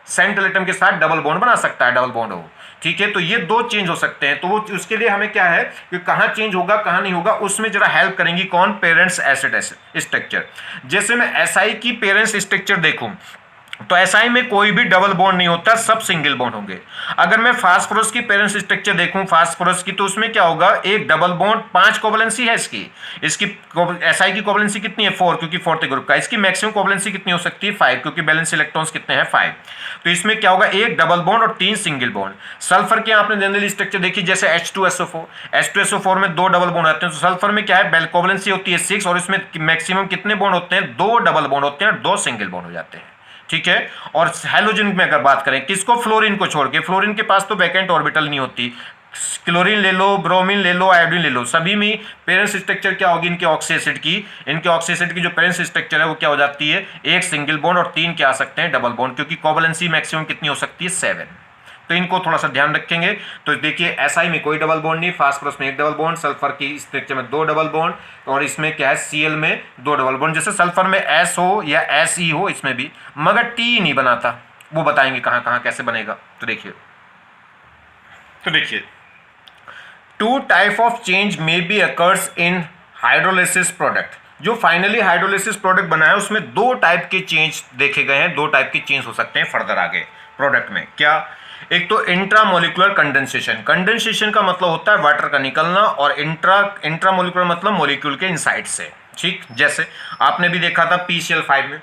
सेंट्रल एटम के साथ डबल बॉन्ड बना सकता है, डबल बॉन्ड हो। ठीक है, तो ये दो चेंज हो सकते हैं। तो वो उसके लिए हमें क्या है कि कहाँ चेंज होगा कहाँ नहीं होगा, उसमें जरा हेल्प करेंगी कौन, पेरेंट्स एसिड स्ट्रक्चर। जैसे मैं एसआई की पेरेंट्स स्ट्रक्चर देखूं तो एसआई में कोई भी डबल बॉन्ड नहीं होता, सब सिंगल बॉन्ड होंगे। अगर मैं फास्फोरस की पेरेंट्स स्ट्रक्चर देखूं फास्फोरस की, तो उसमें क्या होगा, एक डबल बॉन्ड, 5 कोवैलेंसी है इसकी एसआई की कोवैलेंसी कितनी है 4, क्योंकि फोर्थ ग्रुप का। इसकी मैक्सिमम कोवैलेंसी कितनी हो सकती है 5, क्योंकि बैलेंस इलेक्ट्रॉन्स कितने हैं 5। तो इसमें क्या होगा, एक डबल बॉन्ड और 3 सिंगल बॉन्ड। सल्फर के आपने जनरली स्ट्रक्चर देखी, जैसे H2SO4 में 2 डबल बॉन्ड आते हैं। तो सल्फर में क्या है, कोवैलेंसी होती है 6 और इसमें मैक्सिमम कितने बॉन्ड होते हैं, 2 डबल बॉन्ड होते हैं और 2 सिंगल बॉन्ड हो जाते हैं, ठीक है। और हैलोजन में अगर बात करें, किसको, फ्लोरीन को छोड़ के, फ्लोरीन के पास तो वैकेंट ऑर्बिटल नहीं होती। क्लोरीन ले लो, ब्रोमीन ले लो, आयोडीन ले लो, सभी में पेरेंट्स स्ट्रक्चर क्या होगी इनके ऑक्सी एसिड की, जो पेरेंट्स स्ट्रक्चर है वो क्या हो जाती है, एक सिंगल बॉन्ड और 3 क्या आ सकते हैं, डबल बॉन्ड, क्योंकि कोवैलेंसी मैक्सिमम कितनी हो सकती है 7। तो इनको थोड़ा सा ध्यान रखेंगे। तो देखिए एसआई में कोई डबल बॉन्ड नहीं, फास्फोरस में एक डबल बॉन्ड, सल्फर की स्ट्रक्चर में 2 डबल बॉन्ड, और इसमें क्या है सीएल में 2 डबल बॉन्ड। जैसे सल्फर में एस हो या एस ई हो इसमें भी, मगर टी नहीं बनाता, वो बताएंगे कहाँ कहाँ कैसे बनेगा। तो देखिए 2 type of change may be occurs in hydrolysis product. जो फाइनली हाइड्रोलिसिस प्रोडक्ट बना है उसमें 2 टाइप के चेंज देखे गए हैं, 2 टाइप के चेंज हो सकते हैं फर्दर आगे प्रोडक्ट में। क्या, एक तो इंट्रामोलिकुलर कंडेंसेशन। कंडेंसेशन का मतलब होता है वाटर का निकलना, और इंट्रामोलिकुलर मतलब मॉलिक्यूल के इनसाइड से, ठीक। जैसे आपने भी देखा था PCl5 में,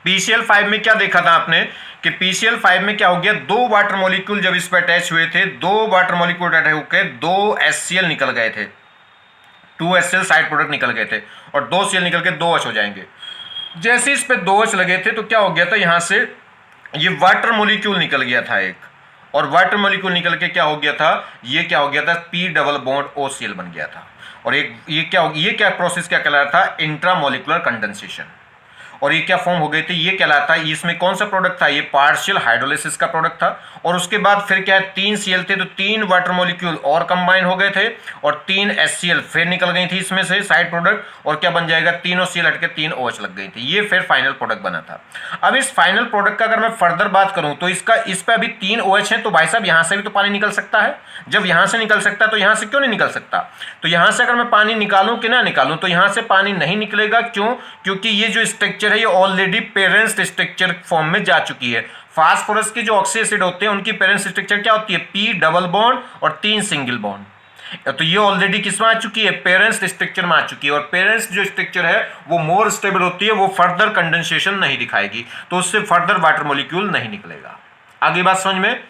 PCl5 में क्या देखा था आपने कि PCl5 में क्या हो गया, 2 वाटर मॉलिक्यूल जब इस पर अटैच हुए थे, 2 वाटर मॉलिक्यूल अटैच होकर 2 HCl निकल गए थे, 2 HCl साइड प्रोडक्ट निकल गए थे, और 2 Cl निकल के 2 H हो जाएंगे। जैसे इस पे 2 H लगे थे तो क्या हो गया था, यहां से ये वाटर मॉलिक्यूल निकल गया था एक, और वाटर मॉलिक्यूल निकल के क्या हो गया था, ये क्या हो गया था, P डबल बॉन्ड OCl बन गया था। और एक ये क्या प्रोसेस क्या कहलाता था, इंट्रामोलिकुलर कंडेंसेशन। और ये क्या फॉर्म हो गई थी, ये कहलाता है, इसमें कौन सा प्रोडक्ट था, ये पार्शियल हाइड्रोलिसिस का प्रोडक्ट था। और उसके बाद फिर क्या है, 3 Cl थे तो 3 वाटर मॉलिक्यूल और कंबाइन हो गए थे, और 3 HCl फिर निकल गई थी इसमें से साइड प्रोडक्ट, और क्या बन जाएगा, तीनों Cl हट के 3 OH लग गई थी। ये फिर फाइनल प्रोडक्ट बना था। अब इस फाइनल प्रोडक्ट का अगर मैं फर्दर बात करूं तो इस पर अभी 3 OH है, तो भाई साहब यहां से भी तो पानी निकल सकता है। जब यहां से निकल सकता है तो यहां से क्यों नहीं निकल सकता, तो यहां से अगर मैं पानी निकालूं कि ना निकालूं, तो यहां से पानी नहीं निकलेगा। क्यों, क्योंकि ये जो स्ट्रक्चर है ये ऑलरेडी पेरेंट्स स्ट्रक्चर फॉर्म में जा चुकी है। फास्फोरस के जो ऑक्सी एसिड होते हैं उनकी पेरेंट्स स्ट्रक्चर क्या होती है, P डबल बॉन्ड और 3 सिंगल बॉन्ड। तो ये ऑलरेडी किस में आ चुकी है, पेरेंट्स स्ट्रक्चर में आ चुकी है। और पेरेंट्स जो स्ट्रक्चर है वो मोर स्टेबल होती है, वो फर्दर कंडेंसेशन नहीं दिखाएगी, तो उससे फर्दर वाटर मॉलिक्यूल नहीं निकलेगा। आगे बात समझ में।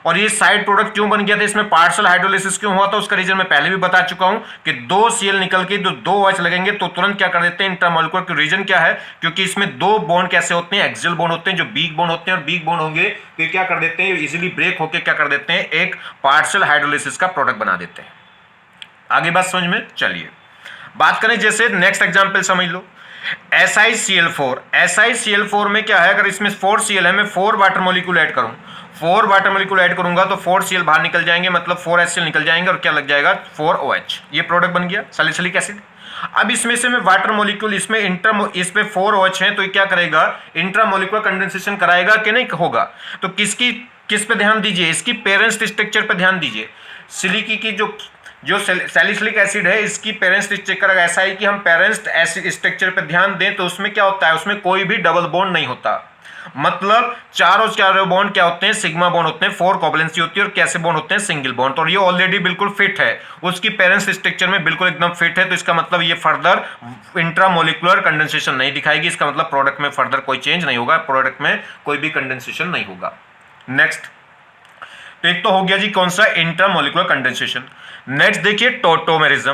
और ये साइड प्रोडक्ट क्यों बन गया था, इसमें पार्शियल हाइड्रोलिसिस क्यों हुआ था, उसका रीजन मैं पहले भी बता चुका हूं कि 2 Cl निकल के 2 OH लगेंगे तो तुरंत क्या कर देते हैं, इंट्रामोलिकुलर। का रीजन क्या है, क्योंकि इसमें 2 बॉन्ड कैसे होते हैं, एक्सियल बॉन्ड होते हैं, जो वीक बॉन्ड होते हैं, और वीक बॉन्ड होंगे तो ये क्या कर देते हैं, इजीली ब्रेक होकर क्या कर देते हैं, एक पार्शियल हाइड्रोलिसिस का प्रोडक्ट बना देते हैं। आगे बात समझ में। चलिए बात करें, जैसे नेक्स्ट एग्जाम्पल समझ लो, SiCl4 में क्या है, अगर इसमें 4 Cl है, मैं 4 वाटर मॉलिक्यूल ऐड करूं, 4 वाटर मॉलिक्यूल ऐड करूंगा तो 4 Cl बाहर निकल जाएंगे, मतलब 4 HCl निकल जाएंगे, और क्या लग जाएगा 4 OH। ये प्रोडक्ट बन गया सैलिसिलिक एसिड। अब इसमें से मैं वाटर मॉलिक्यूल, इसमें इस पे 4 OH हैं, तो ये क्या करेगा, इंट्रामोलिकुलर कंडेंसेशन कराएगा कि नहीं होगा। तो किस पे ध्यान दीजिए, इसकी पेरेंट्स स्ट्रक्चर पे ध्यान दीजिए। सिलिकी की जो सैलिसिलिक एसिड है, इसकी पेरेंट्स स्ट्रक्चर, अगर ऐसा है कि हम पेरेंट्स एसिड स्ट्रक्चर पे ध्यान दें तो उसमें क्या होता है, उसमें कोई भी डबल बॉन्ड नहीं होता, मतलब चारों बॉन्ड क्या होते हैं, सिग्मा बॉन्ड होते हैं, 4 कोवैलेंसी होती है, और कैसे बॉन्ड होते हैं, सिंगल बॉन्ड। और ये ऑलरेडी बिल्कुल फिट है, उसकी पेरेंट्स स्ट्रक्चर में बिल्कुल एकदम फिट है, तो इसका मतलब ये फर्दर इंट्रामोलिकुलर कंडेंसेशन नहीं दिखाएगी। इसका मतलब प्रोडक्ट में फर्दर कोई चेंज नहीं होगा, प्रोडक्ट में कोई भी कंडेंसेशन नहीं होगा। नेक्स्ट, तो एक तो हो गया जी कौन सा, इंट्रामोलिकुलर कंडेंसेशन। नेक्स्ट देखिए टोटोमेरिज्म।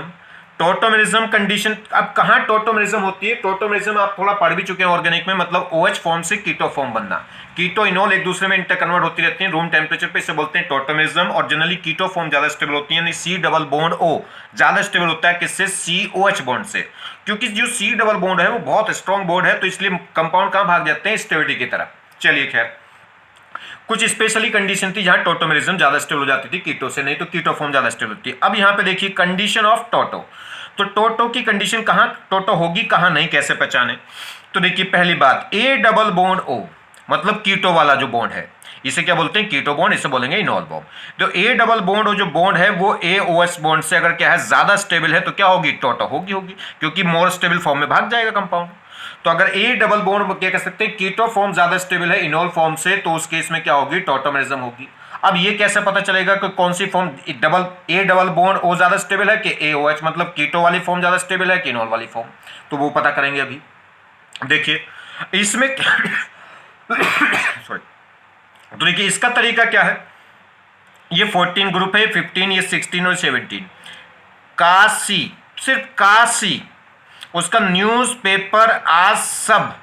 टोटोमेरिज्म कंडीशन, अब कहाँ टोटोमेरिज्म होती है, टोटोमेरिज्म आप थोड़ा पढ़ भी चुके हैं ऑर्गेनिक में, मतलब OH फॉर्म से कीटो फॉर्म बनना। कीटो इनोल एक दूसरे में इंटरकन्वर्ट होती रहती हैं रूम टेम्परेचर पे, इसे बोलते हैं टोटोमेरिज्म। और जनरली कीटो फॉर्म ज्यादा स्टेबल होती है, यानी C डबल बॉन्ड O ज्यादा स्टेबल होता है, किससे, COH बॉन्ड से। क्योंकि जो C डबल बॉन्ड है वो बहुत स्ट्रॉन्ग बॉन्ड है, तो इसलिए कंपाउंड कहाँ भाग जाते हैं, स्टेबिलिटी की तरफ। चलिए खैर, कुछ स्पेशली कंडीशन थी जहां टोटोमेरिज्म ज्यादा स्टेबल हो जाती थी कीटो से, नहीं तो कीटो फॉर्म ज्यादा स्टेबल होती है। अब यहां पे देखिए कंडीशन ऑफ टोटो, तो टोटो की कंडीशन कहां टोटो होगी कहां नहीं, कैसे पहचाने। तो देखिए पहली बात, A डबल बॉन्ड O, मतलब कीटो वाला जो बॉन्ड है, इसे क्या बोलते हैं, कीटो बॉन्ड, इसे बोलेंगे इनोल बॉन्ड। तो ए डबल बॉन्ड और जो बॉन्ड है वो ए ओ एच बॉन्ड से अगर क्या है ज्यादा स्टेबल है तो क्या होगी, टोटो होगी, क्योंकि मोर स्टेबल फॉर्म में भाग जाएगा कंपाउंड। तो अगर ए डबल बॉन्ड क्या कह सकते हैं, कीटो फॉर्म ज्यादा स्टेबल है इनोल फॉर्म से, तो उस केस में क्या होगी, टॉटोमेरिज्म होगी। अब ये कैसे पता चलेगा कि कौन सी form double A double bond O ज्यादा स्टेबल है कि ए ओ एच, मतलब कीटो वाली फॉर्म ज्यादा स्टेबल है कि इनोल वाली फॉर्म, तो वो पता करेंगे अभी। देखिए इसमें सॉरी, तो देखिए इसका तरीका क्या है, ये 14 ग्रुप है, 15, ये 16 और 17। काशी, सिर्फ काशी, उसका न्यूज़पेपर आज सब,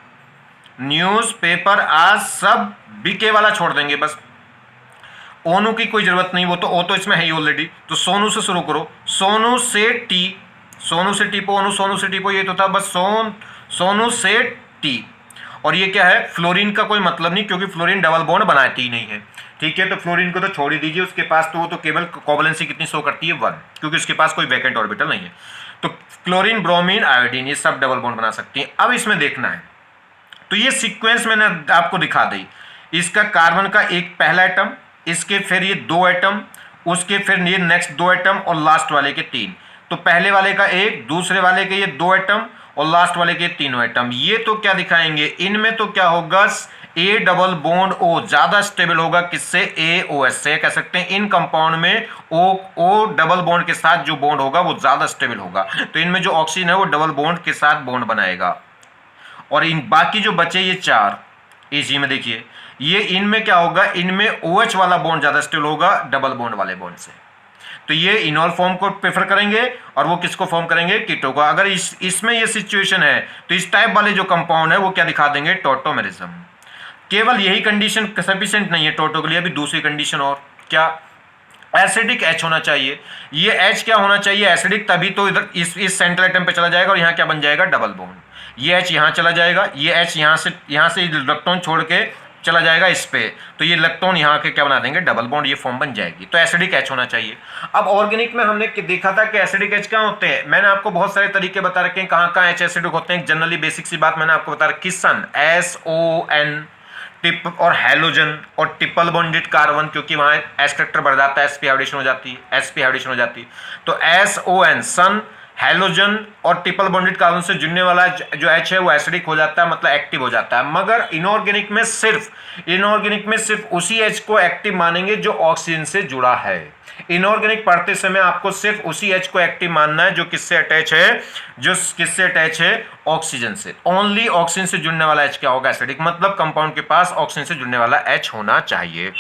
न्यूज़पेपर आज सब बीके वाला छोड़ देंगे बस, ओनू की कोई जरूरत नहीं, वो तो ओ तो इसमें है ही ऑलरेडी। तो सोनू से शुरू करो, सोनू से टी, सोनू से टी पो, ओनू सोनू से टी पो, ये तो था बस सोनू से टी। और ये क्या है, फ्लोरीन का कोई मतलब नहीं, क्योंकि फ्लोरीन डबल बॉन्ड बनाती ही नहीं है, ठीक है। तो फ्लोरीन को तो छोड़ ही दीजिए, उसके पास तो वो तो केवल कोवलेंसी कितनी शो करती है 1, क्योंकि उसके पास कोई वैकेंट ऑर्बिटल नहीं है। तो क्लोरीन, ब्रोमीन, आयोडीन, ये सब डबल बॉन्ड बना सकती हैं। अब इसमें देखना है, तो ये सीक्वेंस मैंने आपको दिखा दी, इसका कार्बन का एक पहला एटम, इसके फिर ये 2 एटम, उसके फिर ये नेक्स्ट 2 एटम और लास्ट वाले के 3। तो पहले वाले का 1, दूसरे वाले के ये 2 एटम और लास्ट वाले के 3 एटम। ये तो क्या दिखाएंगे, इनमें तो क्या होगा, ए डबल बॉन्ड ओ ज्यादा स्टेबल होगा, किससे, ए ओ एस से। कह सकते हैं इन कंपाउंड में ओ डबल बॉन्ड के साथ जो बॉन्ड होगा वो ज्यादा स्टेबल होगा। तो इनमें जो ऑक्सीजन है वो डबल बॉन्ड के साथ बॉन्ड बनाएगा। और इन बाकी जो बचे ये 4, इसी में देखिए ये इनमें क्या होगा, इनमें OH वाला बॉन्ड ज्यादा स्टेबल होगा डबल बॉन्ड वाले बॉन्ड से। तो ये इनोल फॉर्म को प्रेफर करेंगे और वो किसको फॉर्म करेंगे, कीटो को। अगर इसमें ये सिचुएशन है तो इस टाइप वाले जो कंपाउंड है वो क्या दिखा देंगे, टॉटोमेरिज्म। केवल यही कंडीशन सफिशिएंट नहीं है टोटो के लिए, अभी दूसरी कंडीशन और क्या, एसिडिक H होना चाहिए। ये H क्या होना चाहिए, एसिडिक, तभी तो इधर इस सेंट्रल एटम पे चला जाएगा और यहाँ क्या बन जाएगा, डबल बॉन्ड। ये H यहाँ चला जाएगा, ये H यहाँ से इलेक्ट्रॉन छोड़ के चला जाएगा इस पे, तो ये इलेक्ट्रॉन यहाँ के क्या बना देंगे, डबल बॉन्ड, ये फॉर्म बन जाएगी। तो एसिडिक H होना चाहिए। अब ऑर्गेनिक में हमने देखा था कि एसिडिक H क्या होते हैं, मैंने आपको बहुत सारे तरीके बता रखे हैं कहाँ H एसिडिक होते हैं। जनरली बेसिक सी बात मैंने आपको बता रखी, सन SON, टिप और हैलोजन और ट्रिपल बॉन्डेड कार्बन, क्योंकि वहाँ एस करेक्टर बढ़ जाता है, sp हाइब्रिडेशन हो जाती है, sp हाइब्रिडेशन हो जाती है। तो SON, सन, हैलोजन और ट्रिपल बॉन्डेड कार्बन से जुड़ने वाला जो H है वो एसिडिक हो जाता है, मतलब एक्टिव हो जाता है। मगर इनऑर्गेनिक में सिर्फ उसी H को एक्टिव मानेंगे जो ऑक्सीजन से जुड़ा है। इनऑर्गेनिक पढ़ते समय आपको सिर्फ उसी H को एक्टिव मानना है जो किससे अटैच है, जो किससे अटैच है, ऑक्सीजन से। ओनली ऑक्सीजन से जुड़ने वाला H क्या होगा, एसिडिक, मतलब कंपाउंड के पास ऑक्सीजन से जुड़ने वाला H होना चाहिए।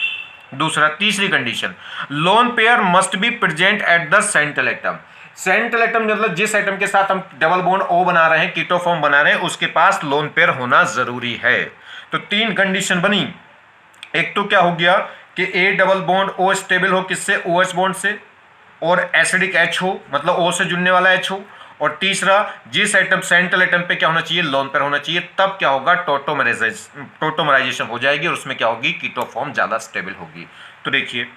दूसरा, तीसरी condition, lone pair must be present at the central atom. Central atom मतलब जिस एटम के साथ हम डबल बॉन्ड O बना रहे हैं, कीटो फॉर्म बना रहे हैं, उसके पास लोन पेयर होना जरूरी है। तो 3 कंडीशन बनी। एक तो क्या हो गया कि ए डबल बॉन्ड O स्टेबल हो किससे, OH बॉन्ड से, और एसिडिक H हो, मतलब O से जुड़ने वाला H हो। और तीसरा, जिस एटम सेंट्रल एटम पे क्या होना चाहिए, लोन पेयर होना चाहिए। तब क्या होगा, टोटोमराइजेशन हो जाएगी और उसमें क्या होगी, कीटो फॉर्म ज्यादा स्टेबल होगी। तो देखिए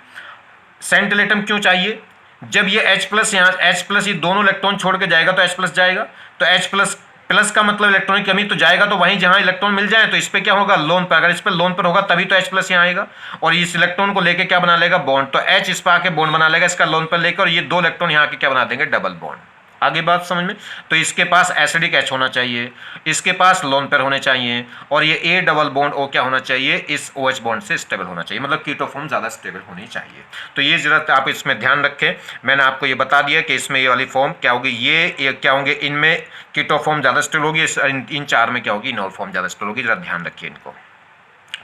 सेंट्रल एटम क्यों चाहिए, जब ये H+ यहाँ H+ ये दोनों इलेक्ट्रॉन छोड़ के जाएगा तो H+ जाएगा, तो H+ का मतलब इलेक्ट्रॉनिक कमी, तो जाएगा तो वहीं जहां इलेक्ट्रॉन मिल जाए। तो इस पे क्या होगा, लोन पर, अगर इस पे लोन पर होगा तभी तो H+ यहाँ आएगा और इस इलेक्ट्रॉन को लेके क्या बना लेगा, बॉन्ड। तो H इस पर आके बॉन्ड बना लेगा इसका लोन पर लेकर, और ये 2 इलेक्ट्रॉन यहाँ के क्या बना देंगे, डबल बॉन्ड। आगे बात समझ में। तो इसके पास एसिडिक H होना चाहिए, इसके पास लोन पेयर होने चाहिए, और ये ए डबल बॉन्ड O क्या होना चाहिए, इस OH बॉन्ड से स्टेबल होना चाहिए, मतलब कीटो फॉर्म ज़्यादा स्टेबल होनी चाहिए। तो ये जरा आप इसमें ध्यान रखें। मैंने आपको ये बता दिया कि इसमें ये वाली फॉर्म क्या होगी, ये क्या होंगे, इनमें कीटो फॉर्म ज़्यादा स्टेबल होगी, इन 4 में क्या होगी, इनोल फॉर्म ज़्यादा स्टेबल होगी। जरा ध्यान रखिए इनको।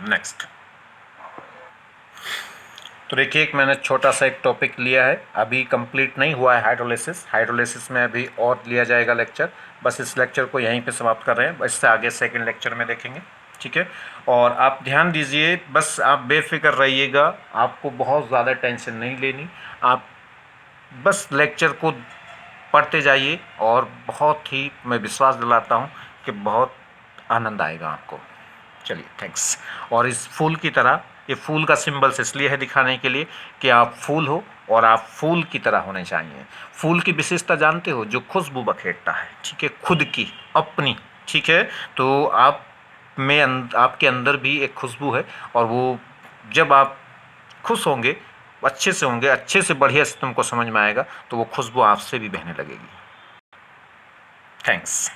नेक्स्ट, तो देखिए एक मैंने छोटा सा एक टॉपिक लिया है, अभी कंप्लीट नहीं हुआ है, हाइड्रोलिसिस में अभी और लिया जाएगा लेक्चर। बस इस लेक्चर को यहीं पे समाप्त कर रहे हैं, इससे आगे सेकंड लेक्चर में देखेंगे, ठीक है। और आप ध्यान दीजिए, बस आप बेफिक्र रहिएगा, आपको बहुत ज़्यादा टेंशन नहीं लेनी, आप बस लेक्चर को पढ़ते जाइए और बहुत ही मैं विश्वास दिलाता हूँ कि बहुत आनंद आएगा आपको। चलिए, थैंक्स। और इस फूल की तरह, ये फूल का सिंबल्स इसलिए है दिखाने के लिए कि आप फूल हो और आप फूल की तरह होने चाहिए। फूल की विशेषता जानते हो, जो खुशबू बखेरता है, ठीक है, खुद की, अपनी, ठीक है। तो आप में आपके अंदर भी एक खुशबू है, और वो जब आप खुश होंगे, अच्छे से होंगे, अच्छे से बढ़िया से तुमको समझ में आएगा, तो वो खुशबू आपसे भी बहने लगेगी। थैंक्स।